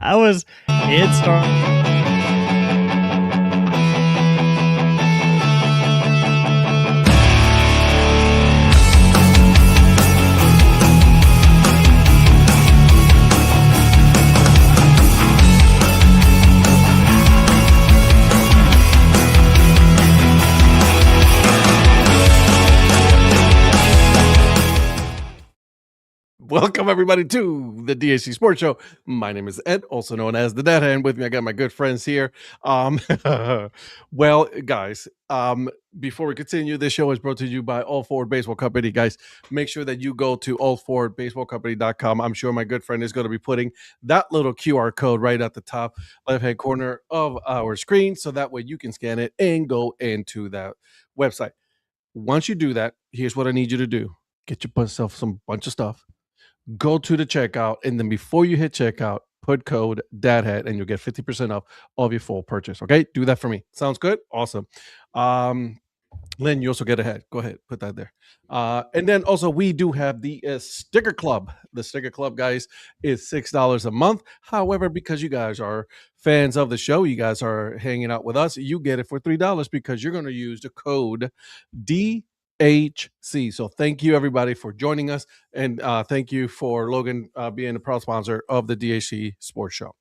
It started. Welcome, everybody, to the DHC Sports Show. My name is Ed, also known as the Dad Hat, and with me, I got my good friends here. Well, guys, before we continue, this show is brought to you by All Forward Baseball Company. Guys, make sure that you go to allforwardbaseballcompany.com. I'm sure my good friend is going to be putting that little QR code right at the top left-hand corner of our screen, so that way you can scan it and go into that website. Once you do that, here's what I need you to do. Get yourself some bunch of stuff. Go to the checkout, and then before you hit checkout, put code DADHAT, and you'll get 50% off of your full purchase. Okay, do that for me. Sounds good? Awesome. Lynn, you also get ahead. Go ahead, put that there. And then also we do have the sticker club. The sticker club, guys, is $6 a month. However, because you guys are fans of the show, you guys are hanging out with us, you get it for $3 because you're going to use the code DHC. So thank you, everybody, for joining us. And thank you for Logan being a proud sponsor of the DHC Sports Show.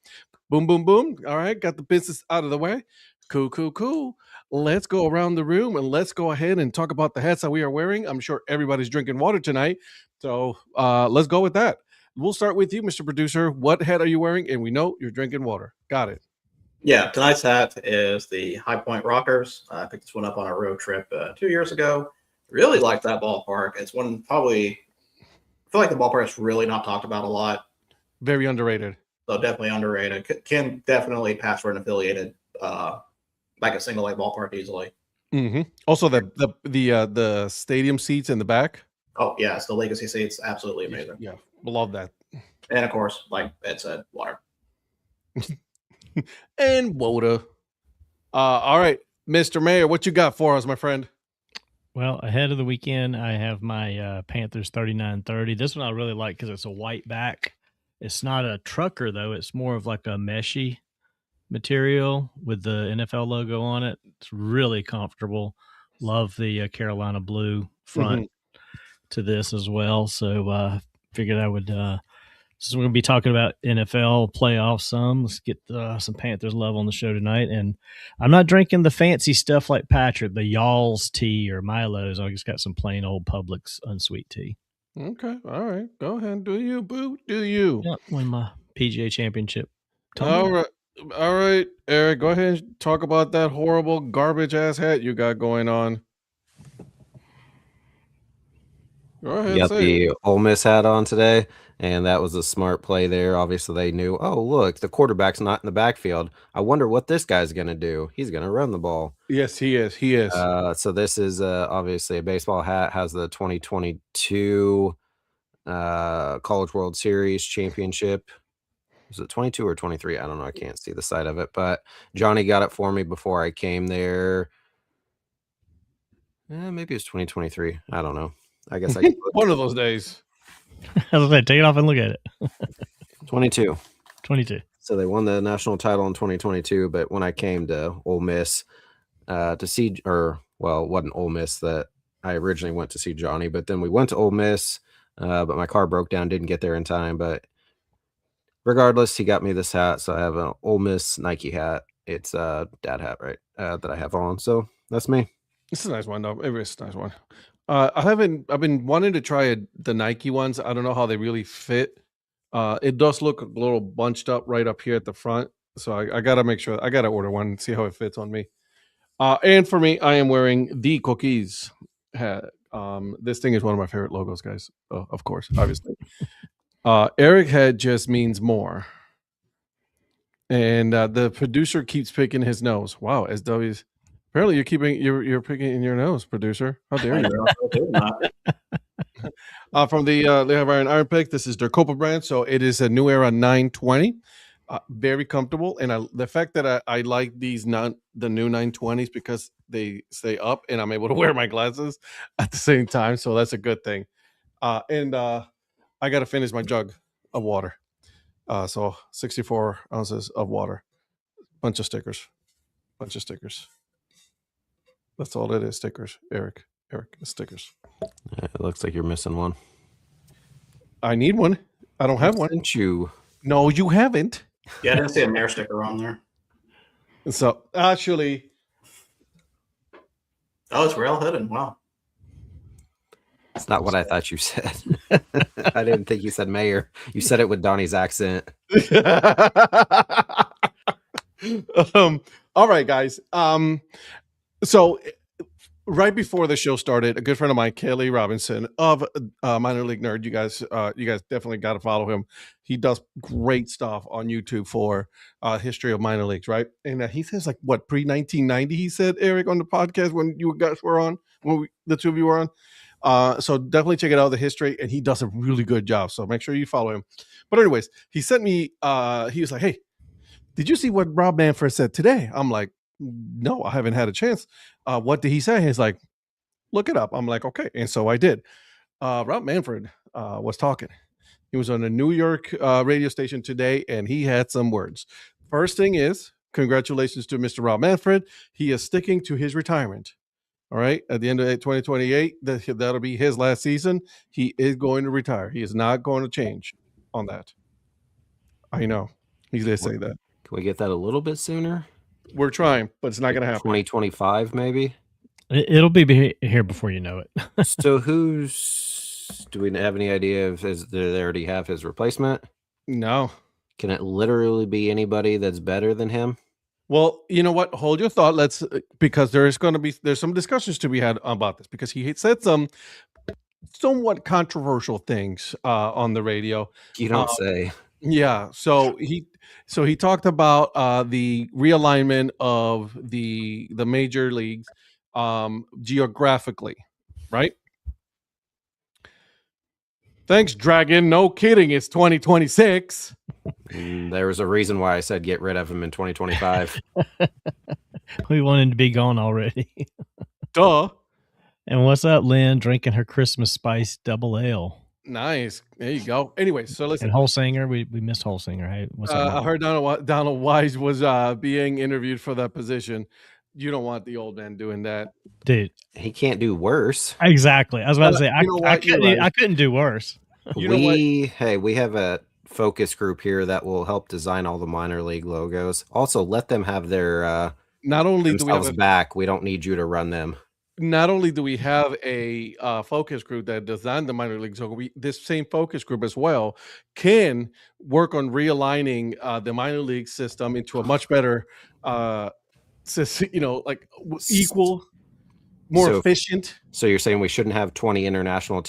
Boom, boom, boom. All right, got the business out of the way. Cool. Let's go around the room and let's go ahead and talk about the hats that we are wearing. I'm sure everybody's drinking water tonight. So let's go with that. We'll start with you, Mr. Producer. What hat are you wearing? And we know you're drinking water. Got it. Yeah, tonight's hat is the High Point Rockers. I picked this one up on a road trip 2 years ago. Really like that ballpark. It's one probably, I feel like the ballpark is really not talked about a lot. Very underrated. So definitely underrated. Can definitely pass for an affiliated, like a single A ballpark easily. Mm-hmm. Also, the stadium seats in the back. Oh yeah, it's the legacy seats. Absolutely amazing. Yeah, love that. And of course, like Ed said, water. And water. All right, Mr. Mayor, what you got for us, my friend? Well, ahead of the weekend, I have my Panthers 3930. This one I really like because it's a white back. It's not a trucker, though. It's more of like a meshy material with the NFL logo on it. It's really comfortable. Love the Carolina blue front to this as well. So figured I would, since we're going to be talking about NFL playoffs some, let's get some Panthers love on the show tonight. And I'm not drinking the fancy stuff like Patrick, the Y'all's tea or Milo's. I just got some plain old Publix unsweet tea. Okay. All right. Go ahead. Do you, boo? Do you? Yeah, win my PGA championship. All right, Eric, go ahead and talk about that horrible garbage ass hat you got going on. Go ahead. You got the Ole Miss hat on today, and that was a smart play there. Obviously, they knew, oh, look, the quarterback's not in the backfield. I wonder what this guy's going to do. He's going to run the ball. Yes, he is. So this is obviously a baseball hat, has the 2022 College World Series championship. Was it 22 or 23? I don't know. I can't see the side of it, but Johnny got it for me before I came there. Maybe it's 2023. I don't know. I guess I one of those days. I was like, take it off and look at it. 22. So they won the national title in 2022, but when I came to Ole Miss to see, it wasn't Ole Miss that I originally went to see Johnny, but then we went to Ole Miss, but my car broke down, didn't get there in time, but regardless, he got me this hat, so I have an Ole Miss Nike hat. It's a Dad Hat, right, that I have on, so that's me. It's a nice one, though. It's a nice one. I've been wanting to try the Nike ones. I don't know how they really fit. It does look a little bunched up right up here at the front, so I gotta make sure. I gotta order one and see how it fits on me. And for me, I am wearing the Cookies hat. This thing is one of my favorite logos, guys. Oh, of course, obviously. Eric Head just means more. And the producer keeps picking his nose. Wow, SW's. Apparently you're picking in your nose, producer. How dare you? From the Lehigh Iron Pick, this is their Copa brand. So it is a New Era 920. Very comfortable. And the fact that I like the new 920s because they stay up and I'm able to wear my glasses at the same time. So that's a good thing. And I got to finish my jug of water. So 64 ounces of water, bunch of stickers. That's all it is. Stickers. Eric, stickers. It looks like you're missing one. I need one. I don't have one. Sent you. No, you haven't. Yeah, I didn't see a mayor sticker on there. So actually, Oh, it's rail hidden. Wow. It's not what I thought you said. I didn't think you said mayor. You said it with Donnie's accent. All right, guys. So right before the show started, a good friend of mine, Kelly Robinson of Minor League Nerd, you guys definitely got to follow him. He does great stuff on YouTube for history of minor leagues, right? And he says like what pre-1990. He said, Eric, on the podcast when you guys were on, the two of you were on. So definitely check it out, the history, and he does a really good job. So make sure you follow him. But anyways, he sent me. He was like, "Hey, did you see what Rob Manfred said today?" I'm like, "No, I haven't had a chance." What did he say? He's like, "Look it up." I'm like, "Okay," and so I did. Rob Manfred was talking. He was on a New York radio station today, and he had some words. First thing is, congratulations to Mr. Rob Manfred. He is sticking to his retirement. All right. At the end of 2028, that'll be his last season. He is going to retire. He is not going to change on that. I know. He's going to say that. Can we get that a little bit sooner? We're trying, but it's not going to happen. 2025, maybe? It'll be here before you know it. So do we have any idea if they already have his replacement? No. Can it literally be anybody that's better than him? Well, you know what? Hold your thought. Because there's some discussions to be had about this, because he said some somewhat controversial things on the radio. You don't say. Yeah. So he talked about the realignment of the major leagues geographically, right? Thanks, Dragon. No kidding. It's 2026. There was a reason why I said get rid of him in 2025. We want him to be gone already. Duh. And what's up, Lynn? Drinking her Christmas spice double ale. Nice. There you go. Anyway, so listen. And Holsinger, we missed Holsinger. Hey, what's up? I heard Donald Wise was being interviewed for that position. You don't want the old man doing that, dude. He can't do worse. Exactly. I was about to say I couldn't do worse. We have a focus group here that will help design all the minor league logos. Also, let them have their not only do we have back. We don't need you to run them. Not only do we have a focus group that designed the minor leagues, so this same focus group as well can work on realigning the minor league system into a much better equal, more efficient. So you're saying we shouldn't have 20 international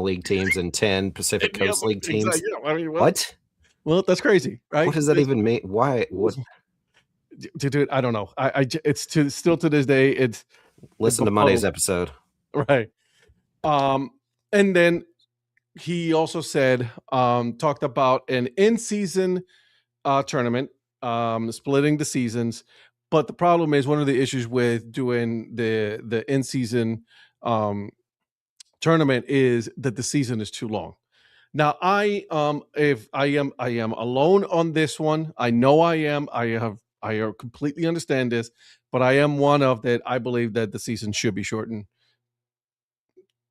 league teams and 10 Pacific Coast League teams? Exactly. I mean, what? Well, that's crazy, right? What does that even mean? Why? What? Dude, I don't know. Still to this day, it's listen to Monday's episode, right? And then he also said, talked about an in-season tournament, splitting the seasons. But the problem is, one of the issues with doing the in-season tournament is that the season is too long. Now, I am alone on this one. I know I am. I completely understand this, but I am one of that. I believe that the season should be shortened.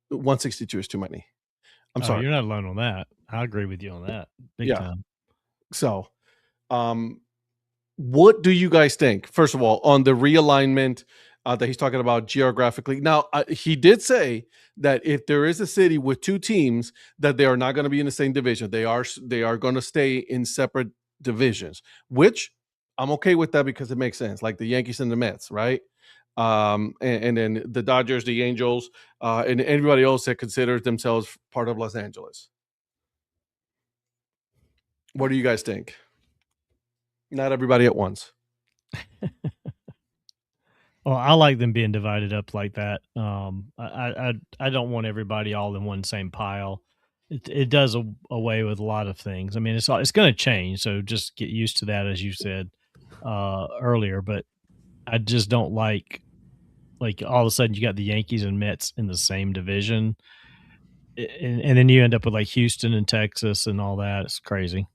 162 is too many. I'm sorry. You're not alone on that. I agree with you on that. Big time. So, what do you guys think? First of all, on the realignment that he's talking about geographically. Now, he did say that if there is a city with two teams, that they are not going to be in the same division. They are going to stay in separate divisions, which I'm okay with that because it makes sense, like the Yankees and the Mets, right? And then the Dodgers, the Angels, and everybody else that considers themselves part of Los Angeles. What do you guys think? Not everybody at once. Well, I like them being divided up like that. I don't want everybody all in one same pile. It does away with a lot of things. I mean, it's going to change, so just get used to that, as you said earlier. But I just don't like all of a sudden you got the Yankees and Mets in the same division, and then you end up with like Houston and Texas and all that. It's crazy.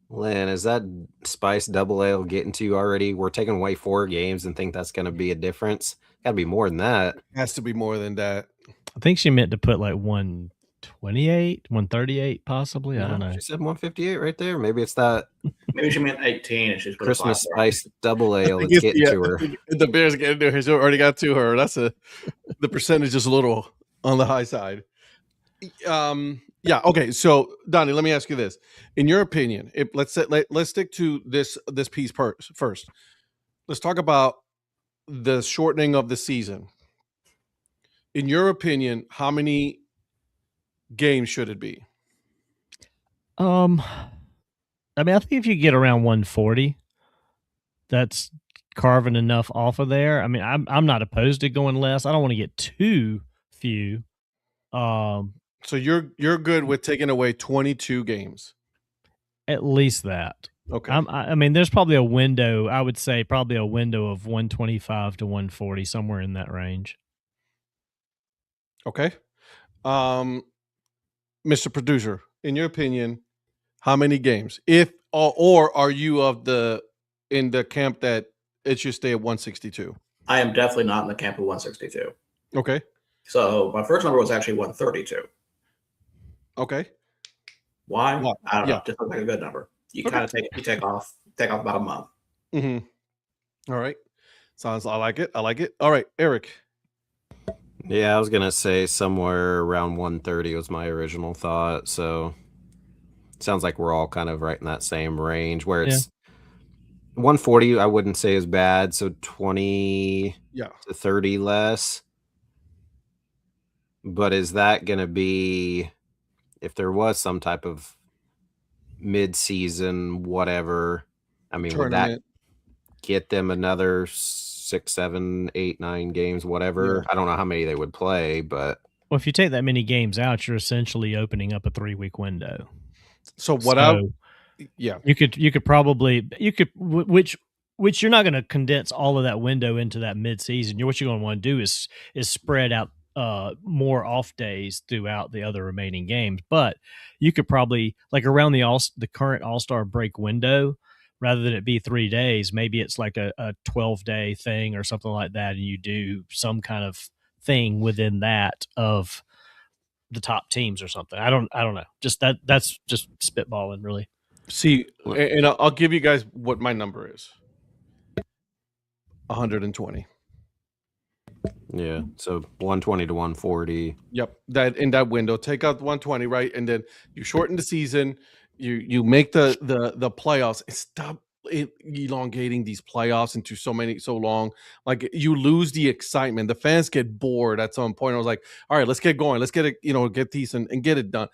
Lynn, is that Spice Double Ale getting to you already? We're taking away 4 games and think that's going to be a difference. Got to be more than that. Has to be more than that. I think she meant to put like 128, 138, possibly. I don't know. She said 158 right there. Maybe it's that Maybe she meant 18 and she's put Christmas a 5 there. Spice Double Ale think that's it's- getting to her. The Bears getting to her. She already got to her. That's the percentage is a little on the high side. Yeah. Okay. So Donnie, let me ask you this: in your opinion, let's stick to this piece first. Let's talk about the shortening of the season. In your opinion, how many games should it be? I mean, I think if you get around 140, that's carving enough off of there. I mean, I'm not opposed to going less. I don't want to get too few. So you're good with taking away 22 games. At least that. Okay. I mean, there's probably a window. I would say probably a window of 125 to 140, somewhere in that range. Okay. Mr. Producer, in your opinion, how many games? Or are you in the camp that it should stay at 162? I am definitely not in the camp of 162. Okay. So my first number was actually 132. Okay. Why? Well, I don't yeah. know. Just look like a good number. You Okay. kind of take off about a month. Mm-hmm. All right. I like it. All right, Eric. Yeah, I was going to say somewhere around 130 was my original thought. So sounds like we're all kind of right in that same range where it's 140, I wouldn't say is bad. So 20 to 30 less. But is that going to be, if there was some type of mid-season, whatever, I mean, Tournament. would that get them another 6, 7, 8, 9 games, whatever? I don't know how many they would play, but well, if you take that many games out, you're essentially opening up a 3-week window. So you could probably which you're not going to condense all of that window into that mid-season. What you're going to want to do is spread out more off days throughout the other remaining games. But you could probably, like, around the current All-Star break window, rather than it be 3 days, maybe it's like a 12-day thing or something like that, and you do some kind of thing within that of the top teams or something. I don't know. Just that's just spitballing, really. See, and I'll give you guys what my number is. 120. Yeah, so 120 to 140. Yep, that in that window. Take out 120, right, and then you shorten the season. You make the playoffs and stop elongating these playoffs into so long. Like, you lose the excitement. The fans get bored at some point. I was like, all right, let's get going. Let's get it. Get these and get it done.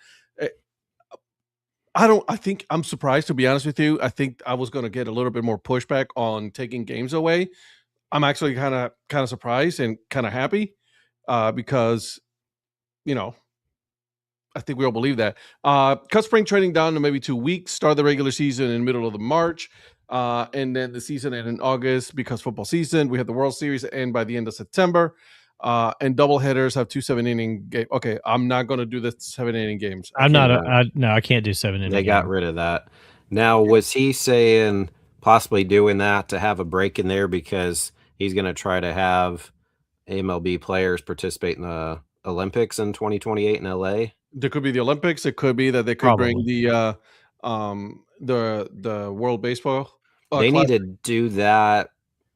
I think I'm surprised, to be honest with you. I think I was going to get a little bit more pushback on taking games away. I'm actually kind of surprised and kind of happy because, I think we all believe that. Cut spring training down to maybe 2 weeks, start the regular season in the middle of the March, and then the season end in August because football season. We have the World Series end by the end of September, and double headers have 2 7-inning games. Okay, I'm not going to do the 7-inning games. I can't do 7-inning. They got rid of that. Now, was he saying possibly doing that to have a break in there because he's going to try to have MLB players participate in the Olympics in 2028 in LA? There could be the Olympics. It could be that they could bring the World Baseball. They need to do that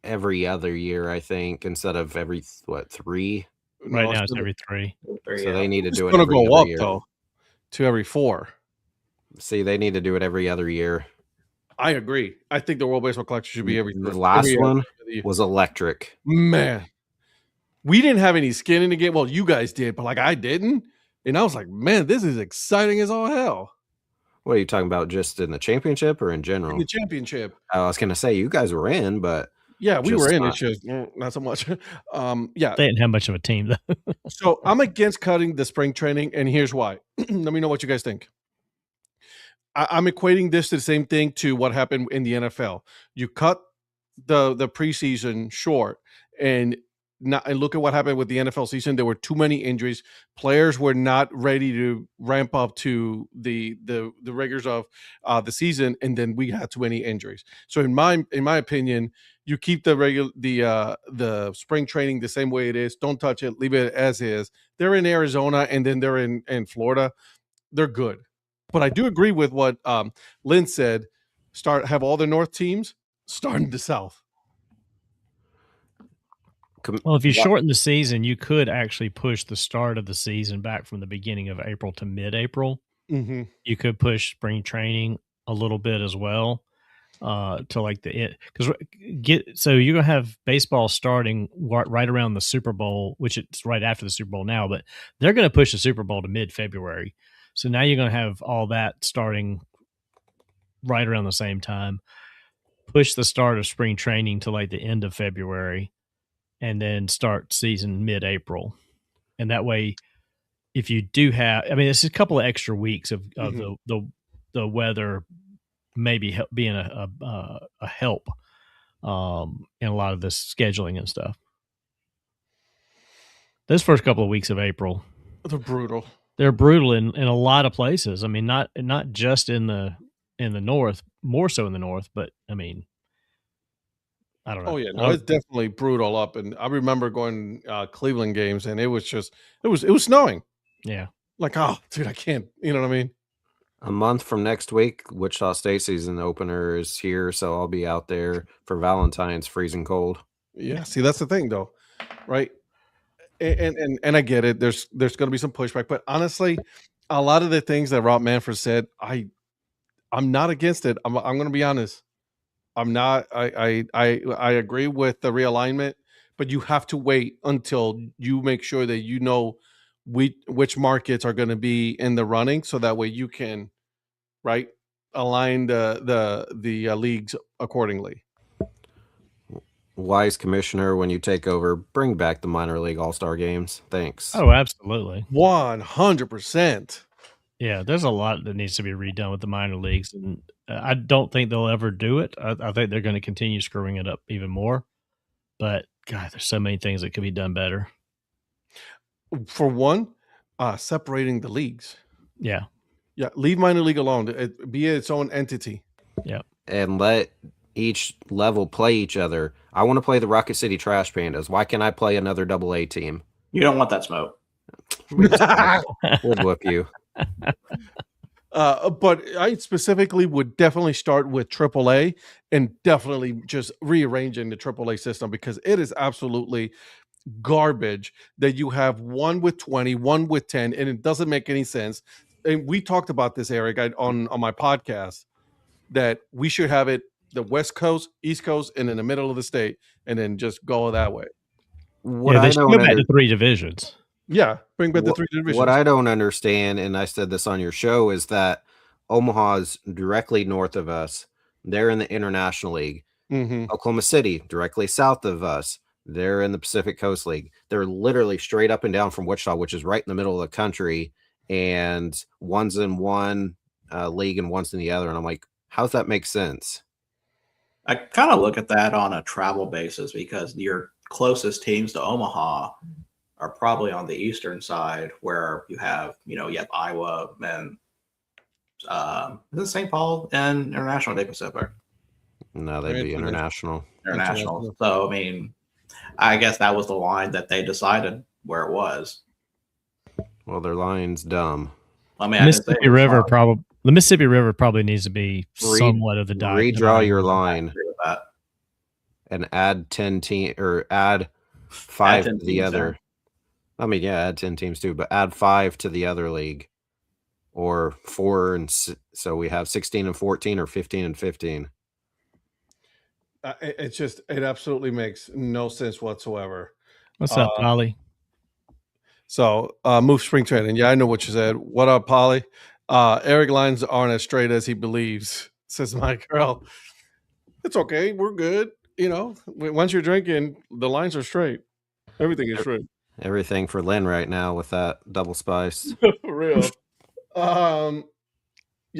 every other year, I think, instead of every 3. Right now, it's every 3. So they need to do it. It's going to go up year. though to every 4. See, they need to do it every other year. I agree. I think the World Baseball Collection should be every. The last one was electric. Man, we didn't have any skin in the game. Well, you guys did, but like I didn't. And I was like, man, this is exciting as all hell. What are you talking about? Just in the championship or in general? In the championship. I was going to say you guys were in, but yeah, we were in. It's just not so much. Yeah, they didn't have much of a team though. So I'm against cutting the spring training, and here's why. Let me know what you guys think. I'm equating this to the same thing to what happened in the NFL. You cut the preseason short, and and look at what happened with the NFL season. There were too many injuries. Players were not ready to ramp up to the rigors of the season, and then we had too many injuries. So in my opinion, you keep the spring training the same way it is. Don't touch it. Leave it as is. They're in Arizona, and then they're in Florida. They're good. But I do agree with what Lynn said. Have all the North teams start in the South. Well, if you shorten the season, you could actually push the start of the season back from the beginning of April to mid-April. Mm-hmm. You could push spring training a little bit as well to like so you're gonna have baseball starting right around the Super Bowl, which it's right after the Super Bowl now, but they're gonna push the Super Bowl to mid-February. So now you're gonna have all that starting right around the same time. Push the start of spring training to like the end of February. And then start season mid-April. And that way, if you do have, I mean, it's a couple of extra weeks of the weather maybe being a help in a lot of this scheduling and stuff. Those first couple of weeks of April, they're brutal. They're brutal in a lot of places. I mean, not just in the north, more so in the north, but I mean, I don't know. Oh yeah, no, it's definitely brutal up. And I remember going Cleveland games, and it was snowing. Yeah, like, oh, dude, I can't. You know what I mean? A month from next week, Wichita State season opener is here, so I'll be out there for Valentine's, freezing cold. Yeah, see, that's the thing, though, right? And I get it. There's going to be some pushback, but honestly, a lot of the things that Rob Manfred said, I'm not against it. I'm going to be honest. I'm not. I agree with the realignment, but you have to wait until you make sure that you know which markets are going to be in the running, so that way you can, right, align the leagues accordingly. Wise commissioner, when you take over, bring back the minor league all-star games. Thanks. Oh, absolutely, 100%. Yeah, there's a lot that needs to be redone with the minor leagues, and I don't think they'll ever do it. I think they're going to continue screwing it up even more. But God, there's so many things that could be done better. For one, separating the leagues. Yeah, leave minor league alone. Be its own entity. Yeah, and let each level play each other. I want to play the Rocket City Trash Pandas. Why can't I play another AA team? You don't want that smoke. We'll whoop you. But I specifically would definitely start with AAA and definitely just rearranging the AAA system, because it is absolutely garbage that you have one with 20, one with 10, and it doesn't make any sense. And we talked about this, Eric, on my podcast, that we should have it the West Coast, East Coast, and in the middle of the state, and then just go that way. They should go back to 3 divisions. Yeah, bring back the 3 divisions. What I don't understand, and I said this on your show, is that Omaha's directly north of us. They're in the International League. Mm-hmm. Oklahoma City, directly south of us. They're in the Pacific Coast League. They're literally straight up and down from Wichita, which is right in the middle of the country. And one's in one league and one's in the other. And I'm like, how's that make sense? I kind of look at that on a travel basis, because your closest teams to Omaha are probably on the eastern side, where you have Iowa and is it St. Paul and International Day Pacific? No, they'd be international. So, I mean, I guess that was the line that they decided where it was. Well, their line's dumb. I mean, the Mississippi River probably needs to be somewhat of the redraw your line and add 10 team or add 5 to the other. There. I mean, yeah, add 10 teams too, but add 5 to the other league, or 4, and so we have 16 and 14 or 15 and 15. It absolutely makes no sense whatsoever. What's up, Polly? So move spring training. Yeah, I know what you said. What up, Polly? Eric lines aren't as straight as he believes, says my girl. It's okay. We're good. Once you're drinking, the lines are straight. Everything is straight. Everything for Lynn right now with that double spice. For real. Yeah.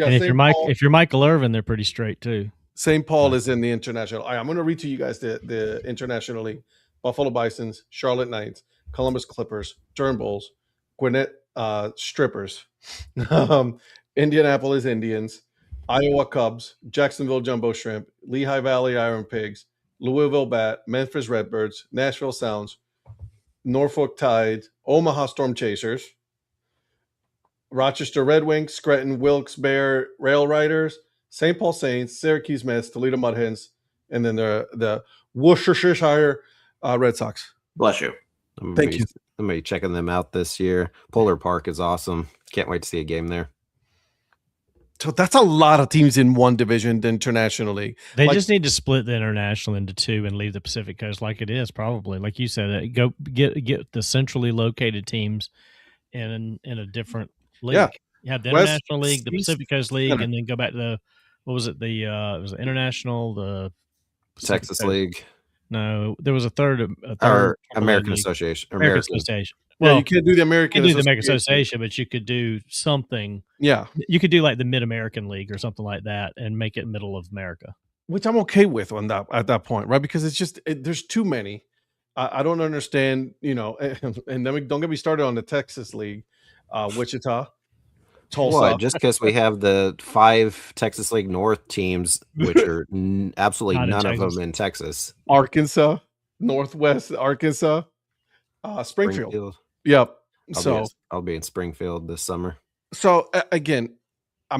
And if you're Michael Irvin, they're pretty straight too. St. Paul is in the international. I'm going to read to you guys the International League. Buffalo Bisons, Charlotte Knights, Columbus Clippers, Durham Bulls, Gwinnett Strippers, Indianapolis Indians, Iowa Cubs, Jacksonville Jumbo Shrimp, Lehigh Valley Iron Pigs, Louisville Bat, Memphis Redbirds, Nashville Sounds, Norfolk Tide, Omaha Storm Chasers, Rochester Red Wings, Scranton Wilkes-Barre Rail Riders, St. Paul Saints, Syracuse Mets, Toledo Mud Hens, and then the Worcestershire Red Sox. Bless you. Thank you. I'm going to be checking them out this year. Polar Park is awesome. Can't wait to see a game there. So that's a lot of teams in one division, the International League. They just need to split the international into two and leave the Pacific Coast like it is, probably. Like you said, go get the centrally located teams in a different league. Yeah. You have the West, International League, the East, Pacific Coast League, Center. and then go back to the, what was it? It was the International, the Pacific Texas Coast. League. No, there was a third Or AAA American league. Association. American Association. Well, Well, you can't do the American. you could do the American Association, but you could do something. Yeah, You could do like the Mid-American League or something like that and make it middle of America. which I'm okay with on that at that point, right? Because it's just there's too many. I don't understand, and then don't get me started on the Texas League, Wichita, Tulsa. What? Just because we have the 5 Texas League North teams, which are absolutely Not in none of Texas. them in Texas. Arkansas, Northwest Arkansas, Springfield. Yep. I'll be in Springfield this summer. So again, I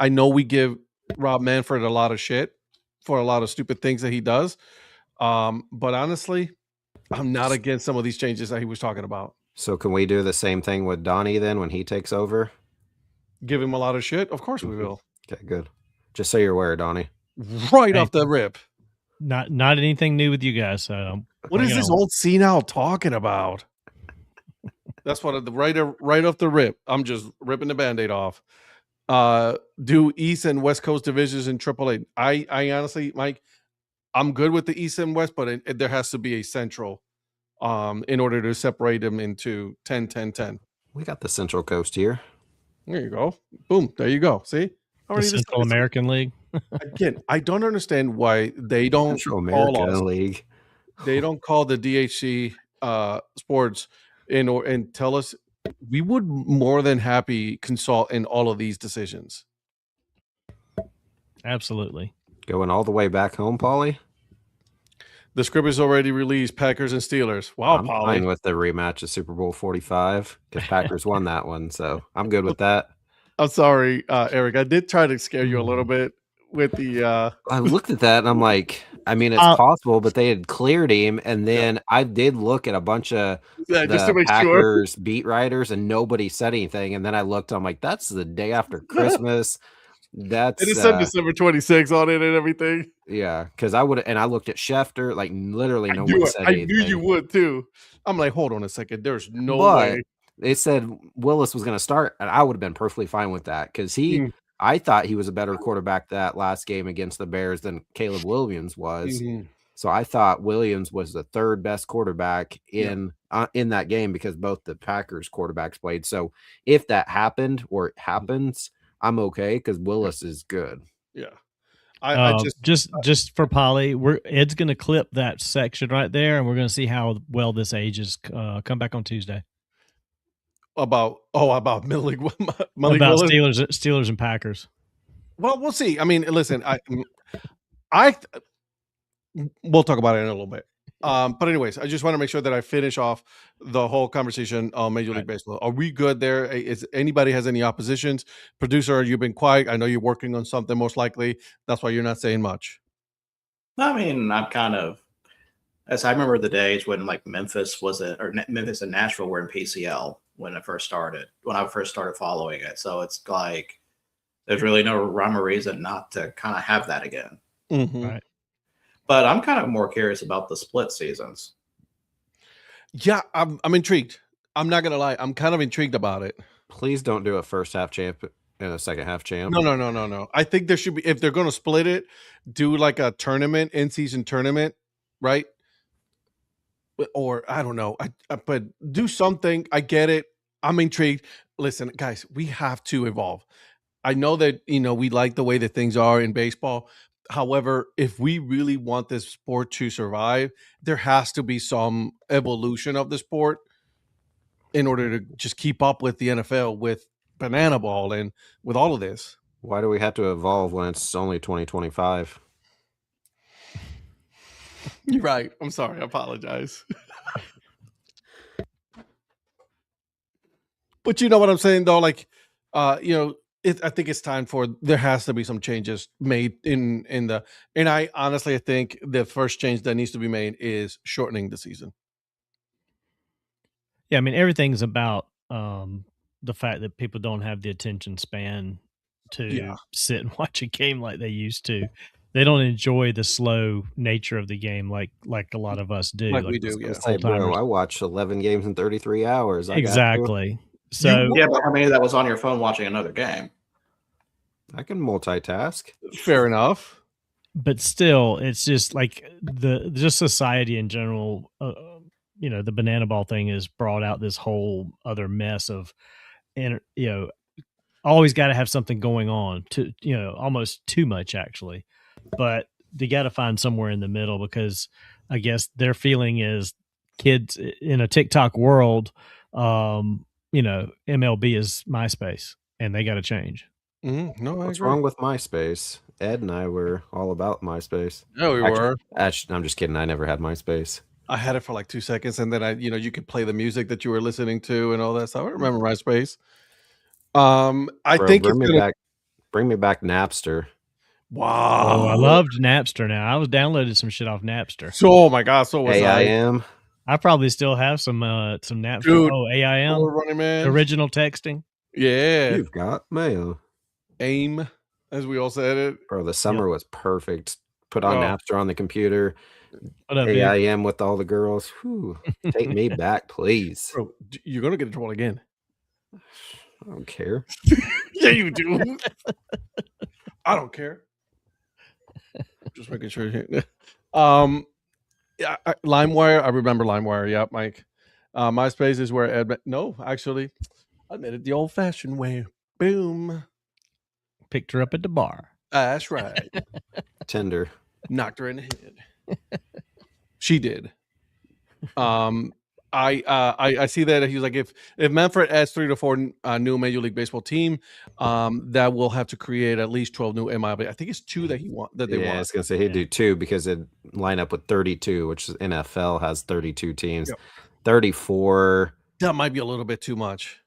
know we give Rob Manfred a lot of shit for a lot of stupid things that he does. But honestly, I'm not against some of these changes that he was talking about. So can we do the same thing with Donnie then when he takes over? Give him a lot of shit? Of course we will. Okay, good. Just so you're aware, Donnie. Right Hey. off the rip. Not anything new with you guys. So What is this old senile talking about? That's what right off the rip. I'm just ripping the Band-Aid off. Do East and West Coast divisions in AAA. I honestly, Mike, I'm good with the East and West, but there has to be a central in order to separate them into 10-10-10. We got the Central Coast here. There you go. Boom. There you go. See? The Central American League. Again, I don't understand why they don't Central call America us. League. They don't call the DHC Sports and tell us. We would more than happy consult in all of these decisions. Absolutely. Going all the way back home, Paulie? The script is already released. Packers and Steelers. Wow, I'm Paulie. fine with the rematch of Super Bowl 45 because Packers won that one, so I'm good with that. I'm sorry, Eric. I did try to scare you a little bit with the. I looked at that and I'm like, I mean, it's possible, but they had cleared him, and then I did look at a bunch of just to the make sure. Packers beat writers, and nobody said anything. And then I looked, I'm like, that's the day after Christmas. That's It said December 26th on it and everything. yeah, because I would, and I looked at Schefter, like literally no I knew one it. said I anything. knew you would too. I'm like, hold on a second. There's no But way. it said Willis was going to start, and I would have been perfectly fine with that because I thought he was a better quarterback that last game against the Bears than Caleb Williams was. So I thought Williams was the third best quarterback in that game because both the Packers quarterbacks played. So if that happened or it happens, I'm okay because Willis is good. Yeah. I just for Polly, Ed's going to clip that section right there, and we're going to see how well this ages. Come back on Tuesday about Middle League about Willis. Steelers and Packers. Well, we'll see. I mean, listen, we'll talk about it in a little bit. But anyways, I just want to make sure that I finish off the whole conversation on Major League Baseball. Are we good there? Is anybody has any oppositions? Producer, you've been quiet. I know you're working on something most likely. That's why you're not saying much. I mean, I'm kind of, as I remember the days when like Memphis and Nashville were in PCL when I first started following it. So it's like, there's really no rhyme or reason not to kind of have that again. Right. But I'm kind of more curious about the split seasons. Yeah, I'm intrigued. I'm not gonna lie. I'm kind of intrigued about it. Please don't do a first half champ and a second half champ. No. I think there should be, if they're gonna split it, do like a tournament, in-season tournament, right? Or I don't know. But do something. I get it. I'm intrigued. Listen, guys, we have to evolve. I know that we like the way that things are in baseball. However, if we really want this sport to survive, there has to be some evolution of the sport in order to just keep up with the NFL, with banana ball, and with all of this. Why do we have to evolve when it's only 2025? You're right. I'm sorry. I apologize. But you know what I'm saying, though? Like, you know, I think it's time for there has to be some changes made in the. And I honestly think the first change that needs to be made is shortening the season. Yeah, I mean everything's about the fact that people don't have the attention span to sit and watch a game like they used to. They don't enjoy the slow nature of the game like a lot of us do. Like we do, yeah. Say, bro, I watched 11 games in 33 hours. Exactly. So yeah, but how many of that was on your phone watching another game? I can multitask. Fair enough. But still, it's just like just society in general. You know, the banana ball thing has brought out this whole other mess of, you know, always got to have something going on, to, you know, almost too much actually. But they got to find somewhere in the middle, because I guess their feeling is kids in a TikTok world, you know, MLB is MySpace and they got to change. No, what's wrong with MySpace? Ed and I were all about MySpace. No, we were. Actually, I'm just kidding. I never had MySpace. I had it for like 2 seconds, and then you know, you could play the music that you were listening to and all that stuff. I remember MySpace. I think bring me back Napster. Wow. Oh, I loved Napster now. I was downloading some shit off Napster. So, oh my God, so was AIM. I probably still have some Napster. Dude, AIM. Running Man. Original texting. Yeah. You've got mail. AIM, as we all said it. Bro, the summer was perfect. Put on Napster on the computer. What up, AIM with all the girls. Whew. Take me back, please. Bro, you're going to get in trouble again. I don't care. Yeah, you do. I don't care. Just making sure. Yeah, LimeWire. I remember LimeWire. Yeah, Mike. MySpace is where Ed. No, actually, I made it the old-fashioned way. Boom. Picked her up at the bar. That's right. Tinder. Knocked her in the head. She did. I see that he was like, if Manfred adds 3 to 4 new Major League Baseball team, that will have to create at least 12 new MLB. I think it's 2 that they want. Yeah, I was gonna say he'd do 2 because it'd line up with 32, which NFL has 32 teams. Yep. 34. That might be a little bit too much.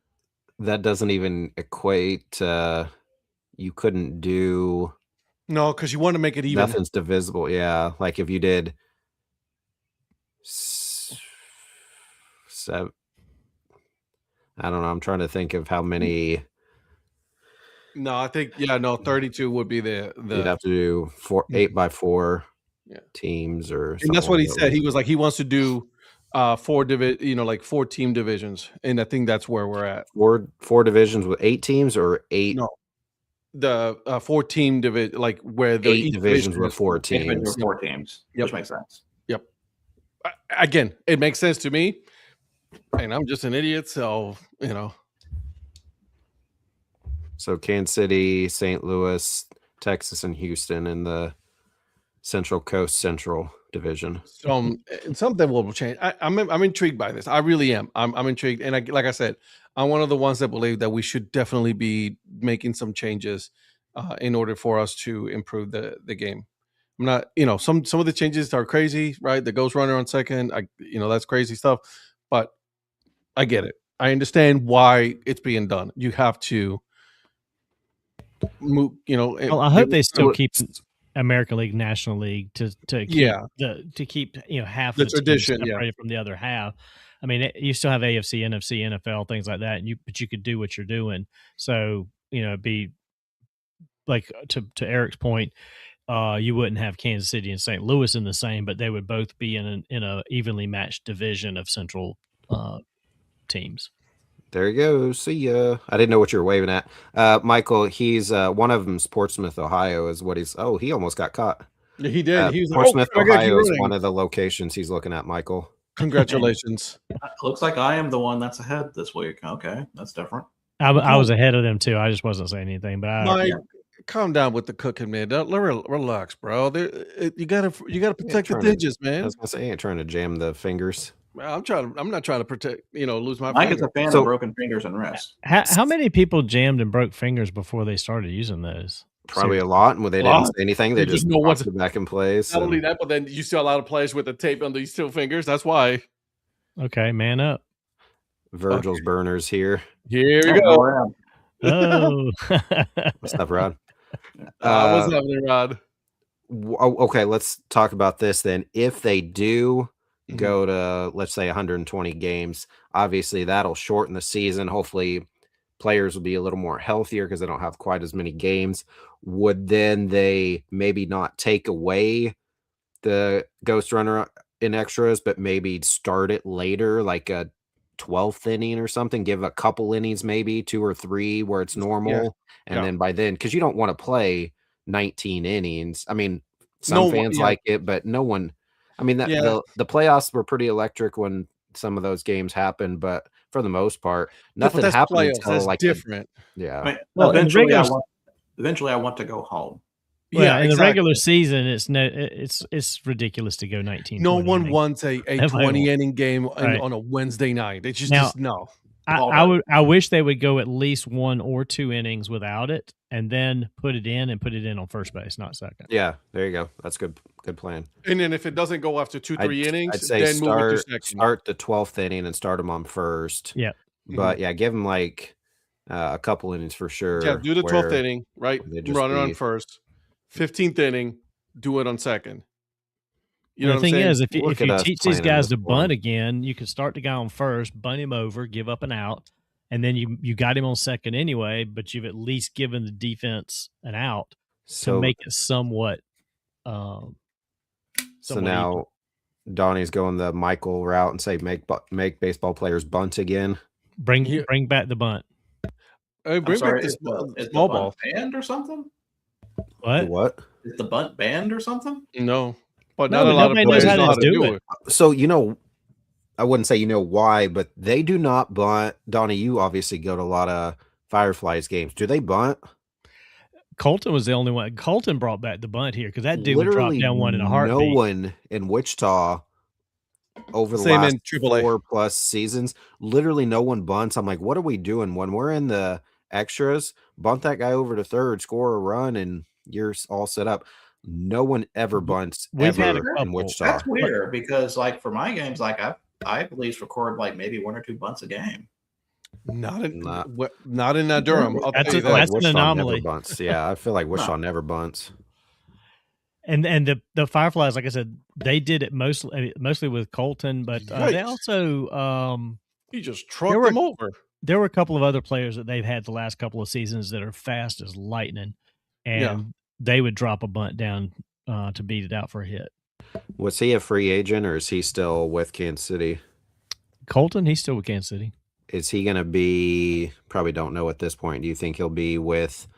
That doesn't even equate. You couldn't do. No, because you want to make it even. Nothing's divisible. Yeah, like if you did 7. I don't know. I'm trying to think of how many. No, I think 32 would be the. You'd have to do 8 by 4 teams or. And that's what he said. He was like, he wants to do 4 team divisions, and I think that's where we're at. 4 divisions with 8 teams or 8. No, the 4 team division, like where the 8 divisions with 4 teams. 4 teams, which makes sense. Yep. Again, it makes sense to me, and I'm just an idiot, so you know. So Kansas City, St. Louis, Texas, and Houston in the Central Coast Central Division. So something will change. I'm intrigued by this. I really am. I'm intrigued, and like I said, I'm one of the ones that believe that we should definitely be making some changes in order for us to improve the game. I'm not, you know, some of the changes are crazy, right? The ghost runner on second, that's crazy stuff, but I get it. I understand why it's being done. You have to move, Well, I hope they still keep American League, National League to keep half the of tradition separated from the other half. I mean, you still have AFC, NFC, NFL, things like that, but you could do what you're doing. So it'd be like to Eric's point, you wouldn't have Kansas City and St. Louis in the same, but they would both be in a evenly matched division of Central teams. There you go. See ya. I didn't know what you were waving at. Michael, he's one of them, Portsmouth, Ohio, is what he's. Oh, he almost got caught. He did. Portsmouth, Ohio is one of the locations he's looking at, Michael. Congratulations. Looks like I am the one that's ahead this week. Okay, that's different. I was ahead of them too. I just wasn't saying anything. But calm down with the cooking, man. Don't relax, bro. You gotta protect the edges, I man. was gonna say, I ain't trying to jam the fingers. I'm not trying to protect. Lose my Mike is finger. a fan So- of broken fingers and wrists. How many people jammed and broke fingers before they started using those? Probably Seriously. a lot, and when they didn't say anything, they You just just know what's- popped it back in place. Not only that, but then you see a lot of players with the tape on these 2 fingers. That's why. Okay, man up. Virgil's burners here. Here we go. around. Oh. What's up, Rod? What's happening, Rod? Okay, let's talk about this then. If they do Mhm. go to, let's say, 120 games, obviously that'll shorten the season. Hopefully, players will be a little more healthier because they don't have quite as many games. Would then they maybe not take away the ghost runner in extras, but maybe start it later, like a 12th inning or something, give a couple innings, maybe 2 or 3 where it's normal. And Yeah. then by then, because you don't want to play 19 innings. I mean, some No one- fans yeah. like it, but no one, I mean, Yeah. the playoffs were pretty electric when some of those games happened, but for the most part, Yeah, but nothing that's happened playoffs. until That's like different. yeah. I mean, Well, in the eventually, regular- eventually, I want to go home. Well, in the exactly. regular season, it's ridiculous to go 19. No 20 one innings. wants a Nobody 20-inning game Right. on a Wednesday night. It's just, Now- no. I wish they would go at least 1 or 2 innings without it, and then put it in on first base, not second. Yeah, there you go. That's good plan. And then if it doesn't go after 2-3 innings, I'd say then move it to second. start the 12th inning and start them on first. Yeah. But yeah, give them like a couple innings for sure. Yeah, do the 12th where inning, right? they just Run it on be- first. 15th inning, do it on second. You know the what I'm thing saying? is, if Look you at us teach these playing in guys this to form. bunt again, you can start the guy on first, bunt him over, give up an out, and then you got him on second anyway, but you've at least given the defense an out to So make it somewhat. so somewhat now Donnie's going the Michael route and say make baseball players bunt again. even. Bring back the bunt. Hey, I'm bring sorry, back is this the small bunt ball. banned or something? The What? what? Is the bunt banned or something? No, but No, not a but lot of nobody knows players how know to how to do do it. it. So I wouldn't say why, but they do not bunt. Donnie, you obviously go to a lot of Fireflies games. Do they bunt? Colton was the only one. Colton brought back the bunt here because that dude would Literally drop down one in a no heartbeat. one in Wichita over the Same last in AAA. 4+ seasons, literally no one bunts. I'm like, what are we doing when we're in the extras? Bunt that guy over to third, score a run, and you're all set up. No one ever bunts We've had a ever in couple. Wichita. That's weird because, like, for my games, like I at least record like maybe 1 or 2 bunts a game. Not in Not- Durham. I'll That's tell you a- that. that's an Wichita anomaly. never bunts. Yeah, I feel like Wichita never bunts. And the Fireflies, like I said, they did it mostly with Colton, but they Yikes. also He just trucked them over. there were a couple of other players that they've had the last couple of seasons that are fast as lightning, and Yeah. they would drop a bunt down to beat it out for a hit. Was he a free agent or is he still with Kansas City? Colton, he's still with Kansas City. Is he going to be, probably don't know at this point, do you think he'll be with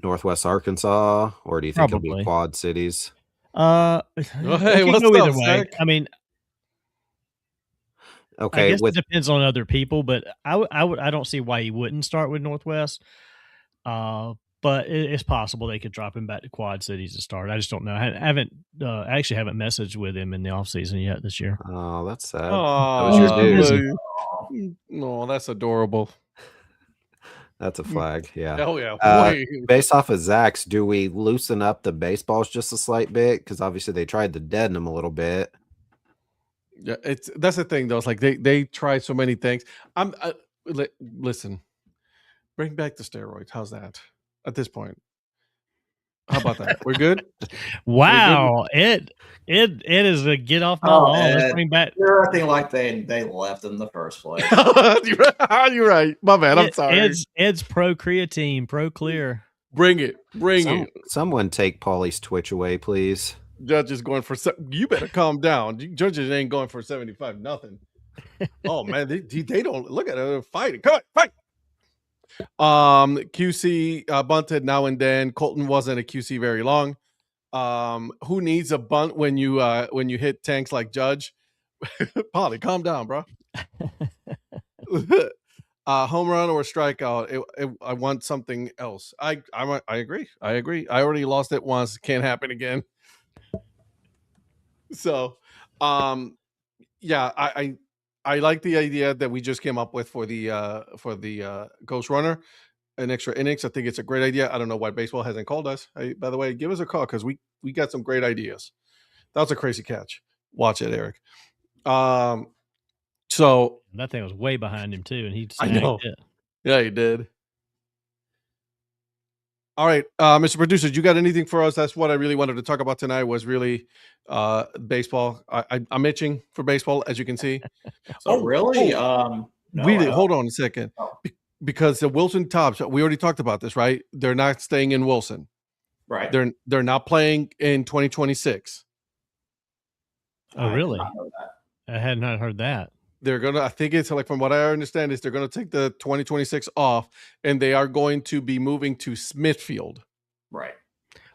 Northwest Arkansas or do you think he'll Probably. be Quad Cities? hey, it can what's go up, either way. Zach? I mean, I Okay, guess it depends on other people, but I don't see why he wouldn't start with Northwest. But it's possible they could drop him back to Quad Cities to start. I just don't know. I haven't messaged with him in the offseason yet this year. Oh, that's sad. Oh, was your dude. No, that's adorable. That's a flag. Yeah. Oh yeah. Uh, Based off of Zach's, do we loosen up the baseballs just a slight bit? Because obviously they tried to deaden them a little bit. Yeah, that's the thing though. It's like they try so many things. Listen, bring back the steroids. How's that? At this point, how about that? We're good. Wow, it is a get off my lawn. Let's bring back. You're acting like they left in the first place. You're right. My bad. I'm sorry. Ed's pro creatine, pro clear. Bring it. Bring it. Someone take Paulie's Twitch away, please. Judge is going for. You better calm down. Judges ain't going for 75. Nothing. Oh man, they don't look at it. They're fighting. Come on, fight. QC bunted now and then. Colton wasn't a QC very long. Who needs a bunt when you hit tanks like Judge? Polly, calm down, bro. home run or strikeout. I want something else. I agree. I agree. I already lost it once. Can't happen again. So, yeah, I like the idea that we just came up with for the Ghost Runner, an extra innings. I think it's a great idea. I don't know why baseball hasn't called us. By the way, give us a call because we got some great ideas. That was a crazy catch. Watch it, Eric. So that thing was way behind him too, and he I know. it. Yeah, he did. All right, Mr. Producer, you got anything for us? That's what I really wanted to talk about tonight. Was really baseball. I'm itching for baseball, as you can see. So really, no, really, hold on a second, because the Wilson Tops. We already talked about this, right? They're not staying in Wilson. Right. They're not playing in 2026. Oh, really? I had not heard that. They're gonna. I think it's like, from what I understand, is they're gonna take the 2026 off, and they are going to be moving to Smithfield. Right.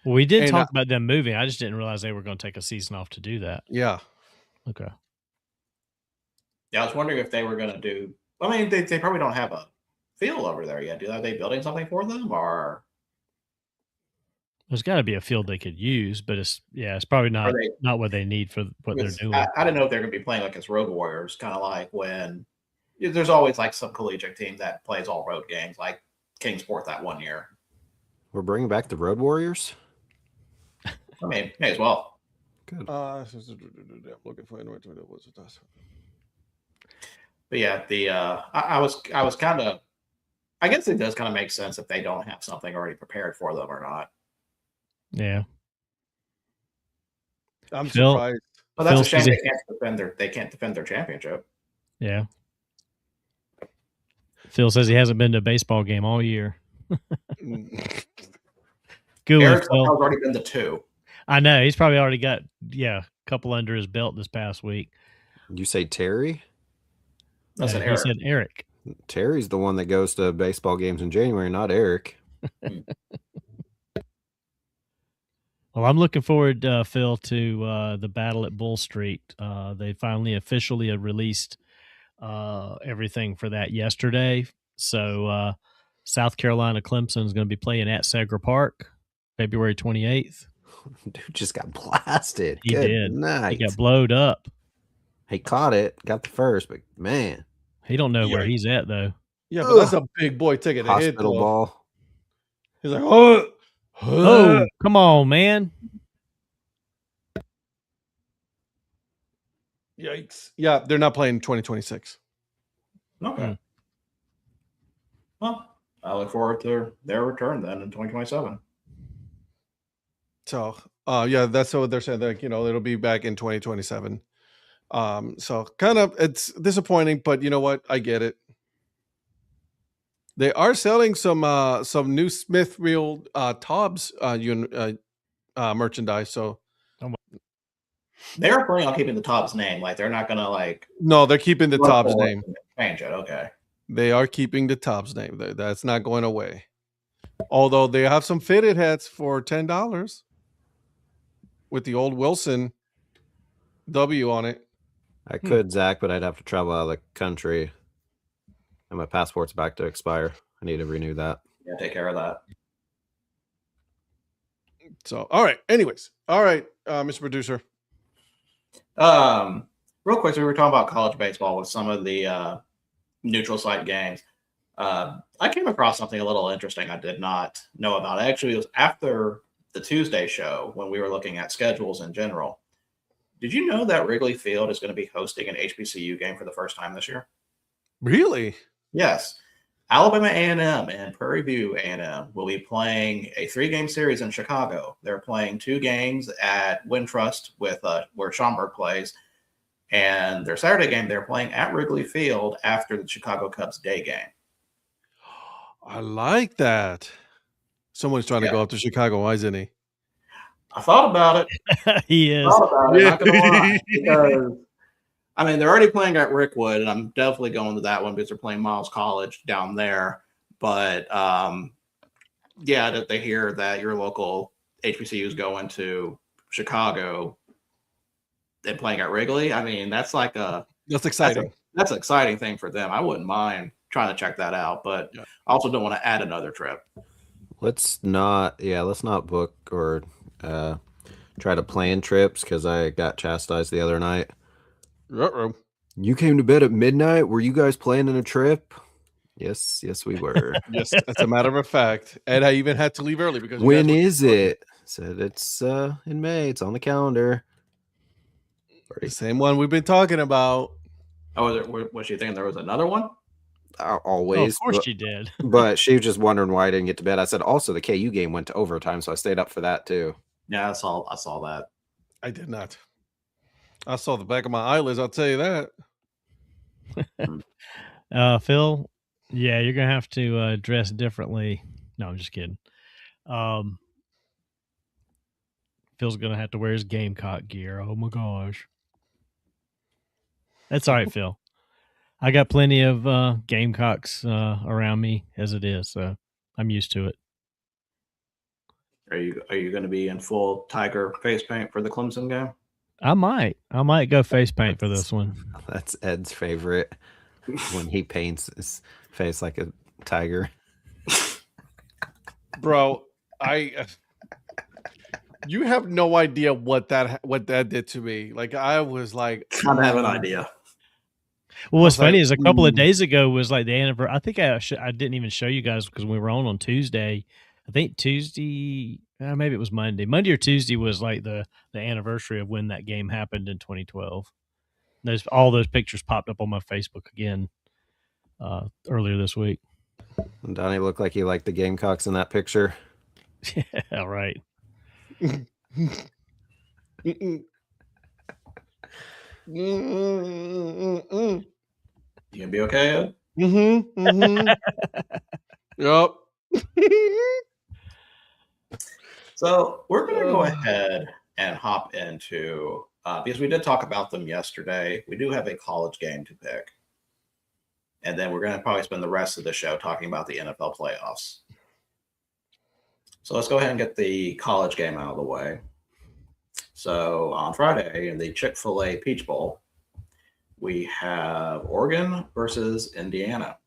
Well, we did talk about them moving. I just didn't realize they were going to take a season off to do that. Yeah. Okay. Yeah, I was wondering if they were going to do. I mean, they probably don't have a field over there yet. Are they building something for them, or? There's got to be a field they could use, but it's probably not what they need for what they're doing. I didn't know if they're going to be playing like as road warriors, kind of like when there's always like some collegiate team that plays all road games, like Kingsport that one year. We're bringing back the Road Warriors. I mean, may as well. Good. Looking for what's it does. But yeah, I was kind of. I guess it does kind of make sense if they don't have something already prepared for them or not. Yeah. I'm surprised. Well, that's a shame they can't defend their championship. Yeah. Phil says he hasn't been to a baseball game all year. Good one, Phil. Has already been to 2. I know. He's probably already got a couple under his belt this past week. You say Terry? I said Eric. He said Eric. Terry's the one that goes to baseball games in January, not Eric. Well, I'm looking forward, Phil, to the battle at Bull Street. They finally officially released everything for that yesterday. So South Carolina Clemson is going to be playing at Segra Park, February 28th. Dude just got blasted. He did. He got blowed up. He caught it, got the first, but man. He don't know where he's at, though. Yeah, but that's a big boy ticket to hit. Hospital ball. He's like, oh, come on, man. Yikes. Yeah, they're not playing 2026. Okay. Well, I look forward to their return then in 2027. So, yeah, that's what they're saying. Like, it'll be back in 2027. So kind of, it's disappointing, but you know what? I get it. They are selling some new Smithfield Tobbs merchandise. So they are planning on keeping the Tobbs name. Like they're not gonna No, they're keeping the Tobbs name. Change it. Okay. They are keeping the Tobbs name. That's not going away. Although they have some fitted hats for $10 with the old Wilson W on it. I could, Zach, but I'd have to travel out of the country. And my passport's back to expire. I need to renew that. Yeah, take care of that. So, all right. Anyways, all right, Mr. Producer. Real quick, so we were talking about college baseball with some of the neutral site games. I came across something a little interesting I did not know about. Actually, it was after the Tuesday show when we were looking at schedules in general. Did you know that Wrigley Field is going to be hosting an HBCU game for the first time this year? Really? Yes. Alabama A&M and Prairie View A&M will be playing a 3-game series in Chicago. They're playing 2 games at Wintrust with where Schaumburg plays. And their Saturday game, they're playing at Wrigley Field after the Chicago Cubs day game. I like that. Someone's trying to go up to Chicago. Why isn't he? I thought about it. He is. Not gonna lie, because, I mean, they're already playing at Rickwood, and I'm definitely going to that one because they're playing Miles College down there. But yeah, that they hear that your local HBCU is going to Chicago and playing at Wrigley. I mean, that's like that's exciting. That's an exciting thing for them. I wouldn't mind trying to check that out. But Yeah. I also don't want to add another trip. Let's not book or try to plan trips because I got chastised the other night. Uh-oh. You came to bed at midnight. Were you guys planning a trip? Yes, we were. Yes, as a matter of fact. And I even had to leave early because you When guys were- is it? Said it's in May. It's on the calendar. The same one we've been talking about. Oh, was she thinking there was another one? Always. Oh, of course but, you did. but she was just wondering why I didn't get to bed. I said also the KU game went to overtime, so I stayed up for that too. Yeah, I saw that. I did not. I saw the back of my eyelids, I'll tell you that. Phil, yeah, you're gonna have to dress differently. No, I'm just kidding. Phil's gonna have to wear his Gamecock gear. Oh my gosh, that's all right, Phil. I got plenty of Gamecocks around me as it is, so I'm used to it. Are you going to be in full Tiger face paint for the Clemson game? I might go face paint for this one. That's Ed's favorite when he paints his face like a tiger. Bro, you have no idea what that did to me. Like I was like, I have an idea. Well, what's funny like, is a couple of days ago was like the anniversary. I think I didn't even show you guys because we were on Tuesday. I think Tuesday, maybe it was Monday. Monday or Tuesday was like the anniversary of when that game happened in 2012. All those pictures popped up on my Facebook again earlier this week. And Donnie looked like he liked the Gamecocks in that picture. Yeah, right. You gonna be okay, Ed? Yep. So we're going to go ahead and hop into because we did talk about them yesterday. We do have a college game to pick, and then we're going to probably spend the rest of the show talking about the NFL playoffs. So let's go ahead and get the college game out of the way. So on Friday in the Chick-fil-A Peach Bowl, we have Oregon versus Indiana.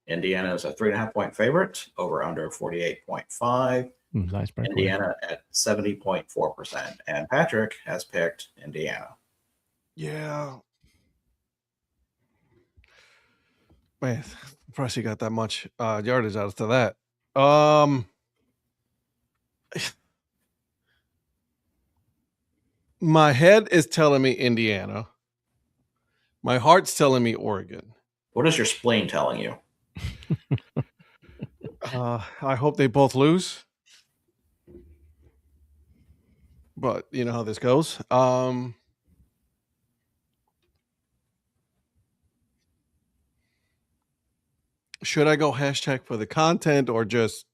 Indiana is a 3.5-point favorite, over under 48.5. Nice break. Indiana at 70.4%. And Patrick has picked Indiana. Yeah. Man, impressed you got that much yardage out of that. My head is telling me Indiana. My heart's telling me Oregon. What is your spleen telling you? I hope they both lose. But you know how this goes. Should I go hashtag for the content or just,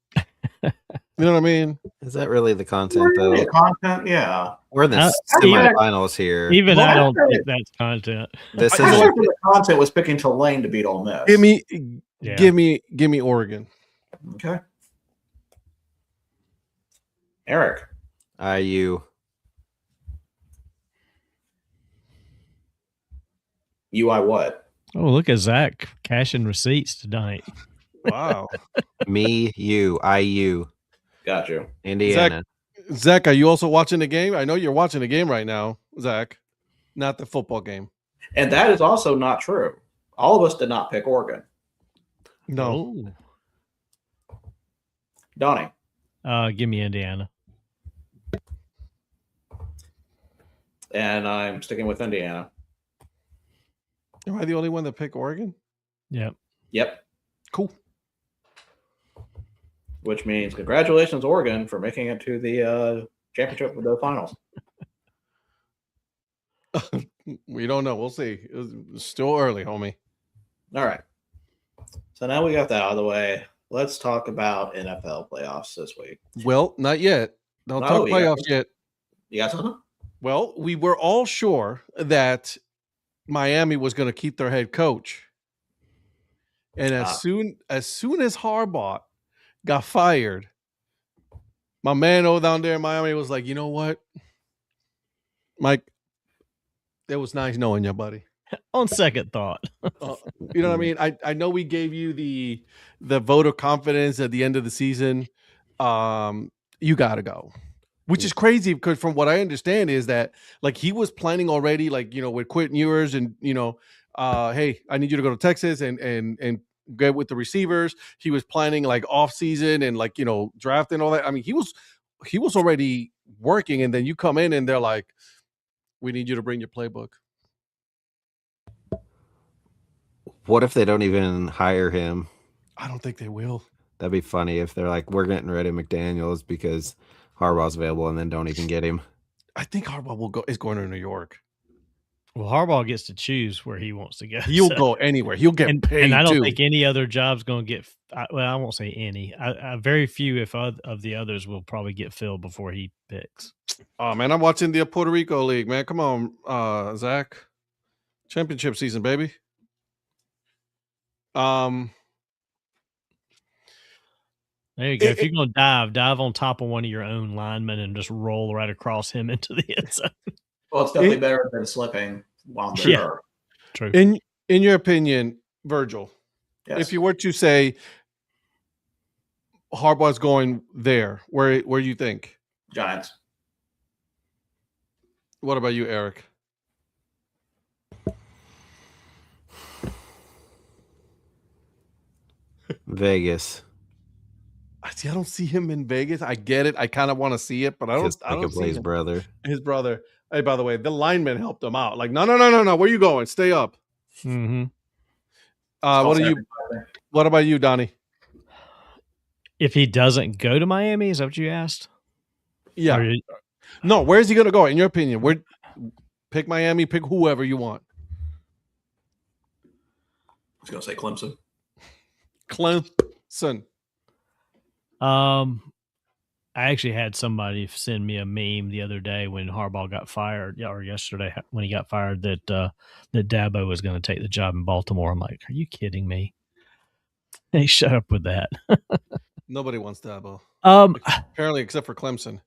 you know what I mean? Is that really the content though? The content, yeah. We're in the semifinals here. Even I don't think that's content. This I is like the content was picking Tulane to beat Ole Miss. Give me Oregon. Okay. Eric. IU. UI what? Oh, look at Zach cashing receipts tonight. Wow. Me, you, IU. Got you. Indiana. Zach, are you also watching the game? I know you're watching the game right now, Zach. Not the football game. And that is also not true. All of us did not pick Oregon. No. Donnie. Give me Indiana. And I'm sticking with Indiana. Am I the only one that picked Oregon? Yep. Cool. Which means congratulations, Oregon, for making it to the championship with the finals. We don't know. We'll see. It's still early, homie. All right. So now we got that out of the way. Let's talk about NFL playoffs this week. Well, not yet. Don't No, talk you got playoffs yet. You got something? Well, we were all sure that Miami was going to keep their head coach. And as soon as Harbaugh got fired, my man over down there in Miami was like, you know what, Mike, it was nice knowing you, buddy. On second thought. You know what I mean? I know we gave you the vote of confidence at the end of the season. You got to go. Which is crazy because from what I understand is that like he was planning already, like, with Quentin Ewers and, hey, I need you to go to Texas and get with the receivers. He was planning like off season and like, draft and all that. I mean, he was already working, and then you come in and they're like, we need you to bring your playbook. What if they don't even hire him? I don't think they will. That'd be funny if they're like, we're getting rid of McDaniels because Harbaugh's available, and then don't even get him. I think Harbaugh is going to New York. Well, Harbaugh gets to choose where he wants to go. He'll go anywhere. He'll get paid. And I don't too. think any other job's going to get. Well, I won't say any. Very few, if of the others, will probably get filled before he picks. Oh man, I'm watching the Puerto Rico League, man. Come on, Zach. Championship season, baby. There you go. If you're going to dive on top of one of your own linemen and just roll right across him into the end zone. Well, it's definitely better than slipping while they're hurt. True. In your opinion, Virgil, Yes. if you were to say Harbaugh's going there, where do you think? Giants. What about you, Eric? Vegas. I don't see him in Vegas. I get it. I kind of want to see it, but I don't see his brother. His brother. Hey, by the way, the lineman helped him out. Like, no. Where you going? Stay up. Mm-hmm. What about you, Donnie? If he doesn't go to Miami, is that what you asked? Yeah. No, where is he going to go? In your opinion, pick Miami, pick whoever you want. I was going to say Clemson. Clemson. I actually had somebody send me a meme the other day when Harbaugh got fired, or yesterday when he got fired, that Dabo was going to take the job in Baltimore. I'm like, are you kidding me? Hey, shut up with that. Nobody wants Dabo. Apparently, except for Clemson.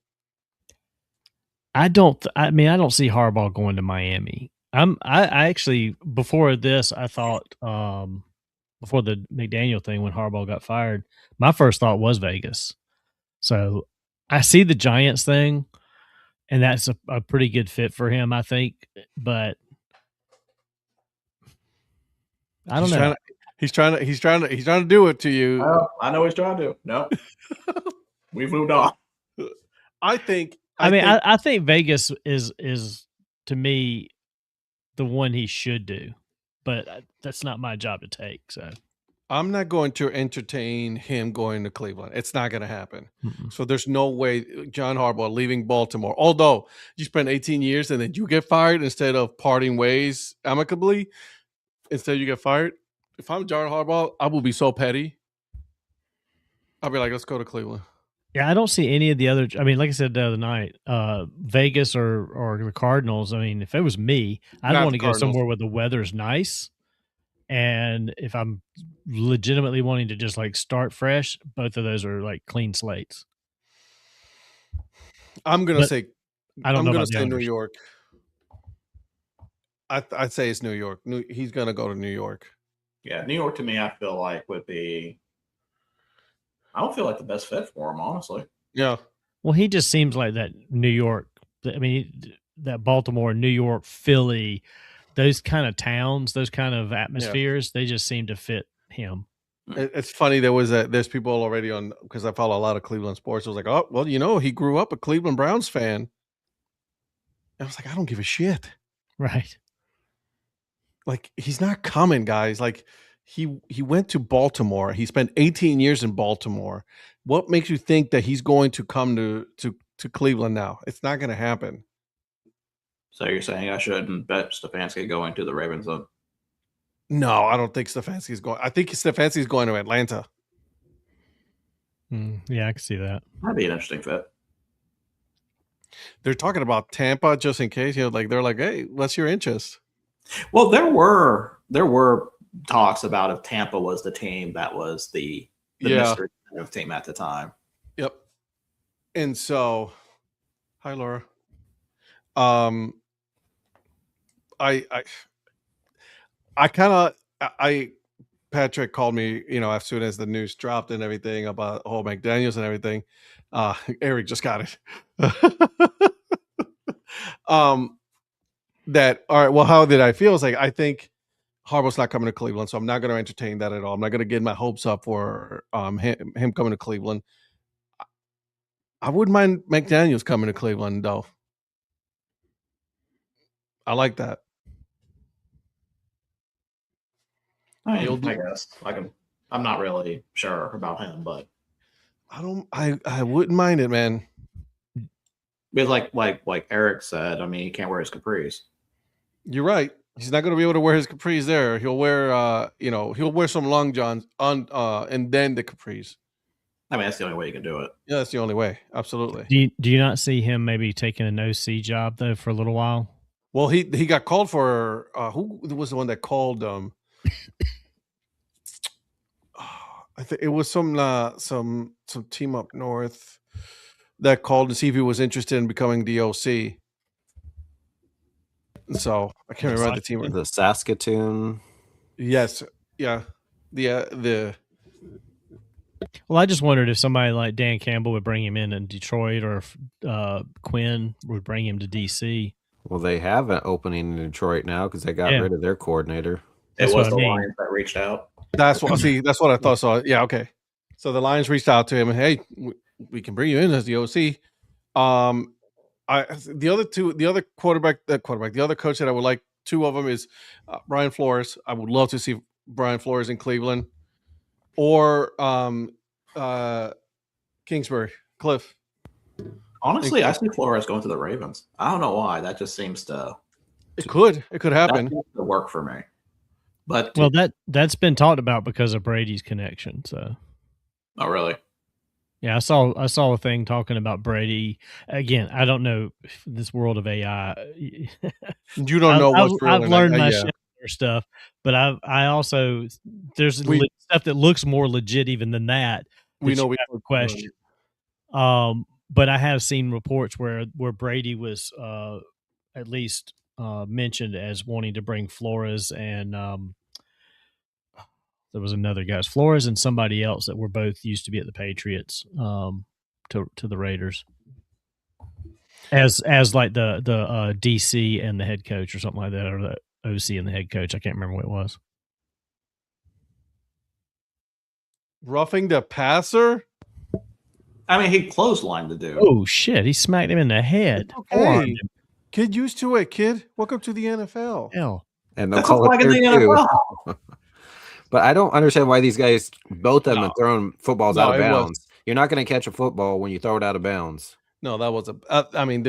I don't see Harbaugh going to Miami. I actually, before this, I thought before the McDaniel thing, when Harbaugh got fired, my first thought was Vegas. So I see the Giants thing, and that's a pretty good fit for him, I think. But I don't know. He's trying to do it to you. Well, I know what he's trying to do. No, we've moved on. I think Vegas is to me the one he should do, but that's not my job to take. So I'm not going to entertain him going to Cleveland. It's not going to happen. Mm-mm. So there's no way John Harbaugh leaving Baltimore. Although you spend 18 years and then you get fired instead of parting ways amicably, instead you get fired. If I'm John Harbaugh, I will be so petty. I'll be like, let's go to Cleveland. Yeah, I don't see any of the other. I mean, like I said the other night, Vegas or the Cardinals. I mean, if it was me, I'd want to go somewhere where the weather's nice. And if I'm legitimately wanting to just like start fresh, both of those are like clean slates. I'm going to say, I'm going to say New York. I'd say it's New York. He's going to go to New York. Yeah, New York to me, I feel like would be. I don't feel like the best fit for him, honestly. Yeah. Well, he just seems like that New York. I mean, that Baltimore, New York, Philly, those kind of towns, those kind of atmospheres, they just seem to fit him. It's funny. There's people already on, because I follow a lot of Cleveland sports. I was like, oh, well, he grew up a Cleveland Browns fan. I was like, I don't give a shit. Right. Like, he's not coming, guys. Like, he went to Baltimore. He spent 18 years in Baltimore. What makes you think that he's going to come to Cleveland now? It's not going to happen. So you're saying I shouldn't bet Stefanski going to the Ravens then? No, I don't think Stefanski's going. I think Stefanski's going to Atlanta. Yeah, I can see that. That'd be an interesting fit. They're talking about Tampa just in case. Like they're like, hey, what's your interest? Well, there were talks about if Tampa was the team that was the mystery of team at the time. Yep. And so, hi Laura. Patrick called me, as soon as the news dropped and everything about whole McDaniels and everything. Eric just got it. That all right. Well, how did I feel? It's like I think Harbaugh's not coming to Cleveland, so I'm not going to entertain that at all. I'm not going to get my hopes up for him coming to Cleveland. I wouldn't mind McDaniels coming to Cleveland, though. I like that. I guess I'm not really sure about him, but I wouldn't mind it, man. But like Eric said, I mean, he can't wear his capris. You're right. He's not going to be able to wear his capris there. He'll wear, he'll wear some long johns and then the capris. I mean, that's the only way you can do it. Yeah, that's the only way. Absolutely. Do you not see him maybe taking an OC job though for a little while? Well, he got called for who was the one that called I think it was some team up north that called to see if he was interested in becoming the OC. So I can't remember the team. The Saskatoon. Yes. Yeah. The Well, I just wondered if somebody like Dan Campbell would bring him in Detroit, or if Quinn would bring him to DC. Well, they have an opening in Detroit now because they got rid of their coordinator. It was the Lions that reached out. That's what I thought. So yeah, okay. So the Lions reached out to him and, hey, we can bring you in as the OC. The other coach that I would like, two of them is Brian Flores. I would love to see Brian Flores in Cleveland, or Kingsbury, Cliff. Honestly, I see Flores going to the Ravens. I don't know why. That just seems to. It could happen. That seems to work for me. But that's been talked about because of Brady's connection. So. Oh really? Yeah, I saw a thing talking about Brady. Again, I don't know this world of AI. You don't know what's real. I've learned my stuff, but I also there's stuff that looks more legit even than that. We know we have a question. But I have seen reports where Brady was at least mentioned as wanting to bring Flores and there was another guy, Flores and somebody else that were both used to be at the Patriots to the Raiders as like the DC and the head coach or something like that, or the OC and the head coach. I can't remember what it was. Roughing the passer? I mean, he clotheslined the dude. Oh shit! He smacked him in the head. Hey, kid, used to it, kid. Welcome to the NFL. Hell, and they'll call it there too. But I don't understand why these guys, both of them, have thrown footballs out of bounds. You're not going to catch a football when you throw it out of bounds. No, that was the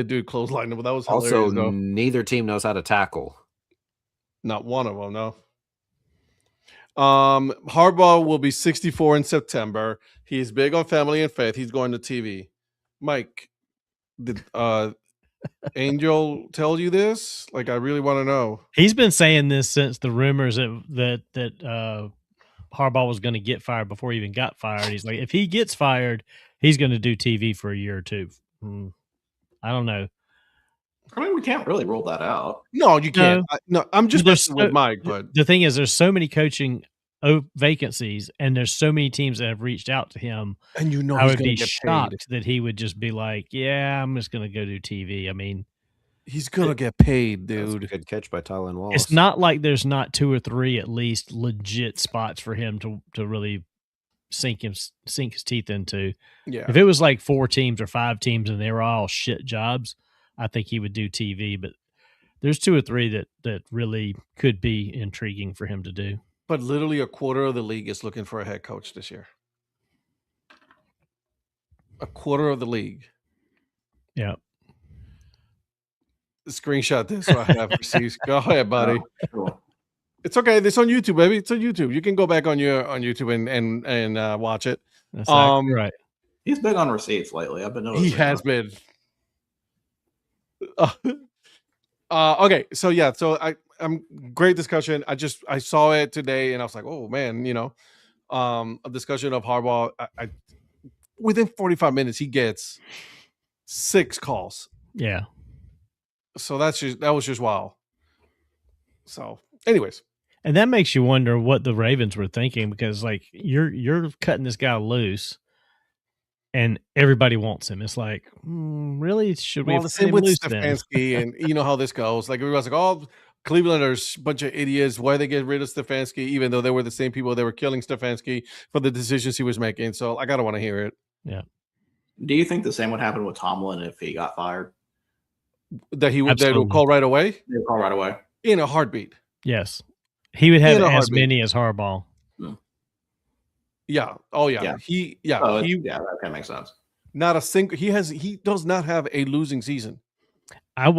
dude clotheslined, but that was also neither team knows how to tackle. Not one of them, no. Harbaugh will be 64 in September. He's big on family and faith. He's going to TV. Mike, did Angel tell you this? Like, I really want to know. He's been saying this since the rumors that Harbaugh was going to get fired before he even got fired. He's like, if he gets fired, he's going to do TV for a year or two. I don't know. I mean, we can't really rule that out. No, you can't. No, I'm just messing with Mike. But the thing is, there's so many coaching vacancies, and there's so many teams that have reached out to him. And I would be shocked that he would just be like, "Yeah, I'm just going to go do TV." I mean, he's going to get paid, dude. Good catch by Tylen Wallace. It's not like there's not two or three at least legit spots for him to really sink his teeth into. Yeah. If it was like 4 teams or 5 teams and they were all shit jobs, I think he would do TV. But there's 2 or 3 that really could be intriguing for him to do. But literally a quarter of the league is looking for a head coach this year. A quarter of the league. Yeah. Screenshot this so I have receipts. Go ahead, buddy. It's okay. It's on YouTube, baby. It's on YouTube. You can go back on YouTube and watch it. That's exactly right. He's big on receipts lately. I've been noticing. He has been. Okay, so yeah, I'm great discussion. I saw it today and I was like, oh man, a discussion of Harbaugh. I within 45 minutes he gets 6 calls. Yeah. So that was just wow. So, anyways, And that makes you wonder what the Ravens were thinking, because like you're cutting this guy loose and everybody wants him. It's like, really? Should we Well, have the cut same him with loose then? Stefanski, and you know how this goes. Like everyone's like, "Oh, Clevelanders, bunch of idiots. Why they get rid of Stefanski?" Even though they were the same people that were killing Stefanski for the decisions he was making. So I gotta want to hear it. Yeah, Do you think the same would happen with Tomlin if he got fired? That he would absolutely. call right away They'd call right away. in a heartbeat. Yes, he would have In a as heartbeat. many as Harbaugh. Yeah. Oh yeah. Yeah. He Yeah, that kind of makes sense. not a single. He does not have a losing season. I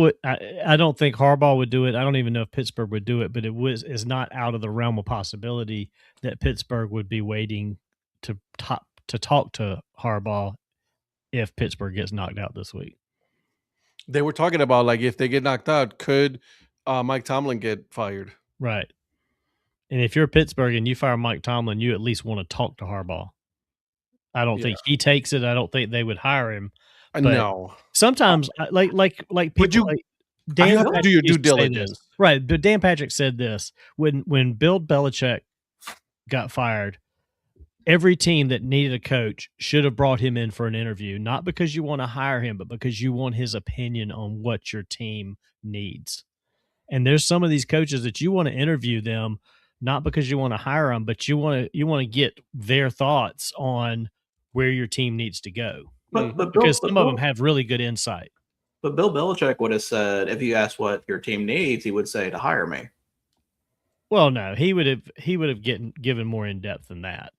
don't think Harbaugh would do it. I don't even know if Pittsburgh would do it, but is not out of the realm of possibility that Pittsburgh would be waiting to talk to Harbaugh if Pittsburgh gets knocked out this week. They were talking about like if they get knocked out, could Mike Tomlin get fired? Right. And if you're Pittsburgh and you fire Mike Tomlin, you at least want to talk to Harbaugh. I don't think he takes it. I don't think they would hire him. But No. sometimes, like Would people, you- like You Dan have to Patrick do your used due to say this. diligence. Right? But Dan Patrick said this when Bill Belichick got fired. Every team that needed a coach should have brought him in for an interview, not because you want to hire him, but because you want his opinion on what your team needs. And there's some of these coaches that you want to interview them, not because you want to hire them, but you want to get their thoughts on where your team needs to go. Because some of them have really good insight. But Bill Belichick would have said, if you ask what your team needs, he would say to hire me. Well, no, he would have given more in depth than that.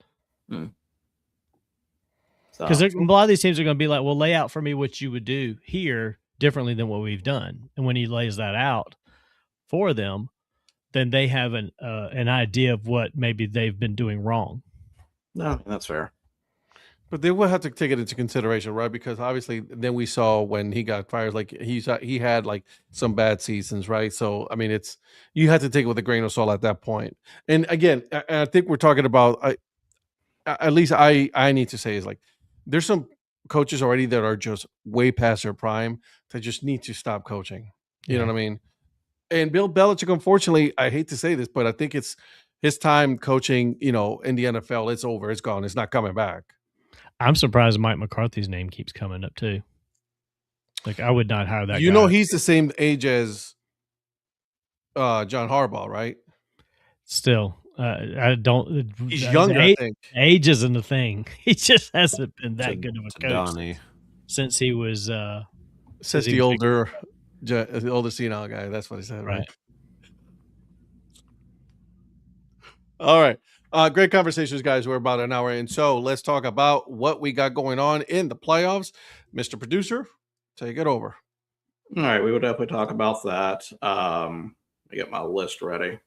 Because a lot of these teams are going to be like, well, lay out for me what you would do here differently than what we've done. And when he lays that out for them, then they have an idea of what maybe they've been doing wrong. No, that's fair. But they will have to take it into consideration, right? Because obviously, then we saw when he got fired, like he had like some bad seasons, right? So I mean, you had to take it with a grain of salt at that point. And again, I think we're talking about. At least I need to say is like, there's some coaches already that are just way past their prime that just need to stop coaching. You know what I mean? And Bill Belichick, unfortunately, I hate to say this, but I think it's his time coaching, in the NFL. It's over. It's gone. It's not coming back. I'm surprised Mike McCarthy's name keeps coming up too. Like I would not hire that guy. He's the same age as John Harbaugh, right? Still, I don't. He's younger, I think. Age isn't a thing. He just hasn't been that good of a coach Donnie. since he was. Says the older senile guy. That's what he said, right? All right. Great conversations, guys. We're about an hour in. So let's talk about what we got going on in the playoffs. Mr. Producer, take it over. All right. We would definitely talk about that. Let me get my list ready.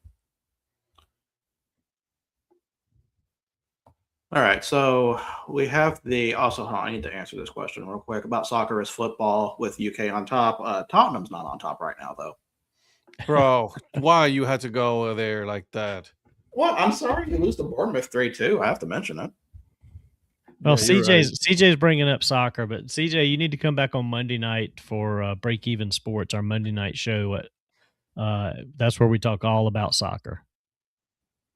All right. So we have I need to answer this question real quick about soccer is football with UK on top. Tottenham's not on top right now, though. Bro, why you had to go there like that? What? I'm sorry you lose to Bournemouth 3-2. I have to mention it. Well, CJ's bringing up soccer, but CJ, you need to come back on Monday night for Break Even Sports, our Monday night show. That's where we talk all about soccer.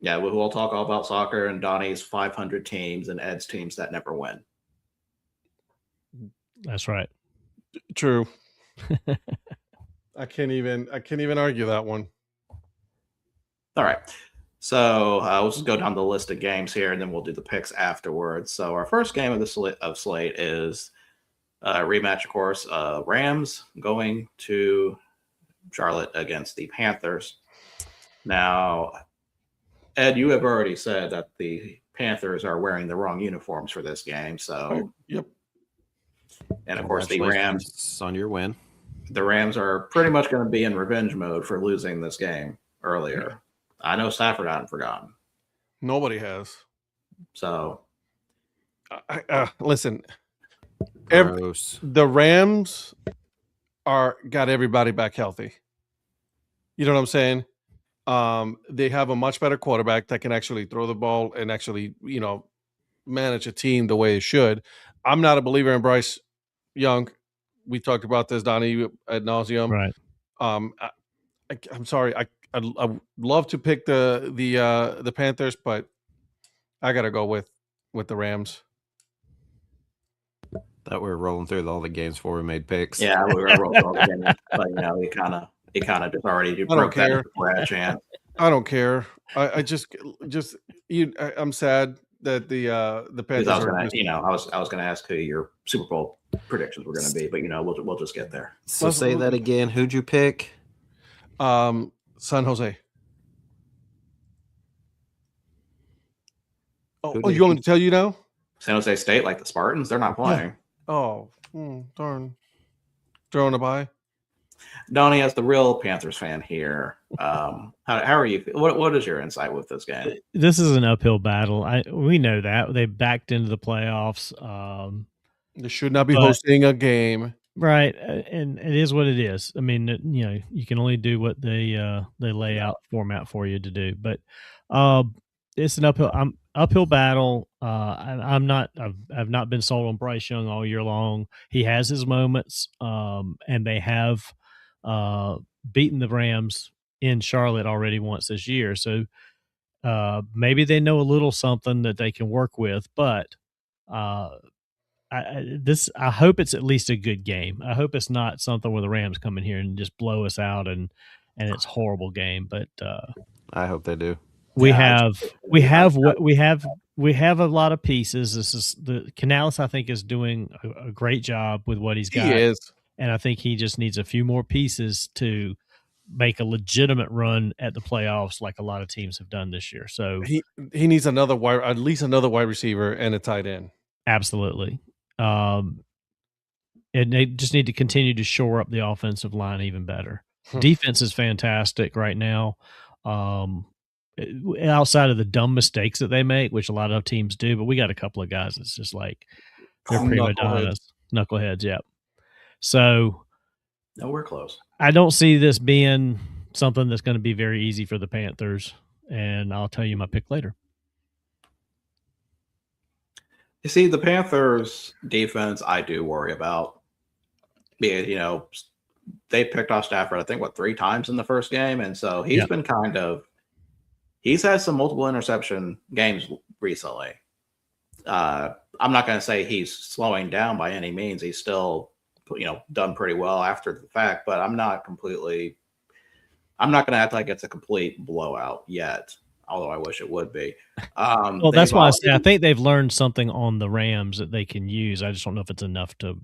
Yeah, we'll talk all about soccer and Donnie's 500 teams and Ed's teams that never win. That's right. True. I can't even argue that one. All right. So we'll just go down the list of games here, and then we'll do the picks afterwards. So our first game of the slate is a rematch, of course. Rams going to Charlotte against the Panthers. Now, Ed, you have already said that the Panthers are wearing the wrong uniforms for this game. So, yep. And of course, the Rams on your win. The Rams are pretty much going to be in revenge mode for losing this game earlier. I know Stafford hadn't forgotten. Nobody has. So, listen, the Rams got everybody back healthy. You know what I'm saying? They have a much better quarterback that can actually throw the ball and actually, manage a team the way it should. I'm not a believer in Bryce Young. We talked about this, Donnie, ad nauseum. Right. I'm sorry. I'd love to pick the Panthers, but I gotta go with the Rams. Thought we were rolling through all the games before we made picks. Yeah, we were rolling all the games, but he kind of just already broke that before I had a chance. I don't care. I just I'm sad that the Panthers. I was gonna ask who your Super Bowl predictions were gonna be, but we'll just get there. So say that again. Who'd you pick? San Jose. Oh, you want me to tell you now? San Jose State, like the Spartans, they're not playing. Yeah. Oh, darn. Throwing a bye. Donnie, as the real Panthers fan here, how are you? What is your insight with this game? This is an uphill battle. We know that they backed into the playoffs. They should not be hosting a game, right? And it is what it is. I mean, you can only do what they lay out format for you to do. But it's an uphill battle. I've not been sold on Bryce Young all year long. He has his moments, and they have beaten the Rams in Charlotte already once this year. So maybe they know a little something that they can work with. But I hope it's at least a good game. I hope it's not something where the Rams come in here and just blow us out and it's a horrible game. But I hope they do. We have a lot of pieces. This is the Canales, I think, is doing a great job with what he's got. He is. And I think he just needs a few more pieces to make a legitimate run at the playoffs like a lot of teams have done this year. So he needs at least another wide receiver and a tight end. Absolutely. And they just need to continue to shore up the offensive line even better. Defense is fantastic right now. Outside of the dumb mistakes that they make, which a lot of teams do, but we got a couple of guys that's just like they're prima donnas, knuckleheads. Yep. So we're close. I don't see this being something that's going to be very easy for the Panthers, and I'll tell you my pick later. You see, the Panthers defense, I do worry about. They picked off Stafford, I think, 3 times in the first game, and so he's been he's had some multiple interception games recently. I'm not going to say he's slowing down by any means. He's still, done pretty well after the fact, but I'm not going to act like it's a complete blowout yet, although I wish it would be. Well, that's why I say I think they've learned something on the Rams that they can use. I just don't know if it's enough to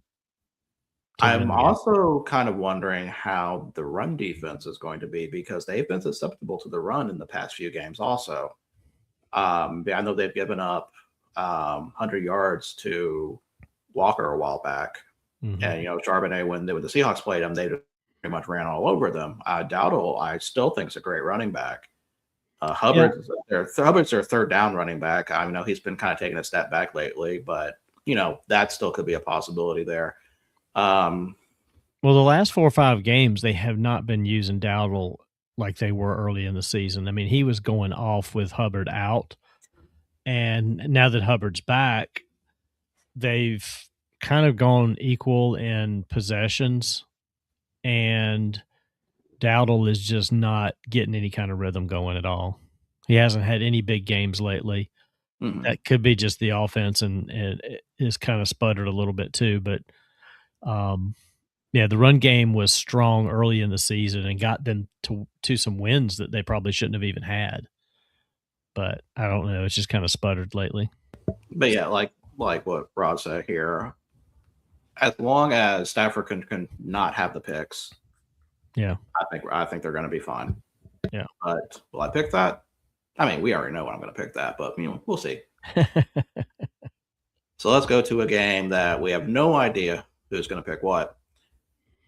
I'm also kind of wondering how the run defense is going to be because they've been susceptible to the run in the past few games also. I know they've given up 100 yards to Walker a while back. Mm-hmm. And, Charbonnet, when the Seahawks played them, they pretty much ran all over them. Dowdle, I still think is a great running back. Hubbard's their third down running back. I know he's been kind of taking a step back lately, but, that still could be a possibility there. Well, the last 4 or 5 games, they have not been using Dowdle like they were early in the season. I mean, he was going off with Hubbard out. And now that Hubbard's back, they've kind of gone equal in possessions. And Dowdle is just not getting any kind of rhythm going at all. He hasn't had any big games lately. Mm-hmm. That could be just the offense, and it is kind of sputtered a little bit too. But the run game was strong early in the season and got them to some wins that they probably shouldn't have even had. But I don't know. It's just kind of sputtered lately. But yeah, like what Rod said here, as long as Stafford can not have the picks, I think they're going to be fine. Yeah. But will I pick that? I mean, we already know when I'm going to pick that, but we'll see. So let's go to a game that we have no idea who's going to pick what.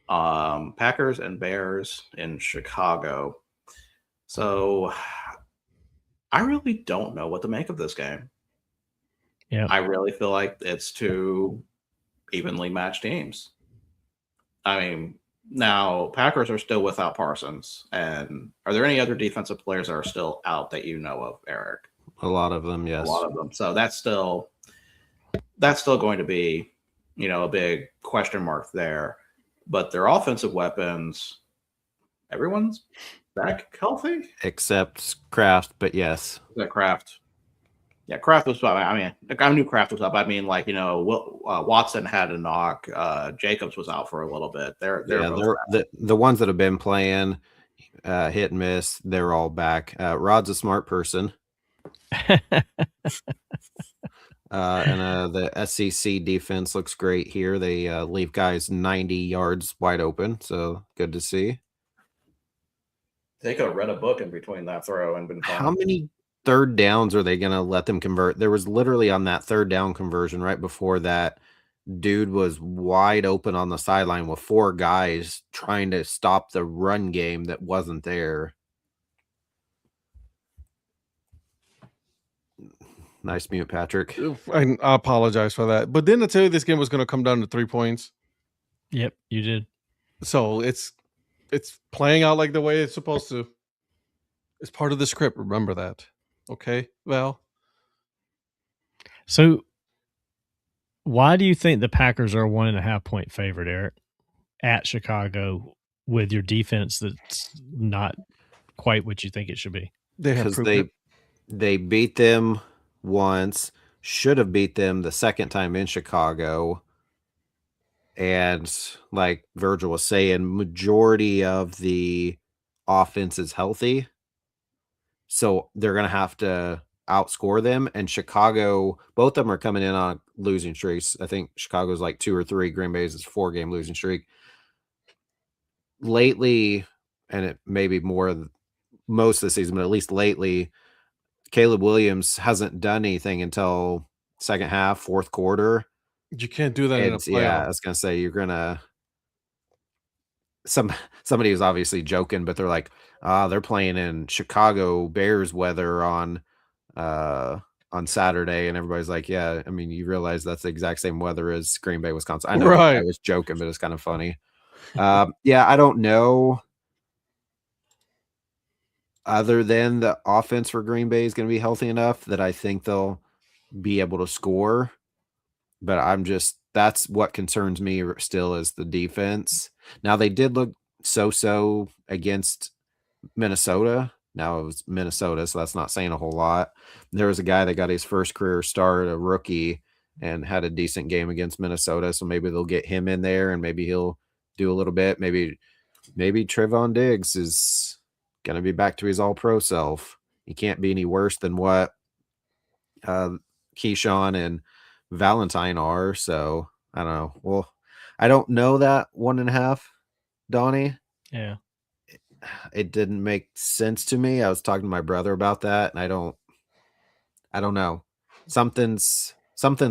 Packers and Bears in Chicago. So I really don't know what to make of this game. Yeah. I really feel like it's 2 evenly matched teams. I mean, now Packers are still without Parsons. And are there any other defensive players that are still out that you know of, Eric? A lot of them, yes. A lot of them. So that's still going to be, a big question mark there. But their offensive weapons, everyone's back healthy? except Kraft, but yes. Is that Kraft? Yeah, Kraft was up. I mean, I knew Kraft was up. I mean, like, Watson had a knock. Jacobs was out for a little bit. They're the ones that have been playing hit and miss. They're all back. Rod's a smart person. And the SEC defense looks great here. They leave guys 90 yards wide open, so good to see. They could have read a book in between that throw and been fine. How many third downs are they going to let them convert? There was literally on that third down conversion right before that, dude was wide open on the sideline with 4 guys trying to stop the run game that wasn't there. Nice mute, Patrick. I apologize for that. But didn't I tell you this game was going to come down to 3 points? Yep, you did. So it's playing out like the way it's supposed to. It's part of the script. Remember that. Okay. Well. So why do you think the Packers are a 1.5 point favorite, Eric, at Chicago with your defense that's not quite what you think it should be? Because they beat them once, should have beat them the second time in Chicago. And like Virgil was saying, majority of the offense is healthy. So they're going to have to outscore them. And Chicago, both of them are coming in on losing streaks. I think Chicago's like 2 or 3. Green Bay's is 4-game losing streak. Lately, and it may be more most of the season, but at least lately, Caleb Williams hasn't done anything until second half, fourth quarter. You can't do that in a playoff. Yeah, I was going to say, you're going to somebody was obviously joking, but they're like, they're playing in Chicago Bears weather on Saturday, and everybody's like, yeah, I mean, you realize that's the exact same weather as Green Bay, Wisconsin. I know I was joking, but it's kind of funny. Yeah, I don't know. Other than the offense for Green Bay is going to be healthy enough that I think they'll be able to score. But that's what concerns me still is the defense. Now, they did look so against Minnesota. Now it was Minnesota, so that's not saying a whole lot. There was a guy that got his first career start, a rookie, and had a decent game against Minnesota. So maybe they'll get him in there and maybe he'll do a little bit. Maybe Trevon Diggs is going to be back to his all-pro self. He can't be any worse than what Keyshawn and Valentine are. So I don't know. Well, I don't know that 1.5, Donnie. Yeah. It didn't make sense to me. I was talking to my brother about that, and I don't know. Something's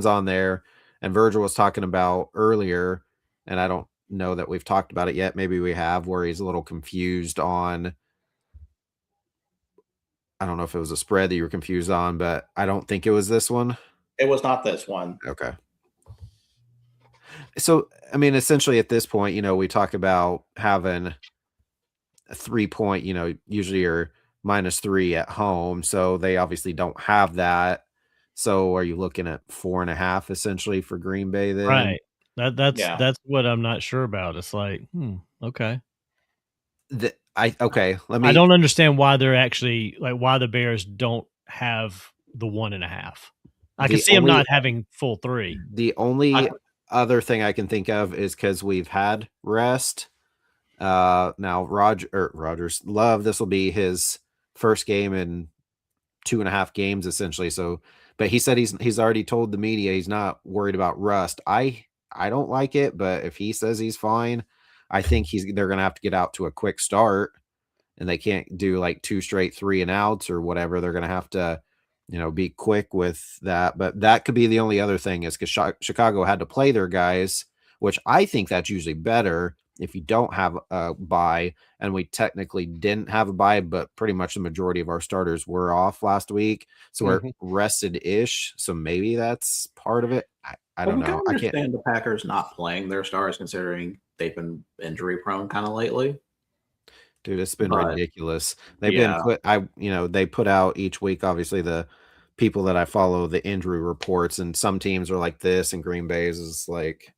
on there. And Virgil was talking about earlier, and I don't know that we've talked about it yet. Maybe we have, where he's a little confused on. I don't know if it was a spread that you were confused on, but I don't think it was this one. It was not this one. Okay. So, I mean, essentially at this point, we talk about having a 3 point, usually you're -3 at home. So they obviously don't have that. So are you looking at 4.5 essentially for Green Bay then? Right. That's what I'm not sure about. It's like, okay. I don't understand why they're actually why the Bears don't have the 1.5. I can see them not having full 3. The only other thing I can think of is because we've had rest. Now Rogers Love, this will be his first game in 2.5 games essentially. So, but he said he's already told the media he's not worried about rust. I don't like it, but if he says he's fine, I think they're going to have to get out to a quick start, and they can't do like 2 straight 3-and-outs or whatever. They're going to have to, be quick with that. But that could be the only other thing is because Chicago had to play their guys, which I think that's usually better if you don't have a bye. And we technically didn't have a bye, but pretty much the majority of our starters were off last week. So we're rested-ish. So maybe that's part of it. I don't know. I can't understand the Packers not playing their stars considering they've been injury prone kind of lately. Dude, it's been ridiculous. They've been they put out each week, obviously, the people that I follow, the injury reports, and some teams are like this, and Green Bay's is like.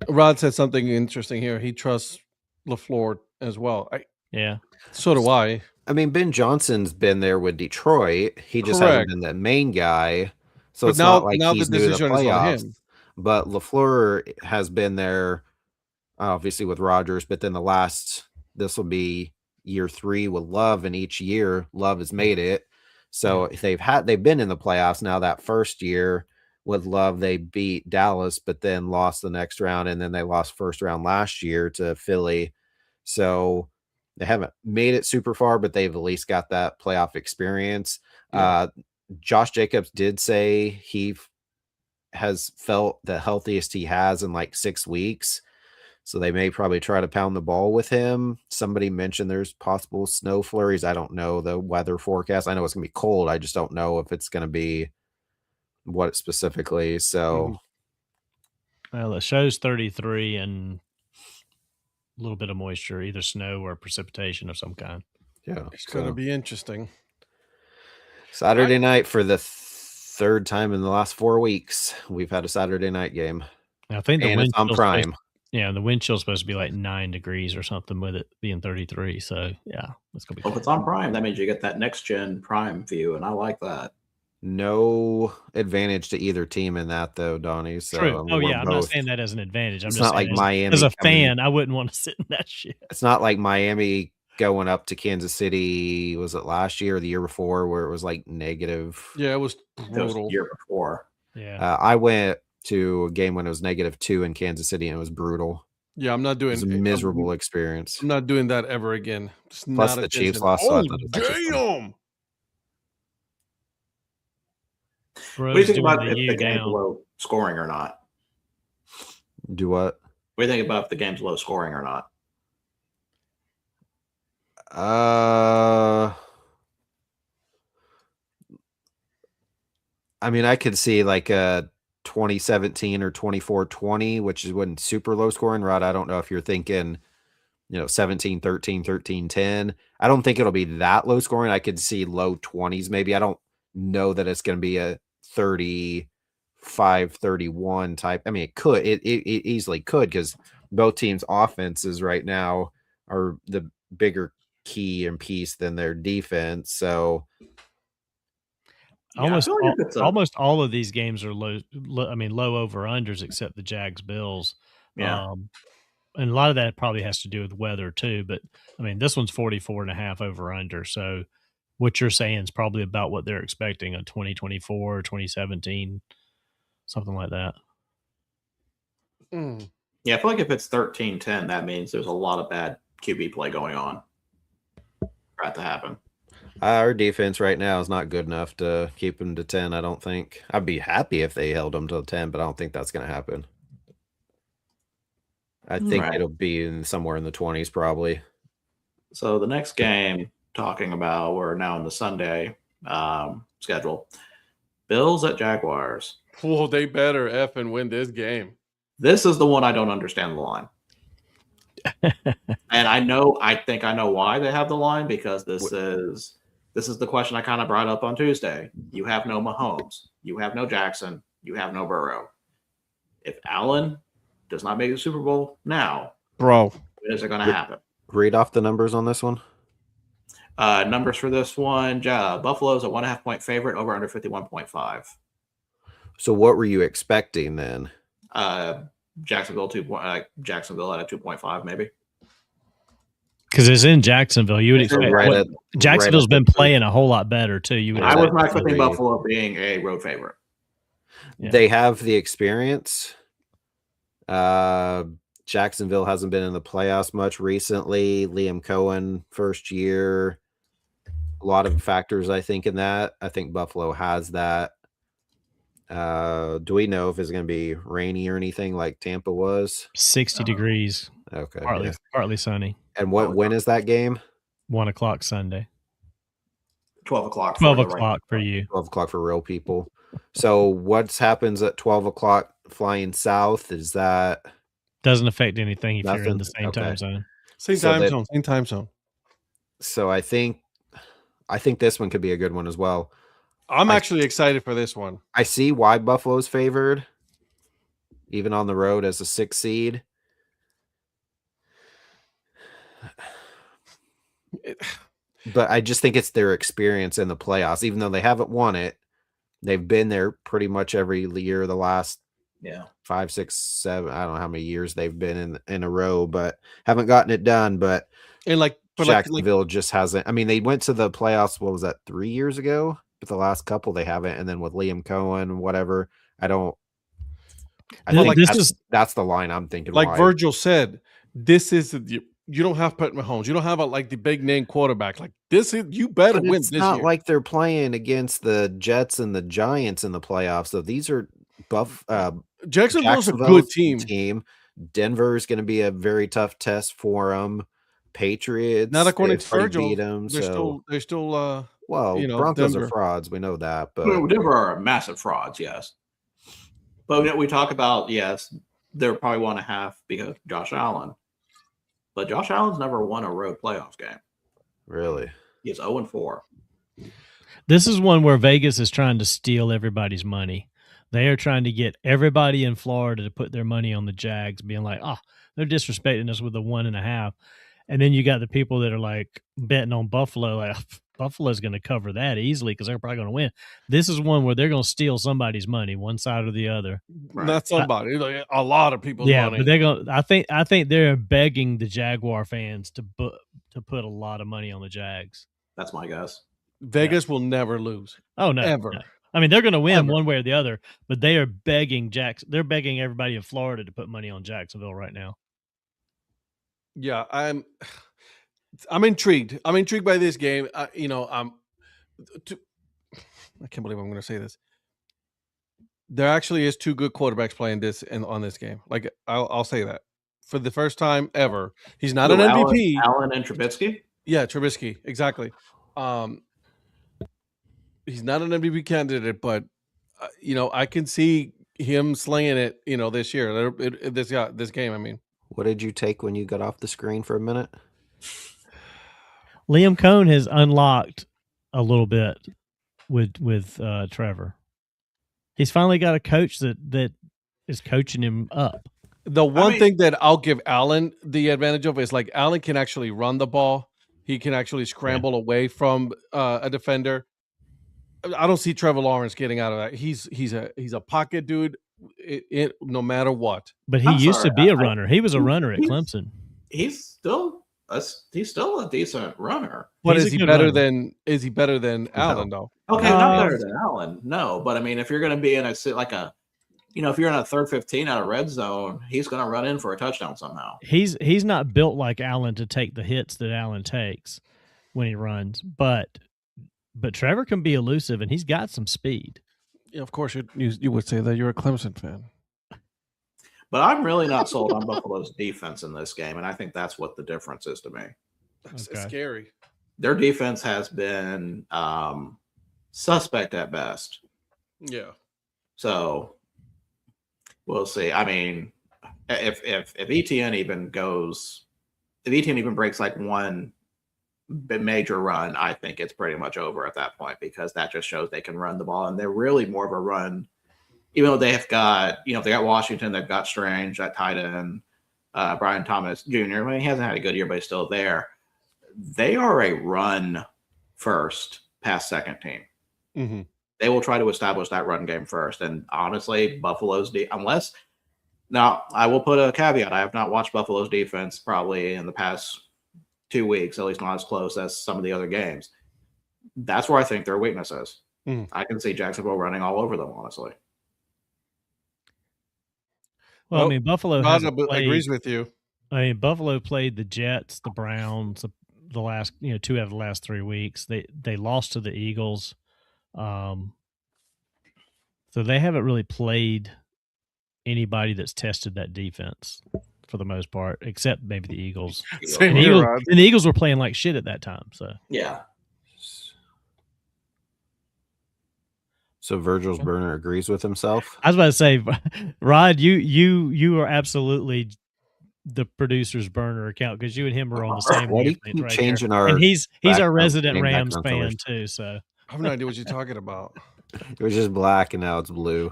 Rod said something interesting here. He trusts LaFleur as well. Yeah. So do I. I mean, Ben Johnson's been there with Detroit. He just hasn't Correct. been the main guy. So But it's not like now he's the new to the decision is on playoffs. him. But LaFleur has been there, obviously, with Rodgers. But then this will be year 3 with Love, and each year Love has made it. So they've been in the playoffs now. That first year with Love, they beat Dallas, but then lost the next round, and then they lost first round last year to Philly. So they haven't made it super far, but they've at least got that playoff experience. Yeah. Josh Jacobs did say he has felt the healthiest he has in like 6 weeks. So they may probably try to pound the ball with him. Somebody mentioned there's possible snow flurries. I don't know the weather forecast. I know it's going to be cold. I just don't know if it's going to be what specifically. So, Well, it shows 33 and a little bit of moisture, either snow or precipitation of some kind. yeah. It's going to be interesting. Saturday night for the third time in the last 4 weeks. We've had a Saturday night game. I think the and it's on Prime. The wind chill's supposed to be like 9 degrees or something with it being 33. So, yeah, it's going to be Well, if it's on Prime, that means you get that next-gen Prime view, and I like that. No advantage to either team in that, though, Donnie. So, true. I mean, I'm not saying that as an advantage. I'm It's just not like saying Miami as a coming- fan, I wouldn't want to sit in that shit. It's not like Miami going up to Kansas City, was it last year or the year before, where it was like negative? Yeah, it was It was brutal. the year before. Yeah. I went to a game when it was -2 in Kansas City, and it was brutal. Yeah, I'm not It doing was a miserable experience. I'm not doing that ever again. Just Plus not the Chiefs attention. lost, so I Oh, thought it was actually fun. damn! What do you think doing about the if U the game's down. low scoring or not? Do what? What do you think about if the game's low scoring or not? I mean, I could see like a 2017 or 24-20, which is when super low scoring. Rod, I don't know if you're thinking, 17-13, 13-10. I don't think it'll be that low scoring. I could see low 20s maybe. I don't know that it's going to be a 35-31 type. I mean, it could. It easily could, because both teams' offenses right now are the bigger key and piece than their defense. So Yeah, I feel like if it's almost all of these games are low over unders except the Jags Bills. Yeah. And a lot of that probably has to do with weather too. But I mean, this one's 44.5 over under. So what you're saying is probably about what they're expecting on 2024, 2017, something like that. Yeah, I feel like if it's 13-10, that means there's a lot of bad QB play going on for that to happen. our defense right now is not good enough to keep them to 10, I don't think. I'd be happy if they held them to 10, but I don't think that's going to happen. I think Right. it'll be somewhere in the 20s probably. So the next game, talking about, we're now in the Sunday schedule. Bills at Jaguars. Well, they better effing win this game. This is the one I don't understand the line. And I think I know why they have the line, because this is the question I kind of brought up on Tuesday. You have no Mahomes, you have no Jackson, you have no Burrow. If Allen does not make the Super Bowl now, Bro, when is it going to happen? Read off the numbers on this one. Numbers for this one: Buffalo's a 1.5 point favorite, over under 51.5. So what were you expecting then? Jacksonville at a 2.5 maybe. Because it's in Jacksonville. You would expect Jacksonville's been playing a whole lot better too. You would I was expect not expecting Buffalo being a road favorite. Yeah. They have the experience. Jacksonville hasn't been in the playoffs much recently. Liam Cohen, first year. A lot of factors, I think, in that. I think Buffalo has that. Do we know if it's going to be rainy or anything like Tampa was? 60 degrees, Okay. partly sunny. And when is that game? 1 o'clock Sunday. 12 o'clock. 12 o'clock for you. 12 o'clock for real people. So what happens at 12 o'clock flying south? Is that... Doesn't affect anything if you're in Nothing? the same Okay. time zone. same time zone. So I think this one could be a good one as well. I'm actually excited for this one. I see why Buffalo's favored. even on the road as a 6 seed. But I just think it's their experience in the playoffs. Even though they haven't won it, they've been there pretty much every year the last 5, 6, 7. I don't know how many years they've been in a row, but haven't gotten it done. But Jacksonville just hasn't. I mean, they went to the playoffs. What was that, 3 years ago? But the last couple they haven't. And then with Liam Cohen, whatever. I think that's the line I'm thinking. Like Virgil said, this is you don't have Pat Mahomes. You don't have the big name quarterback. Like this is you better win this year. It's not like they're playing against the Jets and the Giants in the playoffs. So these are Jacksonville's a good team. Denver is going to be a very tough test for them. Patriots, not according to Virgil, beat them, they're still Broncos Denver. are frauds. We know that, but Denver are massive frauds. Yes, but we talk about they're probably 1.5 because Josh Allen. But Josh Allen's never won a road playoffs game. Really? He's 0-4. This is one where Vegas is trying to steal everybody's money. They are trying to get everybody in Florida to put their money on the Jags, being like, oh, they're disrespecting us with a 1.5. And then you got the people that are like betting on Buffalo. Like, Buffalo's going to cover that easily because they're probably going to win. This is one where they're going to steal somebody's money, one side or the other. Right. Not somebody, a lot of people's money. But they're going. I think they're begging the Jaguar fans to put a lot of money on the Jags. That's my guess. Vegas will never lose. Oh no, ever. No. I mean, they're going to win one way or the other, but they are begging They're begging everybody in Florida to put money on Jacksonville right now. Yeah, I'm intrigued. I'm intrigued by this game. I can't believe I'm going to say this. There actually is 2 good quarterbacks playing on this game. Like I'll say that for the first time ever. He's not an MVP. Allen and Trubisky. Yeah, Trubisky, exactly. He's not an MVP candidate, but I can see him slaying it. This year, this game. I mean, what did you take when you got off the screen for a minute? Liam Cohen has unlocked a little bit with Trevor. He's finally got a coach that is coaching him up. The one thing that I'll give Allen the advantage of is like Allen can actually run the ball. He can actually scramble away from a defender. I don't see Trevor Lawrence getting out of that. He's a pocket dude, no matter what. But he used to be a runner. He was a runner at Clemson. He's still a decent runner. But is he better than Allen though? Okay, not better than Allen. No, but I mean, if you're going to be in if you're in a 3rd 15 out of red zone, he's going to run in for a touchdown somehow. He's not built like Allen to take the hits that Allen takes when he runs, but Trevor can be elusive and he's got some speed. Yeah, of course you would say that. You're a Clemson fan. But I'm really not sold on Buffalo's defense in this game, and I think that's what the difference is to me. That's scary. Their defense has been suspect at best. Yeah. So we'll see. I mean, if ETN even breaks like one major run, I think it's pretty much over at that point because that just shows they can run the ball, and they're really more of a run. Even though they have got, they got Washington, they've got Strange, that tight end, Brian Thomas Jr. I mean, he hasn't had a good year, but he's still there. They are a run-first, pass-second team. Mm-hmm. They will try to establish that run game first. And honestly, Buffalo's now, I will put a caveat. I have not watched Buffalo's defense probably in the past 2 weeks, at least not as close as some of the other games. That's where I think their weakness is. Mm-hmm. I can see Jacksonville running all over them, honestly. Well, I mean, Buffalo agrees with you. I mean, Buffalo played the Jets, the Browns, the last 2 out of the last 3 weeks. They lost to the Eagles, so they haven't really played anybody that's tested that defense for the most part, except maybe the Eagles. And the Eagles were playing like shit at that time. So yeah. So Virgil's burner agrees with himself. I was about to say, Rod, you are absolutely the producer's burner account because you and him are on the same wavelength right changing here. And he's our resident Rams fan too. So I have no idea what you're talking about. It was just black and now it's blue.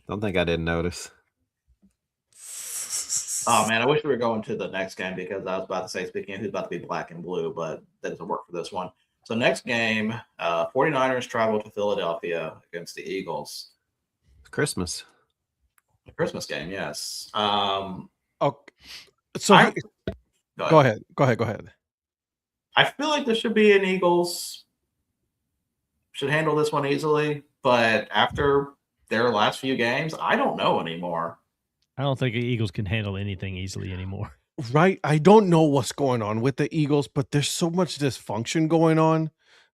Don't think I didn't notice. Oh man, I wish we were going to the next game because I was about to say, speaking of who's about to be black and blue, but that doesn't work for this one. So next game, 49ers travel to Philadelphia against the Eagles. Christmas. The Christmas game, yes. Okay. So go ahead. I feel like this should be an Eagles. Should handle this one easily, but after their last few games, I don't know anymore. I don't think the Eagles can handle anything easily anymore. Right. I don't know what's going on with the Eagles, but there's so much dysfunction going on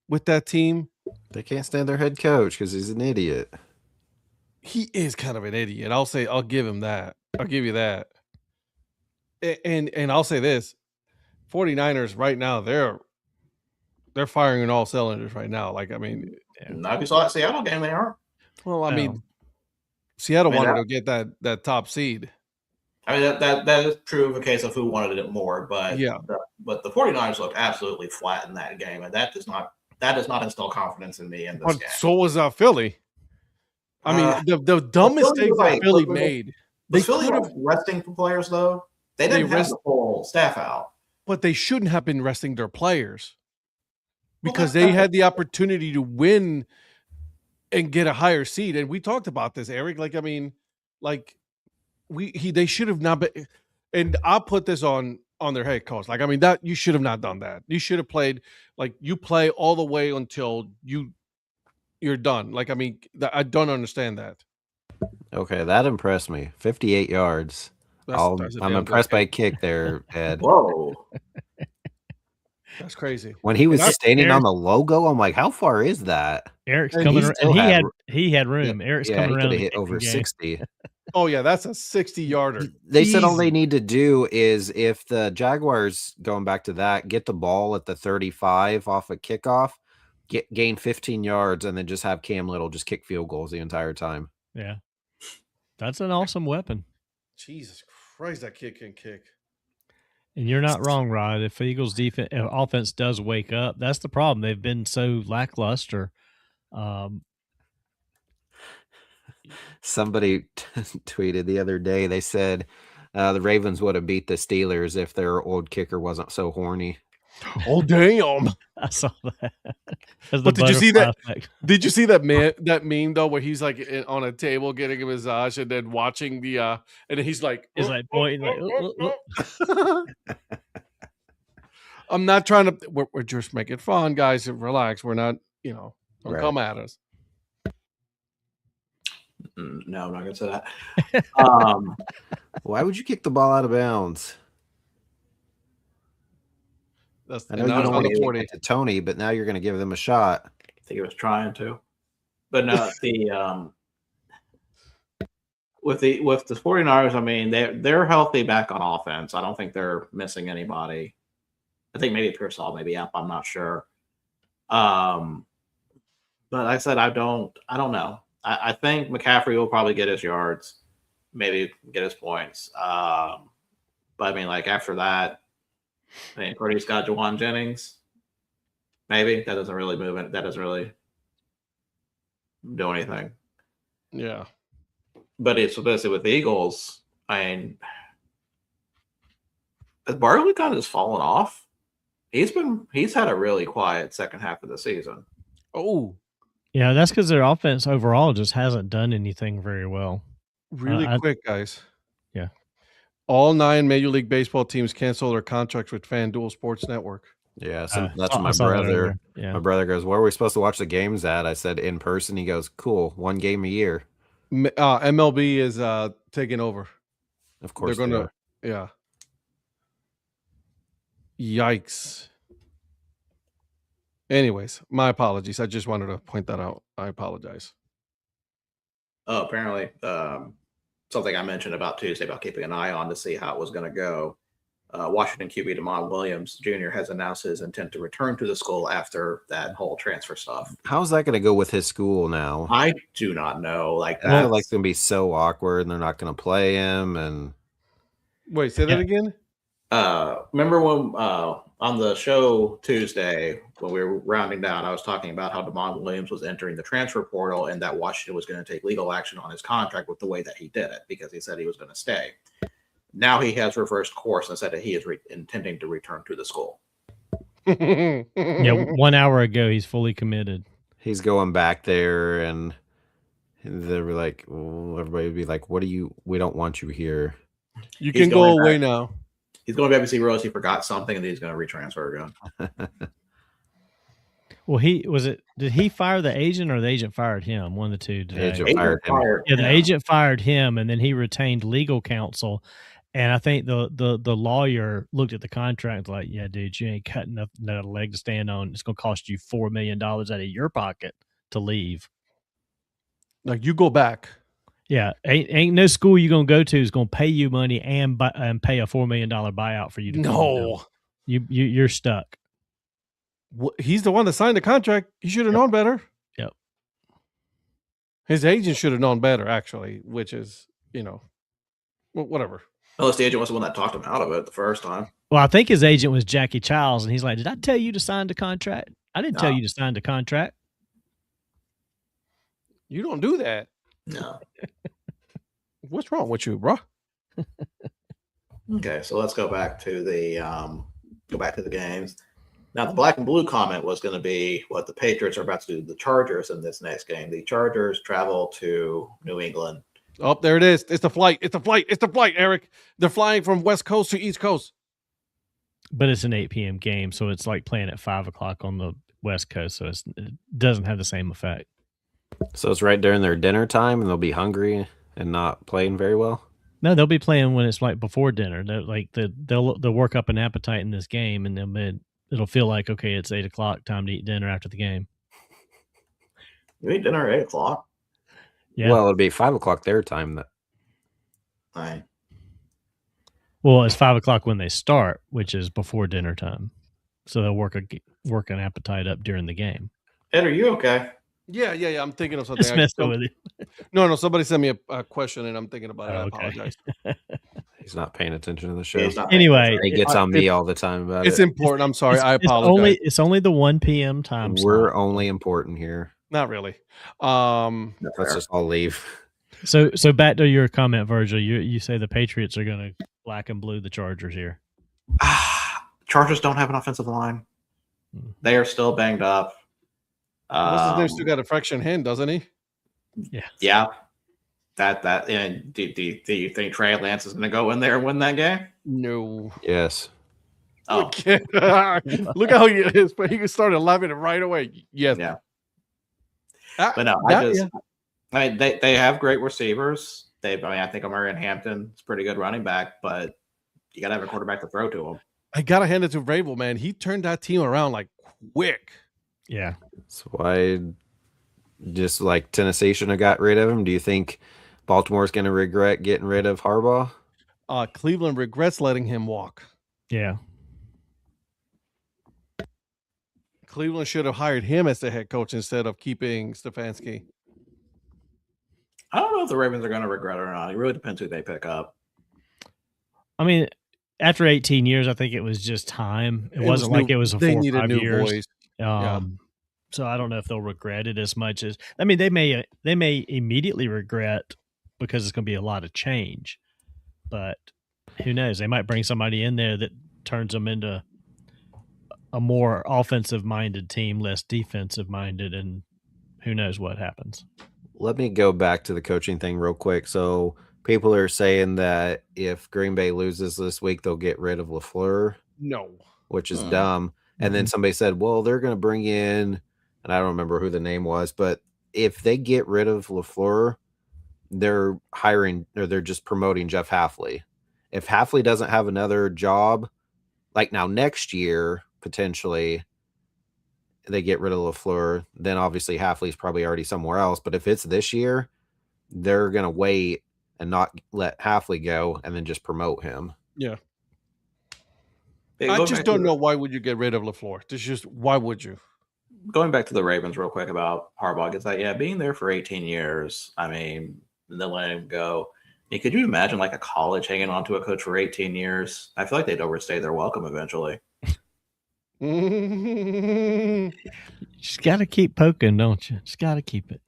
with that team. They can't stand their head coach because he's an idiot. He is kind of an idiot. I'll give him that. I'll give you that. And I'll say this. 49ers right now, they're firing on all cylinders right now. Like, I mean, Not if you saw that Seattle game, they are. well, I mean, Seattle wanted to get that top seed. I mean, that is true of a case of who wanted it more, but yeah. But the 49ers looked absolutely flat in that game, and that does not instill confidence in me in this game. So was Philly. I mean, the dumb mistakes that Philly made. They Philly resting players though. They didn't have the whole staff out. But they shouldn't have been resting their players because they had the opportunity to win and get a higher seed. And we talked about this, Eric. Like, I mean, like they should have not been. And I'll put this on their head coach. Like, I mean, that you should have not done that. You should have played like you play all the way until you're done. Like, I mean, I don't understand that. Okay, that impressed me. 58 yards. I'm impressed by a kick there, Ed. Whoa. That's crazy. When he was standing on the logo, I'm like, how far is that? Eric's coming around. And he had room. Yeah, Eric's coming around. He hit over 60. Oh, yeah, that's a 60-yarder. They said all they need to do is if the Jaguars, going back to that, get the ball at the 35 off a kickoff, gain 15 yards, and then just have Cam Little just kick field goals the entire time. Yeah. That's an awesome weapon. Jesus Christ, that kid can kick. And you're not wrong, Rod. If Eagles' offense does wake up, that's the problem. They've been so lackluster. Somebody tweeted the other day, they said the Ravens would have beat the Steelers if their old kicker wasn't so horny. Oh, damn. I saw that. But did you see that? Did you see that meme though, where he's like on a table getting a massage and then watching the and then he's like pointing like I'm not trying to. We're just making fun, guys. Relax. We're not. Don't come at us. No, I'm not gonna say that. Why would you kick the ball out of bounds? I know you don't want to give it to Tony, but now you're going to give them a shot. I think he was trying to, but no. With the 49ers, I mean they're healthy back on offense. I don't think they're missing anybody. I think maybe Pearsall may be up. I'm not sure. But like I said, I don't know. I think McCaffrey will probably get his yards, maybe get his points. But I mean, like after that. I mean, Cody's got Jawan Jennings. Maybe that doesn't really move it. That doesn't really do anything. Yeah, but it's especially with the Eagles. I mean, has Barkley kind of just fallen off? He's had a really quiet second half of the season. Oh, yeah, that's because their offense overall just hasn't done anything very well. Really quick, guys. Yeah. All 9 Major League Baseball teams cancel their contracts with FanDuel Sports Network. Yeah, so that's my brother. My brother goes, "Where are we supposed to watch the games at?" I said, "In person." He goes, "Cool, 1 game a year." MLB is taking over. Of course, they're gonna. Yeah. Yikes. Anyways, my apologies. I just wanted to point that out. I apologize. Oh, apparently, something I mentioned about Tuesday about keeping an eye on to see how it was going to go. Washington QB Damon Williams Jr. has announced his intent to return to the school after that whole transfer stuff. How's that going to go with his school now? I do not know. I feel like it's going to be so awkward, and they're not going to play him. And wait, say that again. remember when on the show Tuesday when we were rounding down, I was talking about how DeMond Williams was entering the transfer portal and that Washington was going to take legal action on his contract with the way that he did it because he said he was going to stay. Now he has reversed course and said that he is intending to return to the school. Yeah, 1 hour ago he's fully committed. He's going back there, and they were like, well, everybody would be like, "What do you? We don't want you here. You can go away now." He's going back to see Rose. He forgot something, and he's going to retransfer again. Well, did he fire the agent or the agent fired him? One of the two. The agent fired him. Yeah, the agent fired him, and then he retained legal counsel. And I think the lawyer looked at the contract like, yeah, dude, you ain't cutting another leg to stand on. It's going to cost you $4 million out of your pocket to leave. Like, you go back. Yeah, ain't no school you're going to go to is going to pay you money and pay a $4 million buyout for you to No. You're stuck. He's the one that signed the contract. He should have known better. Yep. His agent should have known better, actually, which is, whatever. Unless the agent was the one that talked him out of it the first time. Well, I think his agent was Jackie Childs, and he's like, did I tell you to sign the contract? I didn't tell you to sign the contract. You don't do that. No. What's wrong with you, bro? Okay, so let's go back to the games. Now, the black and blue comment was going to be what the Patriots are about to do to the Chargers in this next game. The Chargers travel to New England. Oh, there it is. It's the flight. It's the flight, Eric. They're flying from West Coast to East Coast. But it's an 8 p.m. game, so it's like playing at 5 o'clock on the West Coast, so it doesn't have the same effect. So it's right during their dinner time, and they'll be hungry and not playing very well? No, they'll be playing when it's like before dinner. They'll work up an appetite in this game, and then it'll feel like, okay, it's 8 o'clock, time to eat dinner after the game. You eat dinner at 8 o'clock? Yeah. Well, it'll be 5 o'clock their time. Right. Well, it's 5 o'clock when they start, which is before dinner time. So they'll work an appetite up during the game. Ed, are you okay? Yeah. I'm thinking of something. Just messing with you. No. Somebody sent me a question, and I'm thinking about it. I Okay. apologize. He's not paying attention to the show. Anyway, he gets on me all the time about it's it. important. I'm sorry. I apologize. It's only the 1 p.m. time. We're slot. only important here. Not really. Let's just all leave. So back to your comment, Virgil. You say the Patriots are going to black and blue the Chargers here. Chargers don't have an offensive line. They are still banged up. What's his name still got a fraction hand, doesn't he? Yeah. That and do you think Trey Lance is going to go in there and win that game? No. Yes. Oh, Look how he is, but he started laughing right away. Yes. Yeah. But no, I mean, they have great receivers. I think Omarion Hampton is pretty good running back, but you got to have a quarterback to throw to him. I gotta hand it to Vrabel, man. He turned that team around like quick. Yeah. So why just like Tennessee shouldn't have got rid of him? Do you think Baltimore's going to regret getting rid of Harbaugh? Cleveland regrets letting him walk. Yeah. Cleveland should have hired him as the head coach instead of keeping Stefanski. I don't know if the Ravens are going to regret it or not. It really depends who they pick up. I mean, after 18 years, I think it was just time. It wasn't like it was a 4 or 5 years. Voice. So I don't know if they'll regret it as much as. I mean, they may immediately regret because it's going to be a lot of change, but who knows? They might bring somebody in there that turns them into a more offensive-minded team, less defensive-minded, and who knows what happens. Let me go back to the coaching thing real quick. So people are saying that if Green Bay loses this week, they'll get rid of LaFleur. No. Which is dumb. And then somebody said, well, they're going to bring in, and I don't remember who the name was, but if they get rid of LaFleur, they're hiring or they're just promoting Jeff Hafley. If Hafley doesn't have another job, like now next year, potentially they get rid of LaFleur, then obviously Hafley's probably already somewhere else. But if it's this year, they're going to wait and not let Hafley go and then just promote him. Yeah. I just don't know why would you get rid of LaFleur. It's just why would you? Going back to the Ravens real quick about Harbaugh, it's like, being there for 18 years, I mean, and then letting him go. Could you imagine like a college hanging on to a coach for 18 years? I feel like they'd overstay their welcome eventually. You just got to keep poking, don't you? Just got to keep it.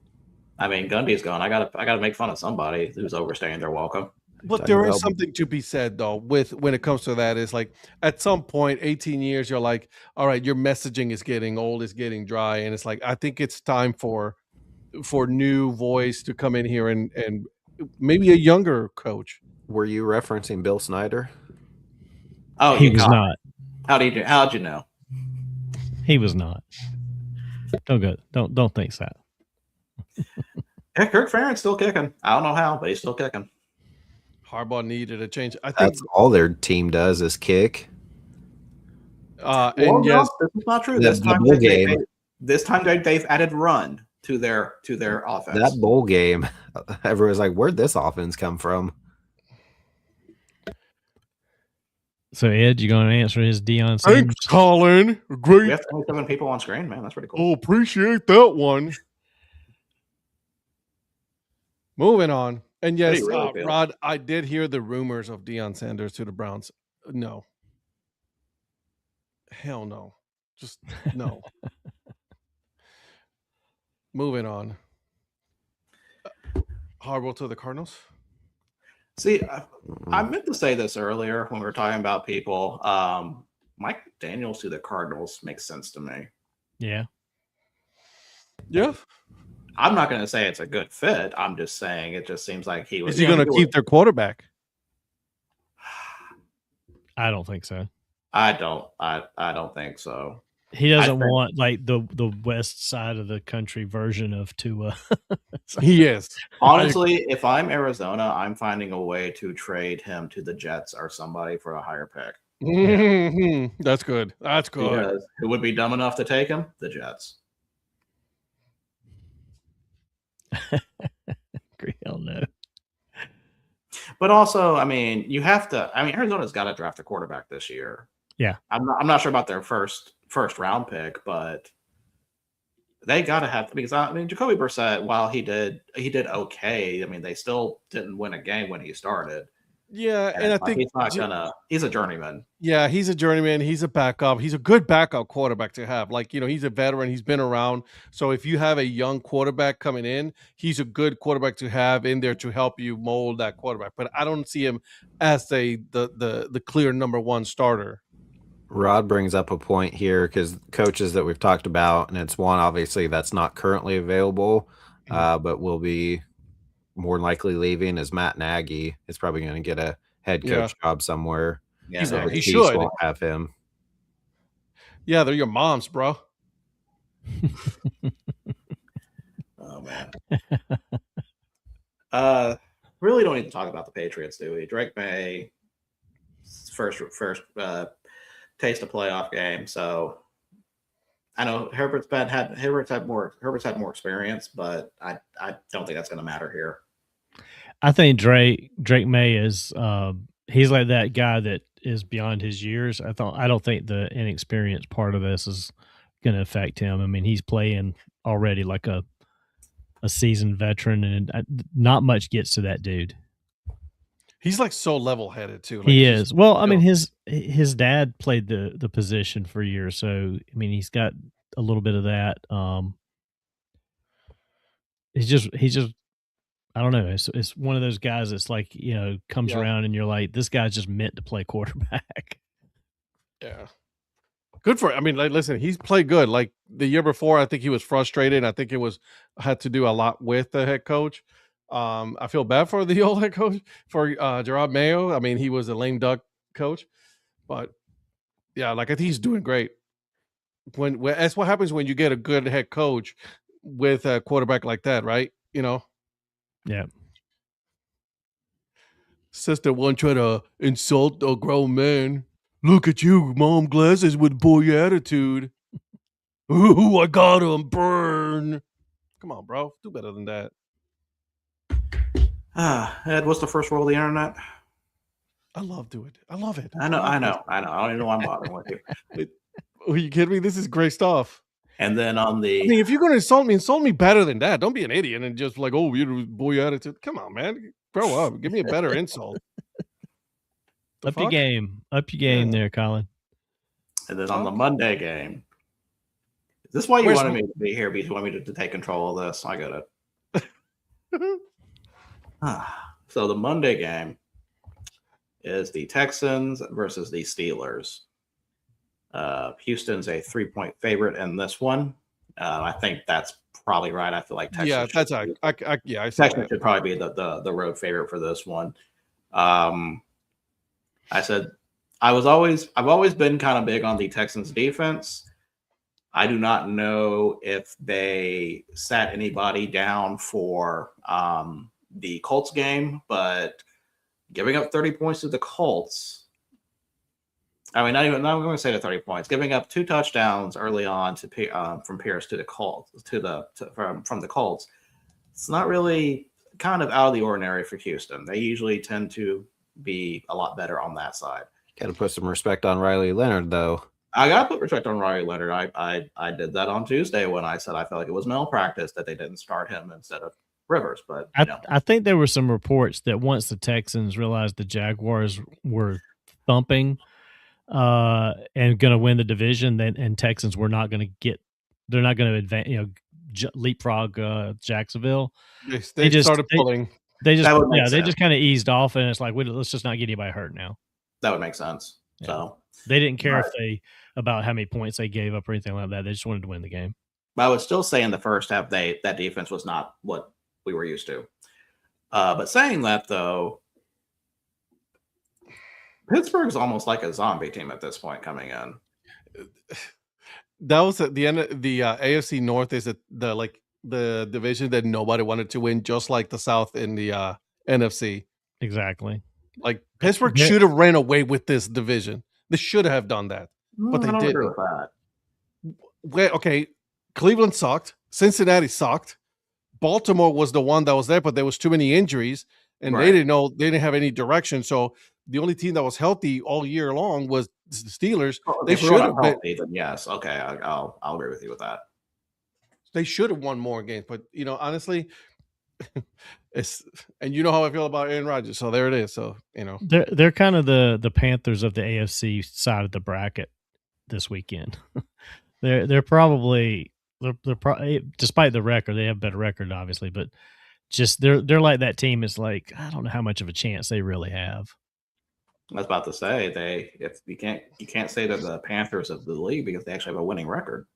I mean, Gundy's gone. I gotta make fun of somebody who's overstaying their welcome. But there is something to be said though with when it comes to that. Is like at some point, 18 years, you're like, all right, your messaging is getting old, it's getting dry, and it's like I think it's time for new voice to come in here and maybe a younger coach. Were you referencing Bill Snyder? Oh, he was not. How'd you know? He was not. Don't think that. Yeah, Kirk Ferentz still kicking. I don't know how, but he's still kicking. Harbaugh needed a change. I think That's all their team does is kick. And yes, this is not true. This time they've added run to their offense. That bowl game, everyone's like, "Where'd this offense come from?" So Ed, you going to answer his Deion Sanders? Thanks, Colin. Great. We have 27 people on screen, man. That's pretty cool. Oh, appreciate that one. Moving on. And yes, really Rod, I did hear the rumors of Deion Sanders to the Browns. No. Hell no. Just no. Moving on. Harbaugh to the Cardinals. See, I meant to say this earlier when we were talking about people. Mike Daniels to the Cardinals makes sense to me. Yeah. Yeah. I'm not going to say it's a good fit. I'm just saying it just seems like he was. Is he going to keep their quarterback? I don't think so. I don't think so. He doesn't want like the west side of the country version of Tua. He is. Honestly, if I'm Arizona, I'm finding a way to trade him to the Jets or somebody for a higher pick. Yeah. That's good. That's good. Because who would be dumb enough to take him? The Jets. Hell no. But also, I mean, you have to. I mean, Arizona's got to draft a quarterback this year. Yeah, I'm not sure about their first round pick, but they got to have, because I mean, Jacoby Brissett, while he did okay. I mean, they still didn't win a game when he started. Yeah, and I think he's not gonna. He's a journeyman. Yeah, he's a journeyman. He's a backup. He's a good backup quarterback to have. Like, he's a veteran. He's been around. So if you have a young quarterback coming in, he's a good quarterback to have in there to help you mold that quarterback. But I don't see him as the clear number one starter. Rod brings up a point here because coaches that we've talked about, and it's one obviously that's not currently available, but will be more likely leaving, is Matt Nagy. Is probably going to get a head coach job somewhere. Yeah, he should won't have him. Yeah, they're your moms, bro. Oh man. Really don't need to talk about the Patriots, do we? Drake May first taste a playoff game, so I know Herbert's had more experience, but I don't think that's going to matter here. I think Drake May is he's like that guy that is beyond his years. I don't think the inexperienced part of this is going to affect him. I mean, he's playing already like a seasoned veteran, and not much gets to that dude. He's like so level-headed too. Like, he is. Well, I mean, his dad played the position for years, so I mean, he's got a little bit of that. He's just I don't know. It's one of those guys that's like, comes around and you're like, this guy's just meant to play quarterback. Yeah. Good for him. I mean, like, listen, he's played good. Like the year before, I think he was frustrated. I think it had to do a lot with the head coach. I feel bad for the old head coach, for Gerard Mayo. I mean, he was a lame duck coach, but yeah, like I think he's doing great. When that's what happens when you get a good head coach with a quarterback like that, right? Yeah. Sister won't try to insult a grown man. Look at you, mom glasses with boy attitude. Ooh, I got him, burn. Come on, bro. Do better than that. Ed, what's the first rule of the internet? I love it. I love it. I know. I don't even know why I'm bothering with you. Are you kidding me? This is great stuff. And then on the... I mean, if you're going to insult me better than that. Don't be an idiot and just like, oh, you boy attitude. Come on, man. Grow up. Give me a better insult. Up your game. Up your game there, Colin. And then on the Monday game, is this why you wanted me to be here? Because you want me to take control of this? I got it. So the Monday game is the Texans versus the Steelers. Houston's a 3-point favorite in this one. I think that's probably right. I feel like Texas. Yeah, Texas should probably be the road favorite for this one. I said I've always been kind of big on the Texans defense. I do not know if they sat anybody down for the Colts game, but giving up 30 points to the Colts. I mean, not going to say the 30 points. Giving up 2 touchdowns early on to from Pierce to the Colts from the Colts. It's not really kind of out of the ordinary for Houston. They usually tend to be a lot better on that side. Got to put some respect on Riley Leonard, though. I got to put respect on Riley Leonard. I did that on Tuesday when I said I felt like it was malpractice that they didn't start him instead of Rivers. But I think there were some reports that once the Texans realized the Jaguars were thumping and going to win the division, and Texans were not going to they're not going to advance, leapfrog Jacksonville. They just started pulling. They just kind of eased off, and it's like, let's just not get anybody hurt now. That would make sense. Yeah. So they didn't care about how many points they gave up or anything like that. They just wanted to win the game. But I would still say in the first half, that defense was not what we were used to. But saying that, though, Pittsburgh's almost like a zombie team at this point coming in. That was at the end of the AFC North is the division that nobody wanted to win, just like the South in the NFC. Exactly. Like Pittsburgh should have ran away with this division. They should have done that, but they didn't. Agree with that. Well, okay, Cleveland sucked. Cincinnati sucked. Baltimore was the one that was there, but there was too many injuries, and they didn't have any direction. So the only team that was healthy all year long was the Steelers. They should have been. Then yes, okay, I'll agree with you with that. They should have won more games, but honestly, and you know how I feel about Aaron Rodgers, so there it is. So they're kind of the Panthers of the AFC side of the bracket this weekend. they're probably despite the record, they have a better record, obviously, but just they're like that team. Is like, I don't know how much of a chance they really have. I was about to say you can't say they're the Panthers of the league because they actually have a winning record.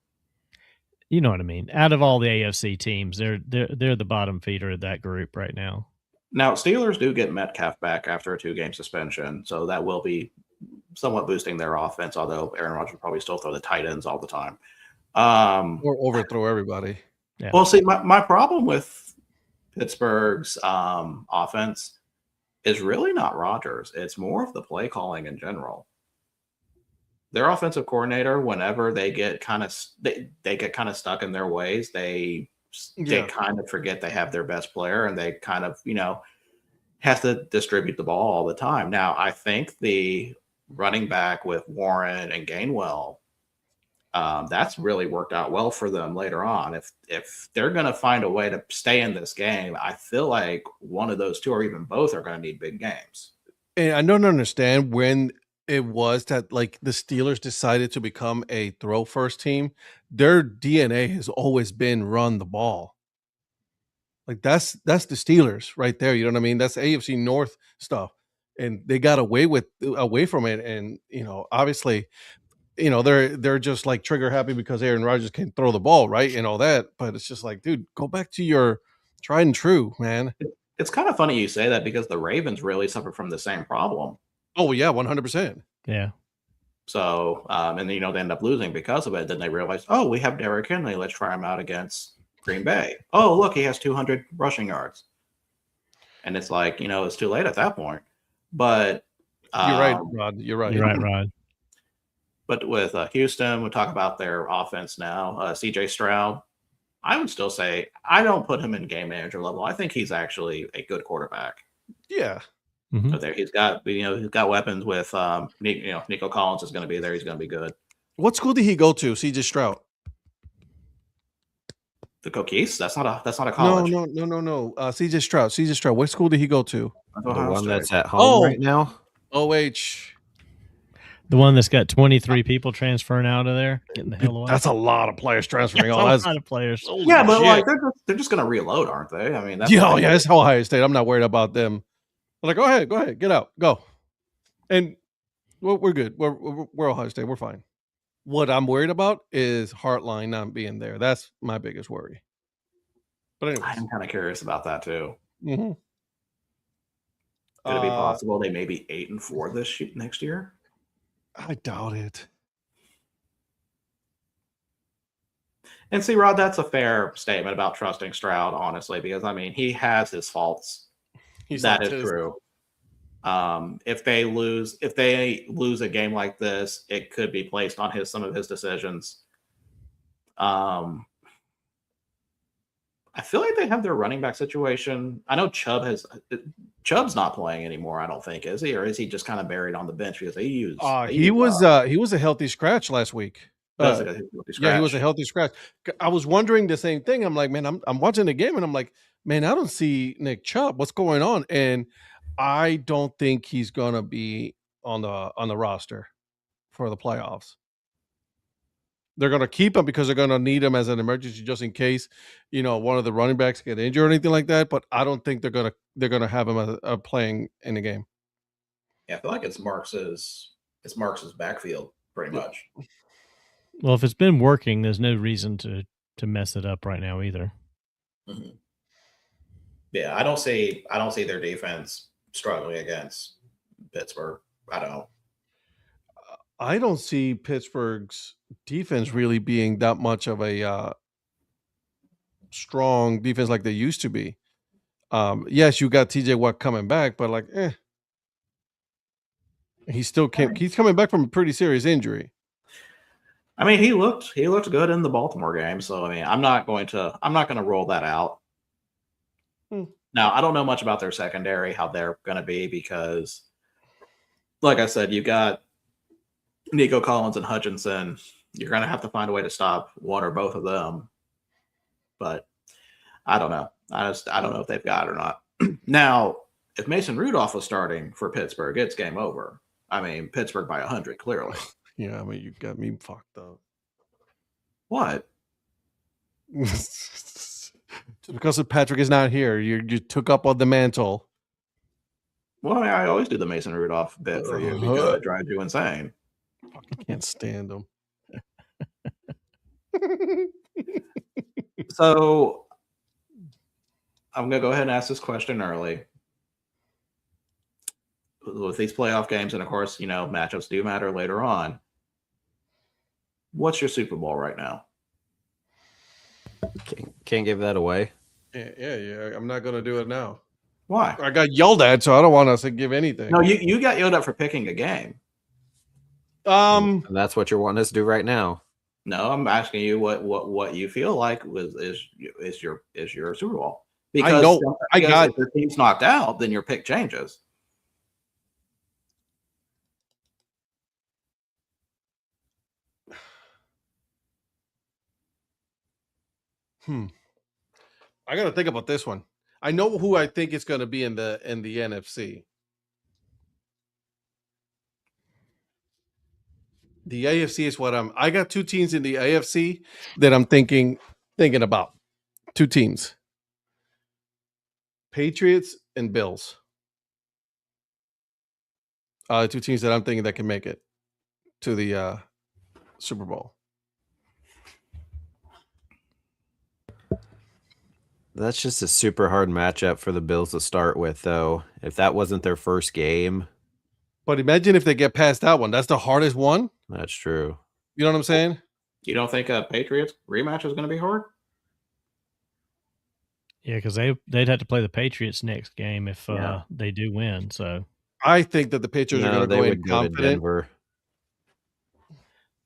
You know what I mean? Out of all the AFC teams, they're the bottom feeder of that group right now. Now, Steelers do get Metcalf back after a 2-game suspension, so that will be somewhat boosting their offense, although Aaron Rodgers will probably still throw the tight ends all the time. Or overthrow everybody. Yeah. Well, see, my problem with Pittsburgh's offense is really not Rodgers. It's more of the play calling in general. Their offensive coordinator, whenever they get kind of stuck in their ways, they kind of forget they have their best player, and they kind of have to distribute the ball all the time. Now, I think the running back with Warren and Gainwell, that's really worked out well for them later on. If they're going to find a way to stay in this game, I feel like one of those two or even both are going to need big games. And I don't understand when it was that like the Steelers decided to become a throw first team. Their DNA has always been run the ball. Like that's the Steelers right there. You know what I mean? That's AFC North stuff. And they got away from it. And, obviously, they're just like trigger happy because Aaron Rodgers can throw the ball, right? And all that. But it's just like, dude, go back to your tried and true, man. It's kind of funny you say that because the Ravens really suffer from the same problem. Oh, yeah, 100%. Yeah. So, and they end up losing because of it. Then they realize, oh, we have Derrick Henry. Let's try him out against Green Bay. Oh, look, he has 200 rushing yards. And it's like, it's too late at that point. But you're right, Rod. You're right. You're right, Rod. But with Houston, we'll talk about their offense now. CJ Stroud, I would still say I don't put him in game manager level. I think he's actually a good quarterback. Yeah. Mm-hmm. So there, he's got weapons with Nico Collins is going to be there. He's going to be good. What school did he go to? CJ Stroud. The Coquise? That's not a No, college. no. CJ Stroud. CJ Stroud. What school did he go to? That's The Ohio one State. that's at home right now. OH. The one that's got 23 people transferring out of there, getting the hell away. That's a lot of players transferring. That's a lot of players. Yeah, but like they're just going to reload, aren't they? I mean, that's it's Ohio State. I'm not worried about them. I'm like, go ahead, get out, go. And we're good. We're Ohio State. We're fine. What I'm worried about is Heartline not being there. That's my biggest worry. But anyways, I'm kind of curious about that too. Mm-hmm. Could it be possible they may be 8-4 next year? I doubt it. And see, Rod, that's a fair statement about trusting Stroud, honestly, because I mean he has his faults. That is true. If they lose a game like this, it could be placed on some of his decisions. I feel like they have their running back situation. I know Chubb's not playing anymore. I don't think, is he, or is he just kind of buried on the bench because he was a healthy scratch last week. Yeah, he was a healthy scratch. I was wondering the same thing. I'm like, man, I'm watching the game and I'm like, man, I don't see Nick Chubb. What's going on? And I don't think he's gonna be on the roster for the playoffs. They're gonna keep him because they're gonna need him as an emergency just in case, one of the running backs get injured or anything like that. But I don't think they're gonna have him playing in the game. Yeah, I feel like it's Marx's backfield pretty much. Well, if it's been working, there's no reason to mess it up right now either. Mm-hmm. Yeah, I don't see their defense struggling against Pittsburgh. I don't see Pittsburgh's defense really being that much of a strong defense like they used to be. Yes, you got TJ Watt coming back, but he's coming back from a pretty serious injury. I mean, he looked good in the Baltimore game, so I mean, I'm not going to roll that out. Now, I don't know much about their secondary, how they're going to be, because, like I said, you got Nico Collins and Hutchinson. You're going to have to find a way to stop one or both of them. But I don't know. I don't know if they've got it or not. Now, if Mason Rudolph was starting for Pittsburgh, it's game over. I mean, Pittsburgh by 100, clearly. Yeah, I mean, you got me fucked up. What? Because Patrick is not here, you took up on the mantle. Well, I mean, I always do the Mason Rudolph bit for you because it drives you insane. I can't stand him. So I'm going to go ahead and ask this question early. With these playoff games, and of course, matchups do matter later on. What's your Super Bowl right now? Can't give that away. Yeah. I'm not going to do it now. Why? I got yelled at, so I don't want us to give anything. No, you got yelled at for picking a game. And that's what you're wanting us to do right now. No, I'm asking you what you feel like is your Super Bowl. Because if the team's knocked out, then your pick changes. I got to think about this one. I know who I think is going to be in the NFC. The AFC is what I got two teams in the AFC that I'm thinking about. Two teams. Patriots and Bills. Two teams that I'm thinking that can make it to the Super Bowl. That's just a super hard matchup for the Bills to start with, though. If that wasn't their first game. But imagine if they get past that one. That's the hardest one. That's true. You know what I'm saying? You don't think a Patriots rematch is going to be hard? Yeah, because they'd have to play the Patriots next game if they do win. So I think that the Patriots are going to go in confident. To Denver.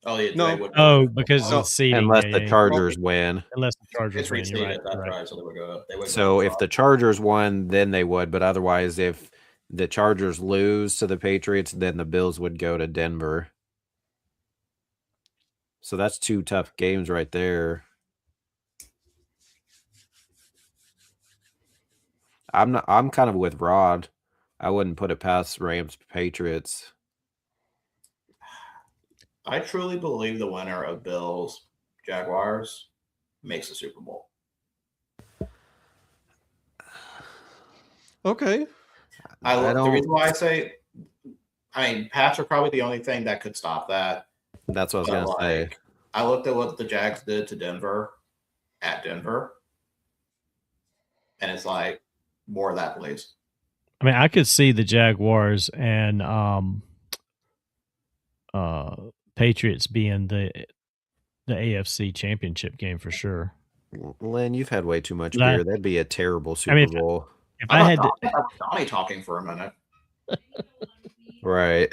Oh, yeah, no. Because of seeding. Unless the Chargers win. Unless the Chargers win, you're right. Right. So they would go. So if the Chargers won, then they would. But otherwise, if the Chargers lose to the Patriots, then the Bills would go to Denver. So that's two tough games right there. I'm kind of with Rod. I wouldn't put it past Rams Patriots. I truly believe the winner of Bills Jaguars makes the Super Bowl. Okay. The reason why I say, Pats are probably the only thing that could stop that. That's what I was going to say. I looked at what the Jags did to Denver at Denver, and it's like, more of that, please. I mean, I could see the Jaguars and Patriots being the AFC Championship game for sure. Lynn, you've had way too much beer. That'd be a terrible Super Bowl. If I had Donnie talking for a minute. Right.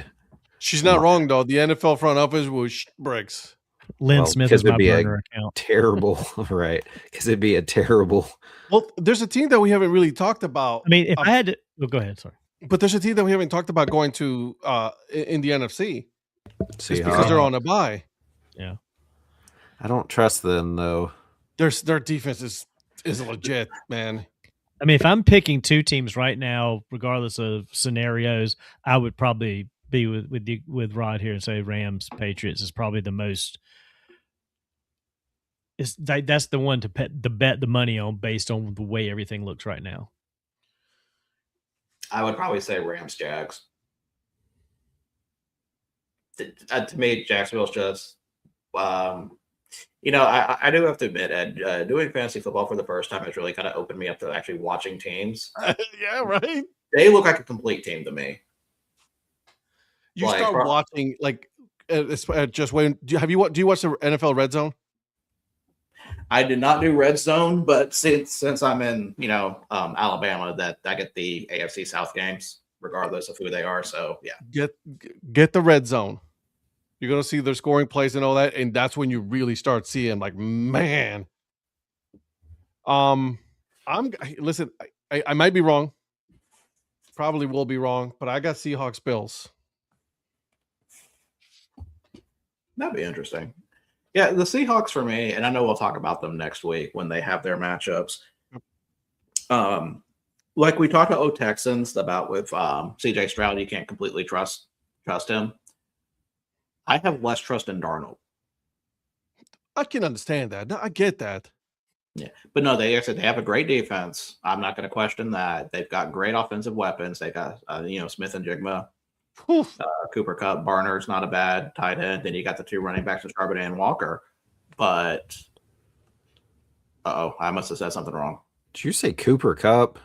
She's not wrong, though. The NFL front office was bricks. Lynn Smith is my burner account. Terrible, right? Because it'd be a terrible. Well, there's a team that we haven't really talked about. I mean, if I had to, go ahead. Sorry, but there's a team that we haven't talked about going to in the NFC. It's because they're on a bye. Yeah, I don't trust them though. Their defense is legit, man. I mean, if I'm picking two teams right now, regardless of scenarios, I would probably be with Rod here and say Rams Patriots is probably the most. That's the one to bet the money on based on the way everything looks right now. I would probably say Rams Jags. To me, Jacksonville's just, I do have to admit, Ed, doing fantasy football for the first time has really kind of opened me up to actually watching teams. Yeah, right. They look like a complete team to me. You start watching just when do you watch the NFL Red Zone? I did not do Red Zone, but since I'm in Alabama, that I get the AFC South games regardless of who they are. So yeah, get the Red Zone. You're gonna see their scoring plays and all that, and that's when you really start seeing like, man. Listen, I might be wrong. Probably will be wrong, but I got Seahawks Bills. That'd be interesting. Yeah, the Seahawks for me, and I know we'll talk about them next week when they have their matchups. Like we talked to Texans about with CJ Stroud, you can't completely trust him. I have less trust in Darnold. I can understand that. No, I get that. Yeah, but no, they have a great defense. I'm not going to question that. They've got great offensive weapons. They got Smith and Jigma. Cooper Kupp, Barner's not a bad tight end. Then you got the two running backs with Charbonnet and Walker. But I must have said something wrong. Did you say Cooper Kupp?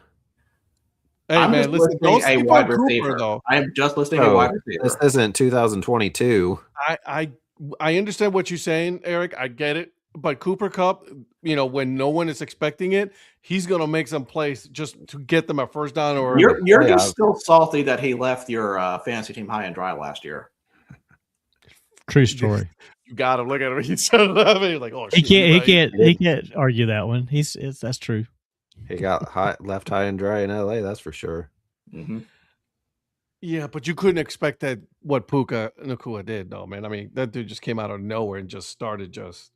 Hey, man, listen, don't sleep on Cooper, though. I am just listing a wide receiver. This isn't 2022. I understand what you're saying, Eric. I get it. But Cooper Kupp, when no one is expecting it, he's going to make some plays just to get them a first down. Or you're just still salty that he left your fantasy team high and dry last year. True story. You got him. Look at him. He set it up. He's like, oh, shit, he can't argue that one. That's true. He got left high and dry in LA. That's for sure. Mm-hmm. Yeah, but you couldn't expect that. What Puka Nacua did, though, man. I mean, that dude just came out of nowhere and just started just.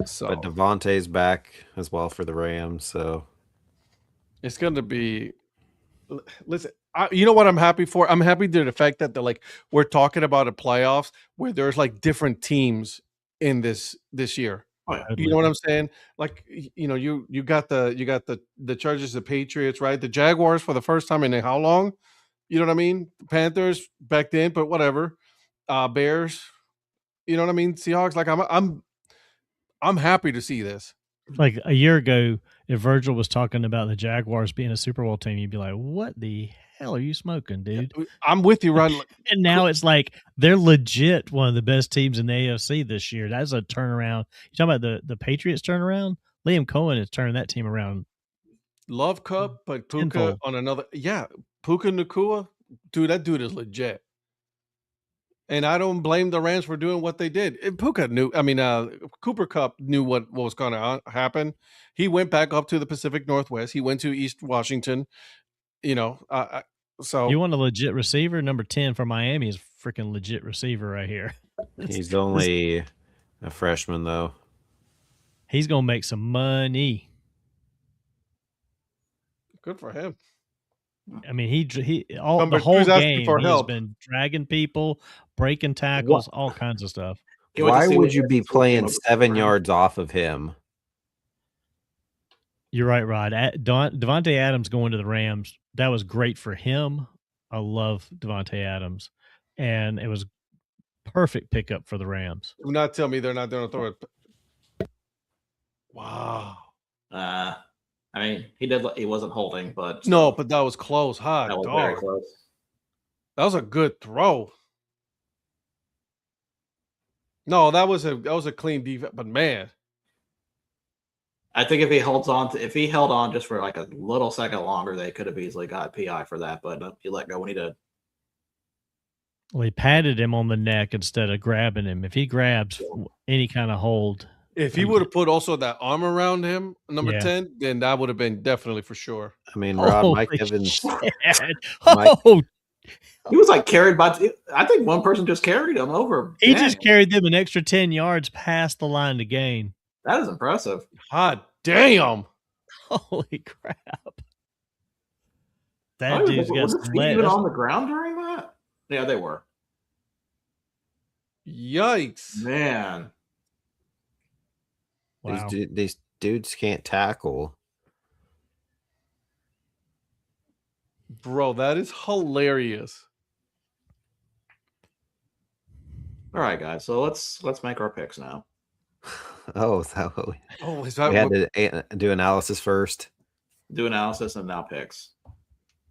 So, but Devontae's back as well for the Rams, so it's going to be. Listen, you know what I'm happy for? I'm happy to the fact that we're talking about a playoffs where there's different teams in this year. You know what I'm saying? You got the Chargers, the Patriots, right? The Jaguars for the first time in how long? You know what I mean? The Panthers back then, but whatever. Bears, you know what I mean? Seahawks. I'm happy to see this. Like a year ago, if Virgil was talking about the Jaguars being a Super Bowl team, you'd be like, "What the hell are you smoking, dude?" I'm with you, Ron. And now it's like they're legit one of the best teams in the AFC this year. That's a turnaround. You talking about the Patriots turnaround? Liam Cohen is turning that team around. Love Cup, but Puka on another. Yeah, Puka Nacua, dude, that dude is legit. And I don't blame the Rams for doing what they did. Puka knew. I mean, Cooper Kupp knew what was going to happen. He went back up to the Pacific Northwest. He went to East Washington. So you want a legit receiver? Number 10 for Miami is a freaking legit receiver right here. He's only a freshman, though. He's gonna make some money. Good for him. I mean, the whole Number two's asking game for he's help. been dragging people, breaking tackles, all kinds of stuff. Why would you be playing 7 yards off of him? You're right, Rod. Devontae Adams going to the Rams, that was great for him. I love Devontae Adams, and it was perfect pickup for the Rams. Do not tell me they're not going to throw it. Wow. I mean, he wasn't holding, but no, but that was close. Hot that was dog. very close. That was a good throw. No, that was a clean defense, but man. I think if he held on just for like a little second longer, they could have easily got PI for that, but he let go when he did. Well, he patted him on the neck instead of grabbing him. If he grabs any kind of hold. If he would have put also that arm around him, number 10, then that would have been definitely for sure. I mean, Rod, Mike Evans. He was like carried by. I think one person just carried him over. He just carried them an extra 10 yards past the line to gain. That is impressive. Hot damn! Holy crap! That dude's got some legs. Even on the ground during that? Yeah, they were. Yikes, man! Wow. These dudes can't tackle. Bro, that is hilarious. All right, guys. So let's make our picks now. Oh, is that what is that we had to do analysis first? Do analysis and now picks.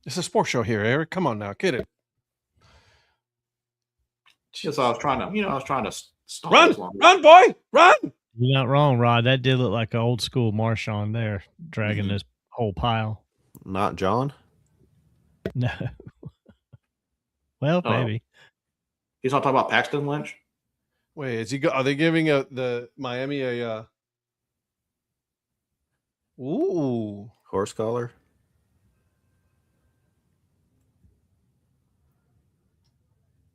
It's a sports show here, Eric. Come on now, get it. Just I was trying to stop run, boy, run. You're not wrong, Rod. That did look like an old school Marshawn there, dragging this whole pile. Not John? No. Well, maybe. He's not talking about Paxton Lynch? Wait, is he? Are they giving the Miami a? Ooh, horse collar.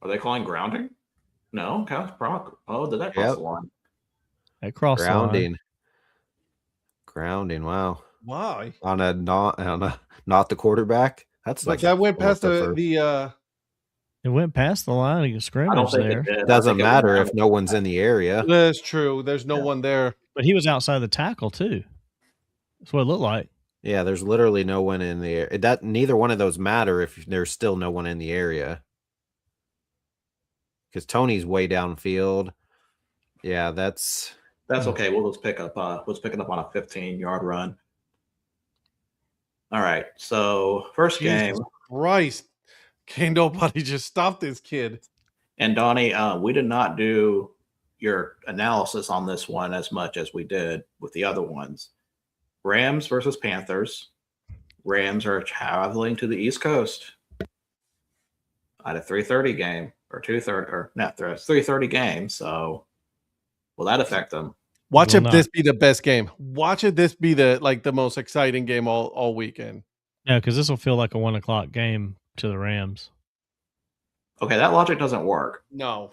Are they calling grounding? No, oh, did that cross the line? That crossed grounding. The line. Grounding. Wow. Why? On a not the quarterback. That's like that went past the It went past the line of scrimmage there. It doesn't matter if no one's in the area. That's true. There's no one there. But he was outside the tackle too. That's what it looked like. Yeah, there's literally no one in the area. That neither one of those matter if there's still no one in the area. Because Tony's way downfield. Yeah, that's okay. We'll just pick up. Let's pick it up on a 15-yard run. All right. So first game. Christ. Can't nobody just stop this kid. And Donnie, we did not do your analysis on this one as much as we did with the other ones. Rams versus Panthers. Rams are traveling to the East Coast at a 3:30 game or 2:30 or not 3:30 game. So will that affect them? Watch it. This be the best game. Watch it. This be the most exciting game all weekend. Yeah, because this will feel like a 1 o'clock game to the Rams. Okay, that logic doesn't work. No.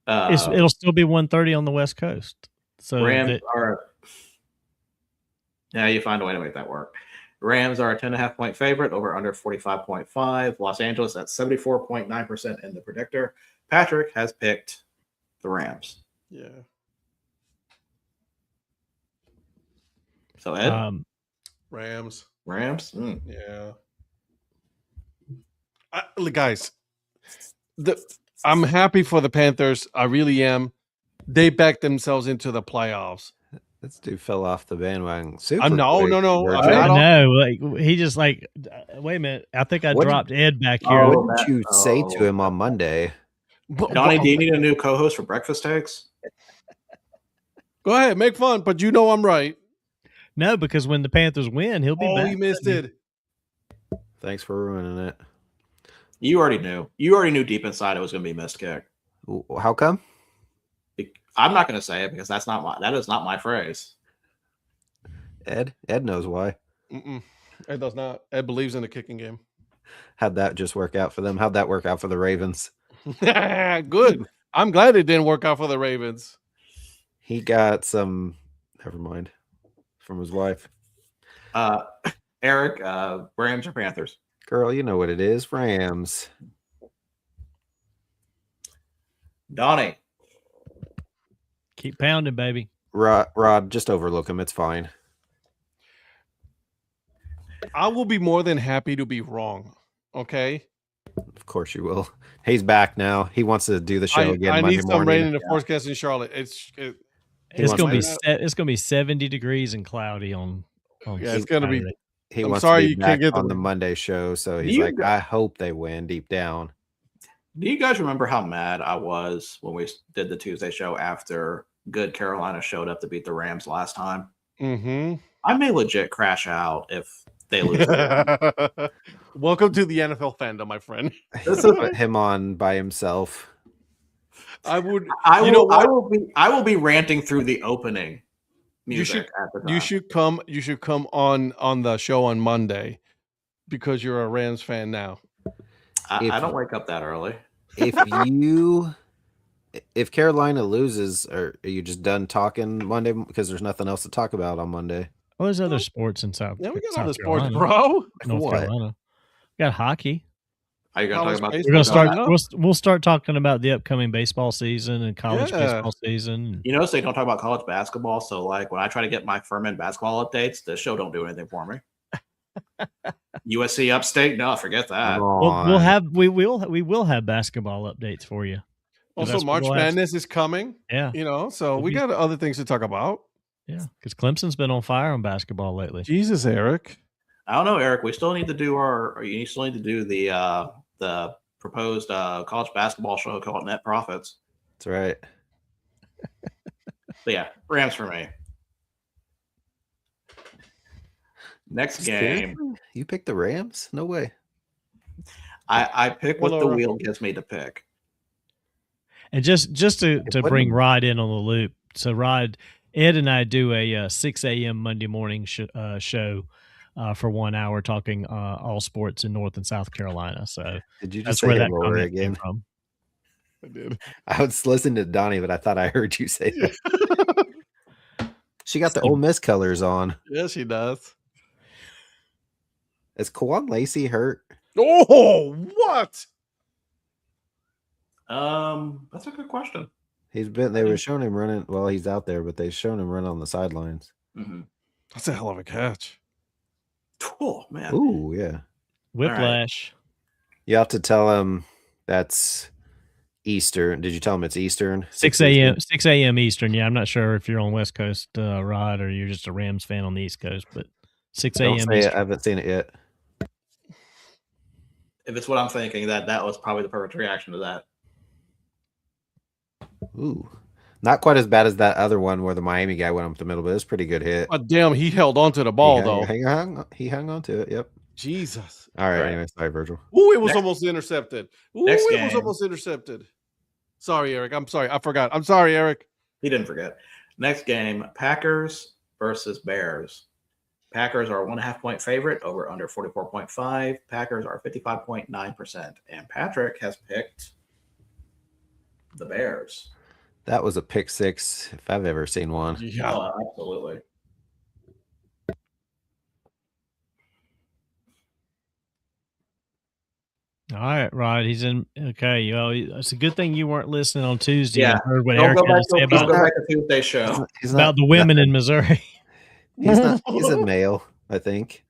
It'll still be 1:30 on the West Coast. So Rams are. Yeah, you find a way to make that work. Rams are a 10.5-point favorite over under 45.5. Los Angeles at 74.9% in the predictor. Patrick has picked the Rams. Yeah. So Ed, Rams. Yeah. Guys, I'm happy for the Panthers. I really am. They backed themselves into the playoffs. This dude fell off the bandwagon. No. I know. Like he just wait a minute. I think I dropped Ed back here. What did you say to him on Monday? Donnie, do you need a new co-host for Breakfast Takes? Go ahead, make fun, but you know I'm right. No, because when the Panthers win, he'll be back. Oh, he missed it. Thanks for ruining it. You already knew. You already knew deep inside it was going to be a missed kick. How come? I'm not going to say it because that is not my phrase. Ed knows why. Ed does not. Ed believes in the kicking game. How'd that just work out for them? How'd that work out for the Ravens? Good. I'm glad it didn't work out for the Ravens. He got some, never mind, from his wife. Eric, Rams or Panthers? Girl, you know what it is. Rams. Donnie. Keep pounding, baby. Rod, just overlook him. It's fine. I will be more than happy to be wrong. Okay. Of course you will. He's back now. He wants to do the show again. I Monday need some morning. rain in the forecast in Charlotte. It's gonna be 70 degrees and cloudy on yeah, it's gonna be. He I'm wants sorry to be you back can't get on the the Monday show, so he's like, I hope they win deep down. Do you guys remember how mad I was when we did the Tuesday show after good Carolina showed up to beat the Rams last time? Mm-hmm. I may legit crash out if they lose. Welcome to the NFL fandom, my friend. Put him on by himself. I would. I will be ranting through the opening music at the time. You should come on the show on Monday because you're a Rams fan now. I don't wake up that early. If Carolina loses, are you just done talking Monday because there's nothing else to talk about on Monday? Well, there's other sports in South. Yeah, we got South other sports, Carolina, bro. North What? Carolina. We got hockey. Are you going to talk about? We're gonna start. We'll start talking about the upcoming baseball season and college baseball season. You notice they don't talk about college basketball. So, like when I try to get my Furman basketball updates, the show don't do anything for me. USC Upstate, no, forget that. We will have basketball updates for you. Also, March Madness is coming. Yeah, so we got other things to talk about. Yeah, because Clemson's been on fire on basketball lately. Jesus, Eric. I don't know, Eric. We still need to do you still need to do the proposed college basketball show called Net Profits. That's right. But yeah, Rams for me. Next game. You picked the Rams? No way. I pick what the wheel gives me to pick. And just to bring Rod in on the loop. So Rod, Ed and I do a 6 a.m. Monday morning show for 1 hour talking all sports in North and South Carolina. So did you just that's where say that Aurora comment again? came from. I did. I was listening to Donnie, but I thought I heard you say that. She got the Ole Miss colors on. Yeah, she does. Is Kwan Lacey hurt? Oh, what? That's a good question. They were showing him running. Well, he's out there, but they've shown him run on the sidelines. Mm-hmm. That's a hell of a catch. Oh man. Ooh, yeah. Whiplash. Right. You have to tell him that's Eastern. Did you tell him it's Eastern? 6 a.m. 6 a.m. Eastern. Yeah, I'm not sure if you're on West Coast, Rod, or you're just a Rams fan on the East Coast, but 6 a.m. I haven't seen it yet. If it's what I'm thinking, that was probably the perfect reaction to that. Ooh. Not quite as bad as that other one where the Miami guy went up the middle, but it's a pretty good hit. Oh, damn, he held onto the ball, though. He hung on to it, yep. Jesus. All right, anyway, sorry, Virgil. Ooh, it was almost intercepted. Ooh, it was almost intercepted. Sorry, Eric. I'm sorry. I forgot. I'm sorry, Eric. He didn't forget. Next game, Packers versus Bears. Packers are 1.5 point favorite, over under 44.5. Packers are 55.9%. And Patrick has picked the Bears. That was a pick six if I've ever seen one. Yeah, absolutely. All right, Rod. He's in. Okay, it's a good thing you weren't listening on Tuesday. Yeah, I heard what Eric had to say about the Tuesday show. About the women in Missouri. He's a male, I think.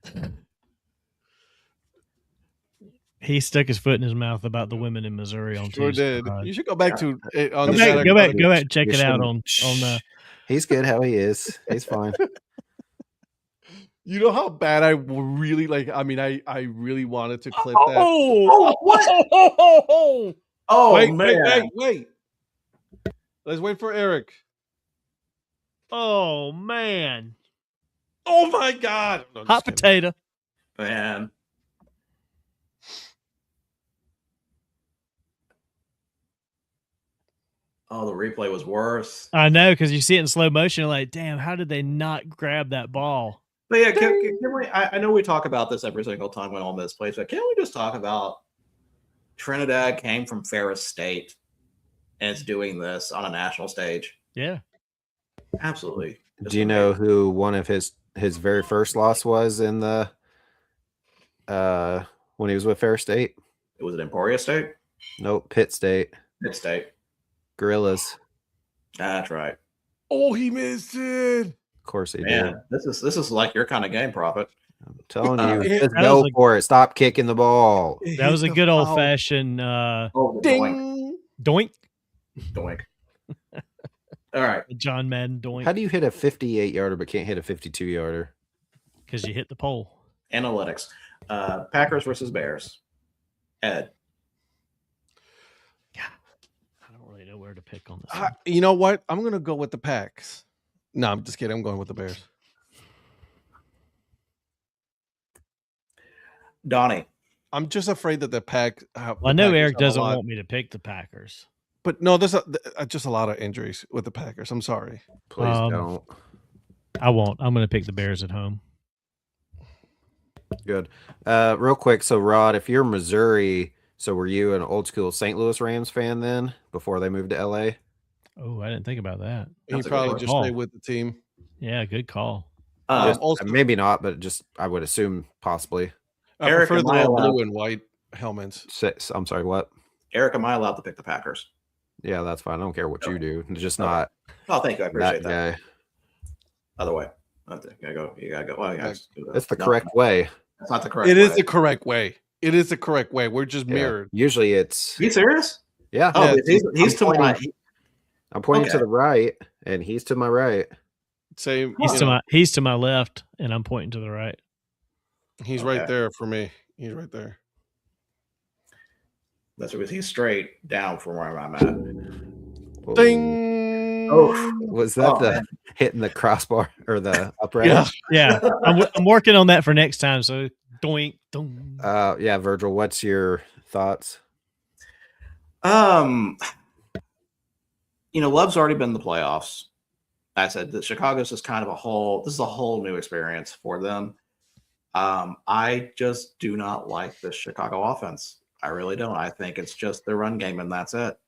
He stuck his foot in his mouth about the women in Missouri on Tuesday. Did. You should go back to it on go back, check it out on the. He's good how he is. He's fine. You know how bad I really like. I mean, I really wanted to clip that. Oh, man. Wait. Let's wait for Eric. Oh man. Oh my God. No, hot potato. Man. Oh, the replay was worse. I know, because you see it in slow motion, like, damn, how did they not grab that ball? But yeah, can we? I know we talk about this every single time when Ole Miss plays, but can't we just talk about Trinidad came from Ferris State and it's doing this on a national stage? Yeah, absolutely. Do you know who one of his very first loss was in the When he was with Fair State? It was at Emporia State? Nope, Pitt State. Pitt State. Gorillas. That's right. Oh, he missed it. Of course he Man, did. this is like your kind of game, Prophet. I'm telling you, That just was go a- for it. Stop kicking the ball. That was a Hit good the old foul. fashioned Oh, Ding. doink. Doink. All right. John Madden doink. How do you hit a 58-yarder but can't hit a 52-yarder? Because you hit the pole. Analytics. Packers versus Bears. Ed. I don't really know where to pick on this. one. You know what? I'm gonna go with the Packs. No, I'm just kidding. I'm going with the Bears. Donnie. I'm just afraid that the Pack. Well, I know Eric doesn't want me to pick the Packers. But no, there's just a lot of injuries with the Packers. I'm sorry. Please don't. I won't. I'm going to pick the Bears at home. Good. Real quick. So, Rod, if you're Missouri, so were you an old school St. Louis Rams fan then before they moved to LA? Oh, I didn't think about that. He That's a probably good just call. stay with the team. Yeah, good call. Also- Maybe not, but just I would assume possibly. I Eric, prefer am the I old allowed- blue and white helmets. I'm sorry, what? Eric, am I allowed to pick the Packers? Yeah, that's fine. I don't care what you do. It's just Okay. not Oh, thank you. I appreciate that that. guy. Other way. You gotta go. You gotta go. Well, yeah, That's the correct way. That's not the correct It is way. the correct way. It is the correct way. We're just Yeah. mirrored. Usually it's Are you serious? yeah. Oh, Yeah, he's to my. I'm pointing to okay. the right, and he's to my right. Same. He's to my left, and I'm pointing to the right. He's Okay. right there for me. He's right there. That's because he's straight down from where I'm at. Whoa. Ding. Oh, Was that Oh, the man. hitting the crossbar or the upright? Yeah. Yeah, I'm working on that for next time. So doink, doink. Yeah, Virgil, what's your thoughts? Love's already been in the playoffs. I said that Chicago's just kind of this is a whole new experience for them. I just do not like the Chicago offense. I really don't. I think it's just the run game and that's it.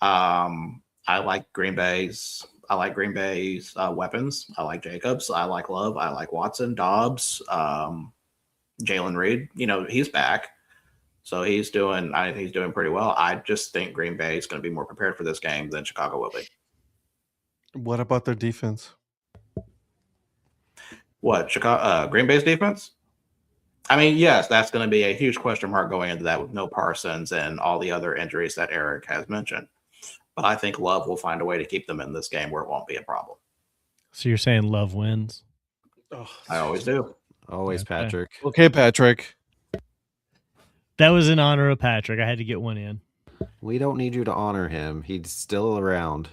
I like Green Bay's weapons. I like Jacobs. I like Love. I like Watson, Dobbs, Jalen Reed. He's back. So I think he's doing pretty well. I just think Green Bay is going to be more prepared for this game than Chicago will be. What about their defense? What, Chicago, Green Bay's defense? I mean, yes, that's going to be a huge question mark going into that with no Parsons and all the other injuries that Eric has mentioned. But I think Love will find a way to keep them in this game where it won't be a problem. So you're saying Love wins? Oh, I always do. Always Okay. Patrick. okay, Patrick. That was in honor of Patrick. I had to get one in. We don't need you to honor him. He's still around.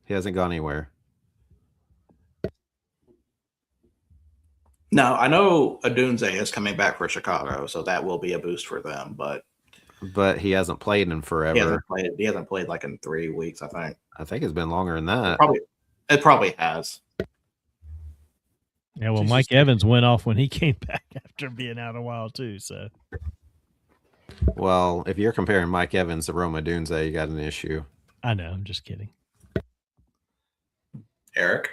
He hasn't gone anywhere. Now, I know Adunze is coming back for Chicago, so that will be a boost for them. But But he hasn't played in forever. he hasn't played like in 3 weeks, I think. I think it's been longer than that. It probably has. Yeah, well, Jesus. Mike Evans went off when he came back after being out a while too. So Well, if you're comparing Mike Evans to Roma Dunze, you got an issue. I know. I'm just kidding. Eric,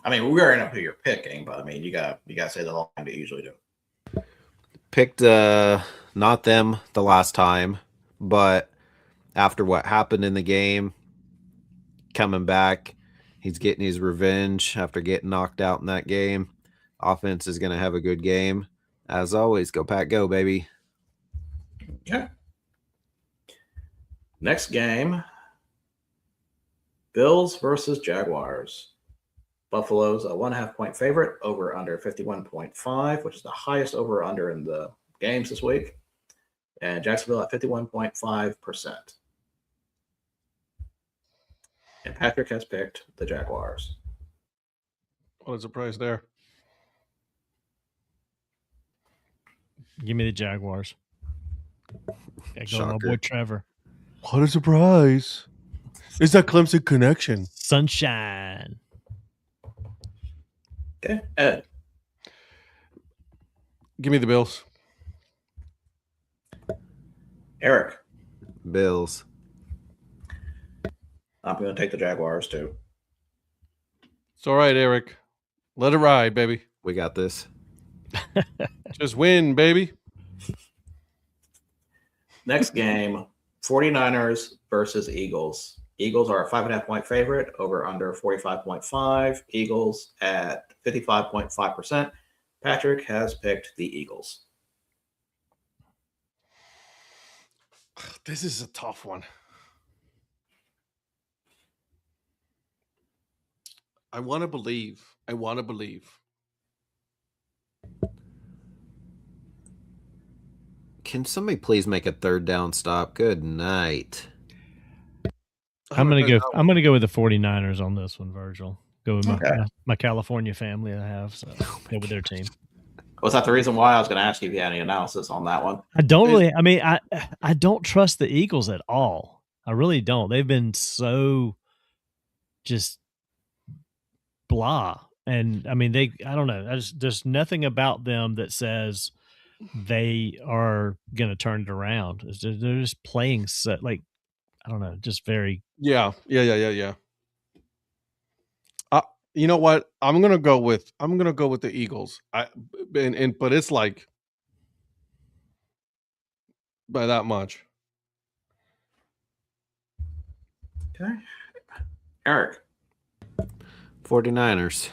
I mean, we already know who you're picking, but I mean, you got to say the line that you usually do. Picked not them the last time, but after what happened in the game, coming back, he's getting his revenge after getting knocked out in that game. Offense is going to have a good game. As always, go Pack, go, baby. Yeah. Next game, Bills versus Jaguars. Buffalo's a 1.5 point favorite, over under 51.5, which is the highest over under in the games this week. And Jacksonville at 51.5%. And Patrick has picked the Jaguars. What is the price there? Give me the Jaguars. Gotta go with my boy Shocker. Trevor. What a surprise. It's that Clemson connection. Sunshine. Okay, Ed. Give me the Bills. Eric. Bills. I'm going to take the Jaguars too. It's all right, Eric. Let it ride, baby. We got this. Just win, baby. Next game, 49ers versus Eagles. Eagles are a 5.5 point favorite, over under 45.5. Eagles at 55.5%. Patrick has picked the Eagles. This is a tough one. I want to believe. Can somebody please make a third down stop? Good night. I'm gonna go with the 49ers on this one, Virgil. Go with my California family I have, so go with their team. Was that the reason why I was going to ask you if you had any analysis on that one? I don't really. I mean, I don't trust the Eagles at all. I really don't. They've been so just blah, and I mean, I don't know. There's nothing about them that says they are going to turn it around. They're just playing like, I don't know, just very. Yeah. You know what? I'm gonna go with the Eagles. But it's like by that much. Okay, Eric. 49ers.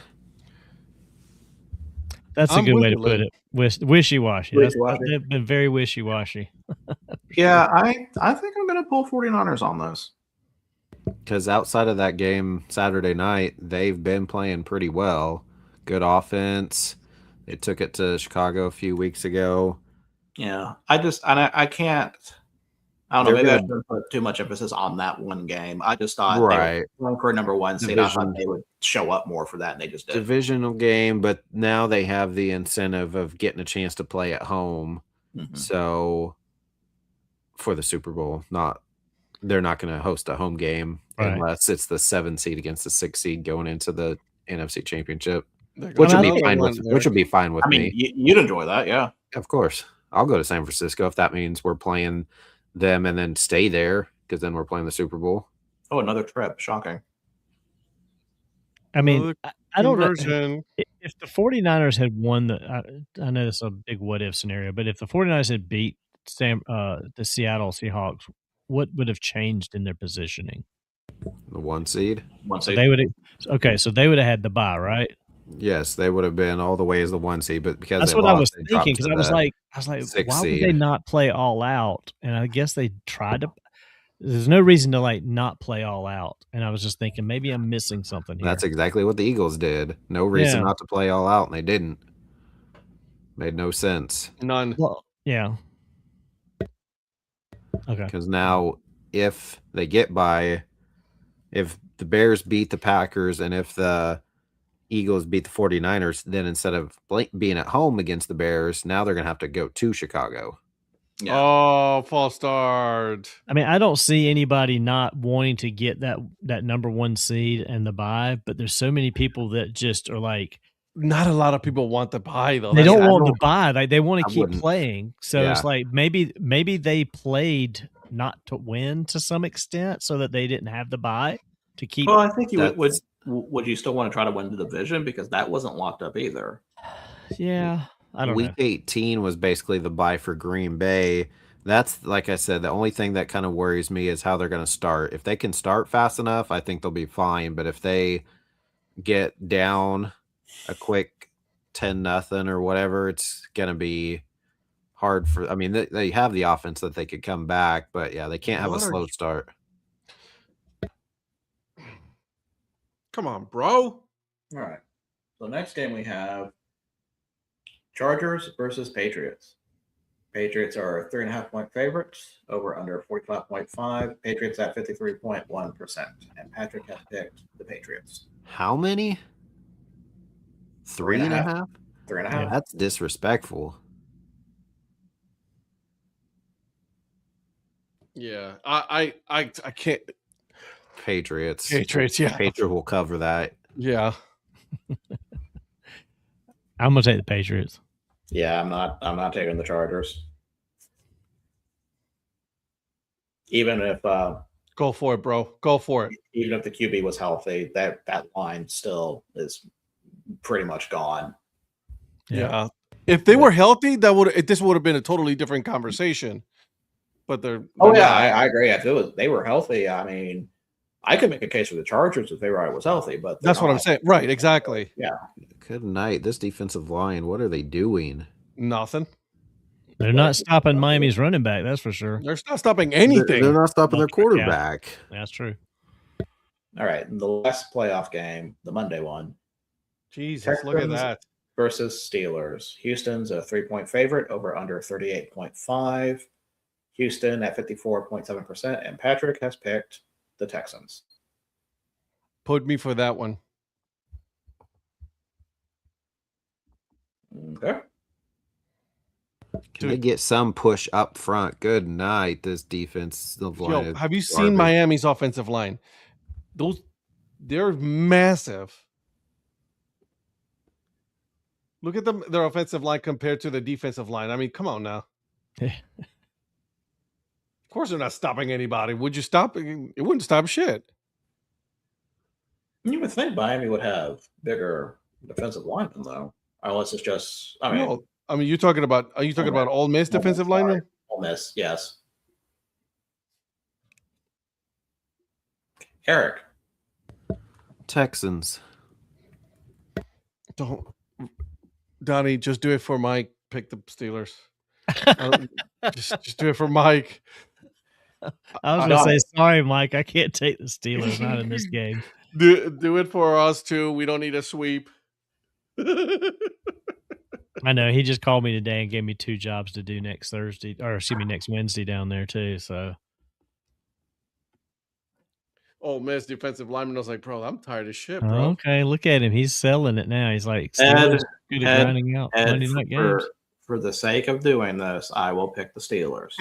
That's a good way to put it. Wishy-washy. They've been very wishy-washy. Yeah, I think I'm going to pull 49ers on this. Because outside of that game Saturday night, they've been playing pretty well. Good offense. They took it to Chicago a few weeks ago. Yeah, I can't. I don't know. Maybe I shouldn't put too much emphasis on that one game. I just thought they were going for a number one seed. I thought they would show up more for that, and they just did. Divisional game, but now they have the incentive of getting a chance to play at home. Mm-hmm. So for the Super Bowl, they're not going to host a home game unless it's the 7 seed against the 6 seed going into the NFC Championship, which would be fine with me. You'd enjoy that, yeah. Of course. I'll go to San Francisco if that means we're playing them and then stay there, because then we're playing the Super Bowl. Oh, another trip. Shocking. I mean, I don't know. If the 49ers had won I know this is a big what-if scenario, but if the 49ers had beat the Seattle Seahawks, what would have changed in their positioning? The 1 seed? So they would have had the bye, right? Yes, they would have been all the way as the 1 seed, but because that's what I was thinking. Because I was like, why would they not play all out? And I guess they tried to. There's no reason to not play all out. And I was just thinking maybe I'm missing something here. That's exactly what the Eagles did. No reason not to play all out, and they didn't. Made no sense. None. Well, yeah. Okay. Because now, if they get by, if the Bears beat the Packers and if the Eagles beat the 49ers, then instead of being at home against the Bears, now they're going to have to go to Chicago. Yeah. Oh, false start. I mean, I don't see anybody not wanting to get that number 1 seed and the bye, but there's so many people that just are like. Not a lot of people want the bye, though. They don't want the bye. They want to keep playing. So it's like maybe they played not to win to some extent so that they didn't have the bye to keep. Well, I think you would you still want to try to win the division, because that wasn't locked up either. Yeah, I don't know. Week 18 was basically the bye for Green Bay. That's, like I said, the only thing that kind of worries me is how they're going to start. If they can start fast enough, I think they'll be fine. But if they get down a quick 10-0 or whatever, it's going to be hard for. I mean, they have the offense that they could come back, but yeah, they can't have a slow start. Come on, bro. All right. So next game we have Chargers versus Patriots. Patriots are 3.5 point favorites, over under 45.5. Patriots at 53.1%. And Patrick has picked the Patriots. How many? 3.5? 3.5. Yeah, that's disrespectful. Yeah, I can't. Patriots, yeah. Patriot will cover that. Yeah. I'm gonna take the Patriots. Yeah, I'm not taking the Chargers. Even if go for it, bro. Go for it. Even if the QB was healthy, that line still is pretty much gone. Yeah. If they were healthy, this would have been a totally different conversation. But they're Oh yeah, not. I agree. If they were healthy, I mean, I could make a case for the Chargers if they were was healthy, but that's what I'm saying. Right, exactly. Yeah. Good night. This defensive line, what are they doing? Nothing. They're not stopping Miami's running back, that's for sure. They're not stopping anything. They're not stopping their quarterback. Yeah, that's true. All right, and the last playoff game, the Monday one. Jesus, Texans look at that. Versus Steelers. Houston's a 3-point favorite over under 38.5. Houston at 54.7%, and Patrick has picked the Texans. Put me for that one. Okay. Can they get some push up front? Good night. This defensive line. Yo, have you seen Miami's offensive line? They're massive. Look at their offensive line compared to the defensive line. I mean, come on now. Of course they're not stopping anybody. Would you stop? It wouldn't stop shit. You would think Miami would have bigger defensive linemen, though. Unless it's just, I mean, are you talking about Ole Miss defensive linemen? Ole Miss, yes. Eric. Texans. Donnie, just do it for Mike. Pick the Steelers. just do it for Mike. I was going to say, sorry, Mike. I can't take the Steelers. Not in this game. Do it for us, too. We don't need a sweep. I know. He just called me today and gave me 2 jobs to do next Wednesday down there, too. So. Oh, Miss defensive lineman. I was like, bro, I'm tired of shit, bro. Okay, look at him. He's selling it now. He's like, Steelers good at grinding out Monday night games. For the sake of doing this, I will pick the Steelers.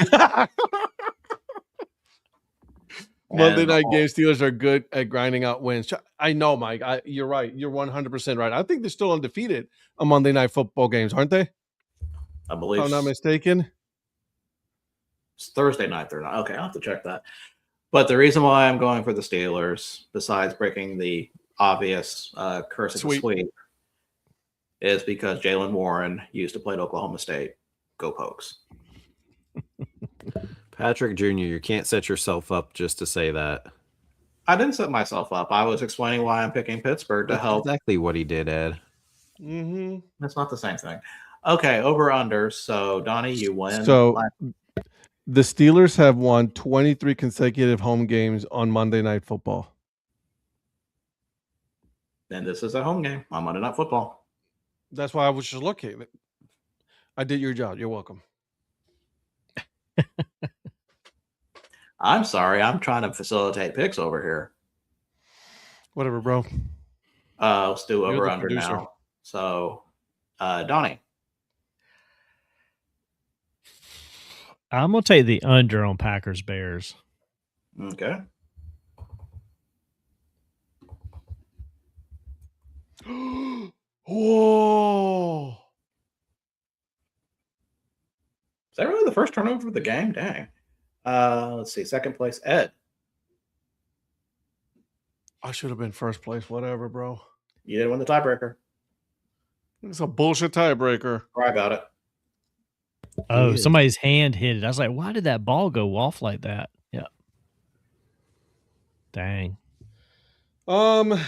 Monday night game Steelers are good at grinding out wins. I know, Mike. You're right. You're 100% right. I think they're still undefeated on Monday night football games, aren't they? I believe. If I'm not mistaken. It's Thursday night. They're not. Okay, I'll have to check that. But the reason why I'm going for the Steelers, besides breaking the obvious curse of the sweep, is because Jalen Warren used to play at Oklahoma State. Go Pokes. Patrick Jr., you can't set yourself up just to say that. I didn't set myself up. I was explaining why I'm picking Pittsburgh to help. Exactly what he did, Ed. Mm-hmm. That's not the same thing. Okay, over under. So, Donnie, you win. So, the Steelers have won 23 consecutive home games on Monday Night Football. And this is a home game on Monday Night Football. That's why I was just looking. I did your job. You're welcome. I'm sorry. I'm trying to facilitate picks over here. Whatever, bro. Let's do over under now. So, Donnie. I'm going to take the under on Packers Bears. Okay. Whoa. Is that really the first turnover of the game? Dang. Let's see. Second place, Ed. I should have been first place. Whatever, bro. You didn't win the tiebreaker. It's a bullshit tiebreaker. Cry about it. Oh, somebody's hand hit it. I was like, why did that ball go off like that? Yeah. Dang. I'm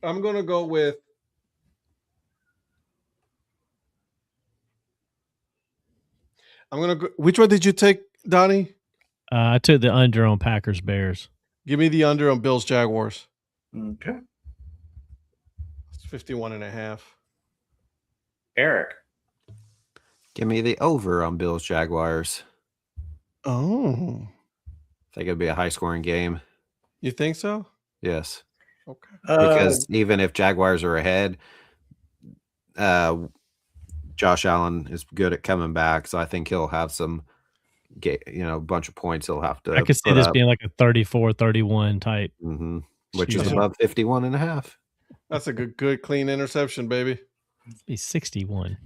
gonna go with which one did you take, Donnie? I took the under on Packers Bears. Give me the under on Bills Jaguars. Okay. It's 51.5. Eric. Give me the over on Bills Jaguars. Oh. I think it'd be a high scoring game. You think so? Yes. Okay. Because even if Jaguars are ahead, Josh Allen is good at coming back, so I think he'll have some, bunch of points he'll have to. I could see this being like a 34-31 type. Mm-hmm. Which is above 51.5. That's a good clean interception, baby. Be 61.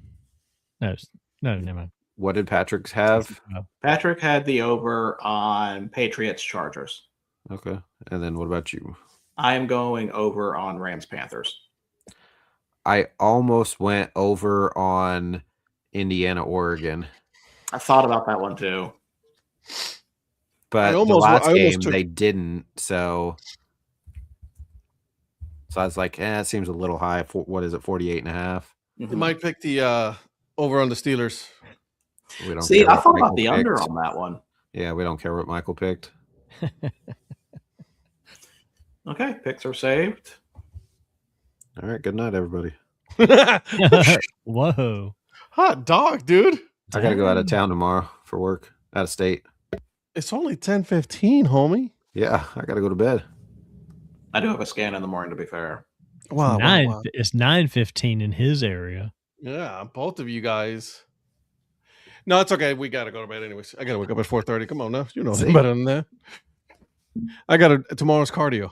No, never mind. What did Patrick have? Patrick had the over on Patriots Chargers. Okay. And then what about you? I am going over on Rams Panthers. I almost went over on Indiana, Oregon, I thought about that one too. but the almost last game took- they didn't. So I was like, it seems a little high. What is it, 48.5? You might pick the over on the Steelers. We don't See, care I what thought about Michael the under picked. on that one. Yeah, we don't care what Michael picked. Okay, picks are saved. All right, good night, everybody. Whoa. Hot dog, dude. I gotta go out of town tomorrow for work, out of state. It's only 10:15, homie. Yeah, I gotta go to bed. I do have a scan in the morning, to be fair. Wow, wow. It's 9:15 in his area. Yeah, both of you guys. No, it's okay. We gotta go to bed anyways. I gotta wake up at 4:30. Come on now. You know See? better than that. I gotta tomorrow's cardio.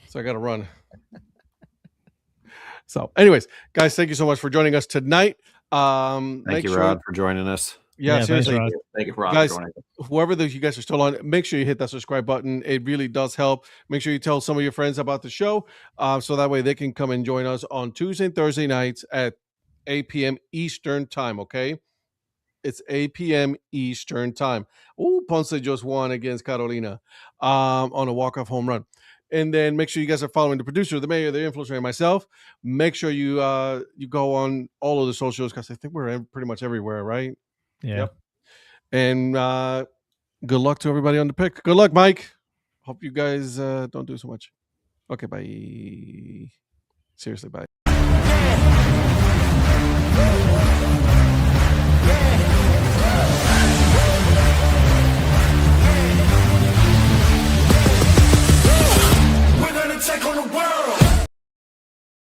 So I gotta run. So, anyways, guys, thank you so much for joining us tonight. Thank you, Rod, for joining us. Yeah, seriously. Thanks, Rod. Thank you for Guys, joining. Whoever you guys are still on, make sure you hit that subscribe button. It really does help. Make sure you tell some of your friends about the show, so that way they can come and join us on Tuesday and Thursday nights at 8 p.m. Eastern time. Okay, it's 8 p.m. Eastern time. Oh, Ponce just won against Carolina on a walk-off home run. And then make sure you guys are following the producer, the mayor, the influencer, and myself. Make sure you you go on all of the socials, because I think we're pretty much everywhere, right? Yeah. Yep. And good luck to everybody on the pick. Good luck, Mike. Hope you guys don't do so much. Okay, bye. Seriously, bye.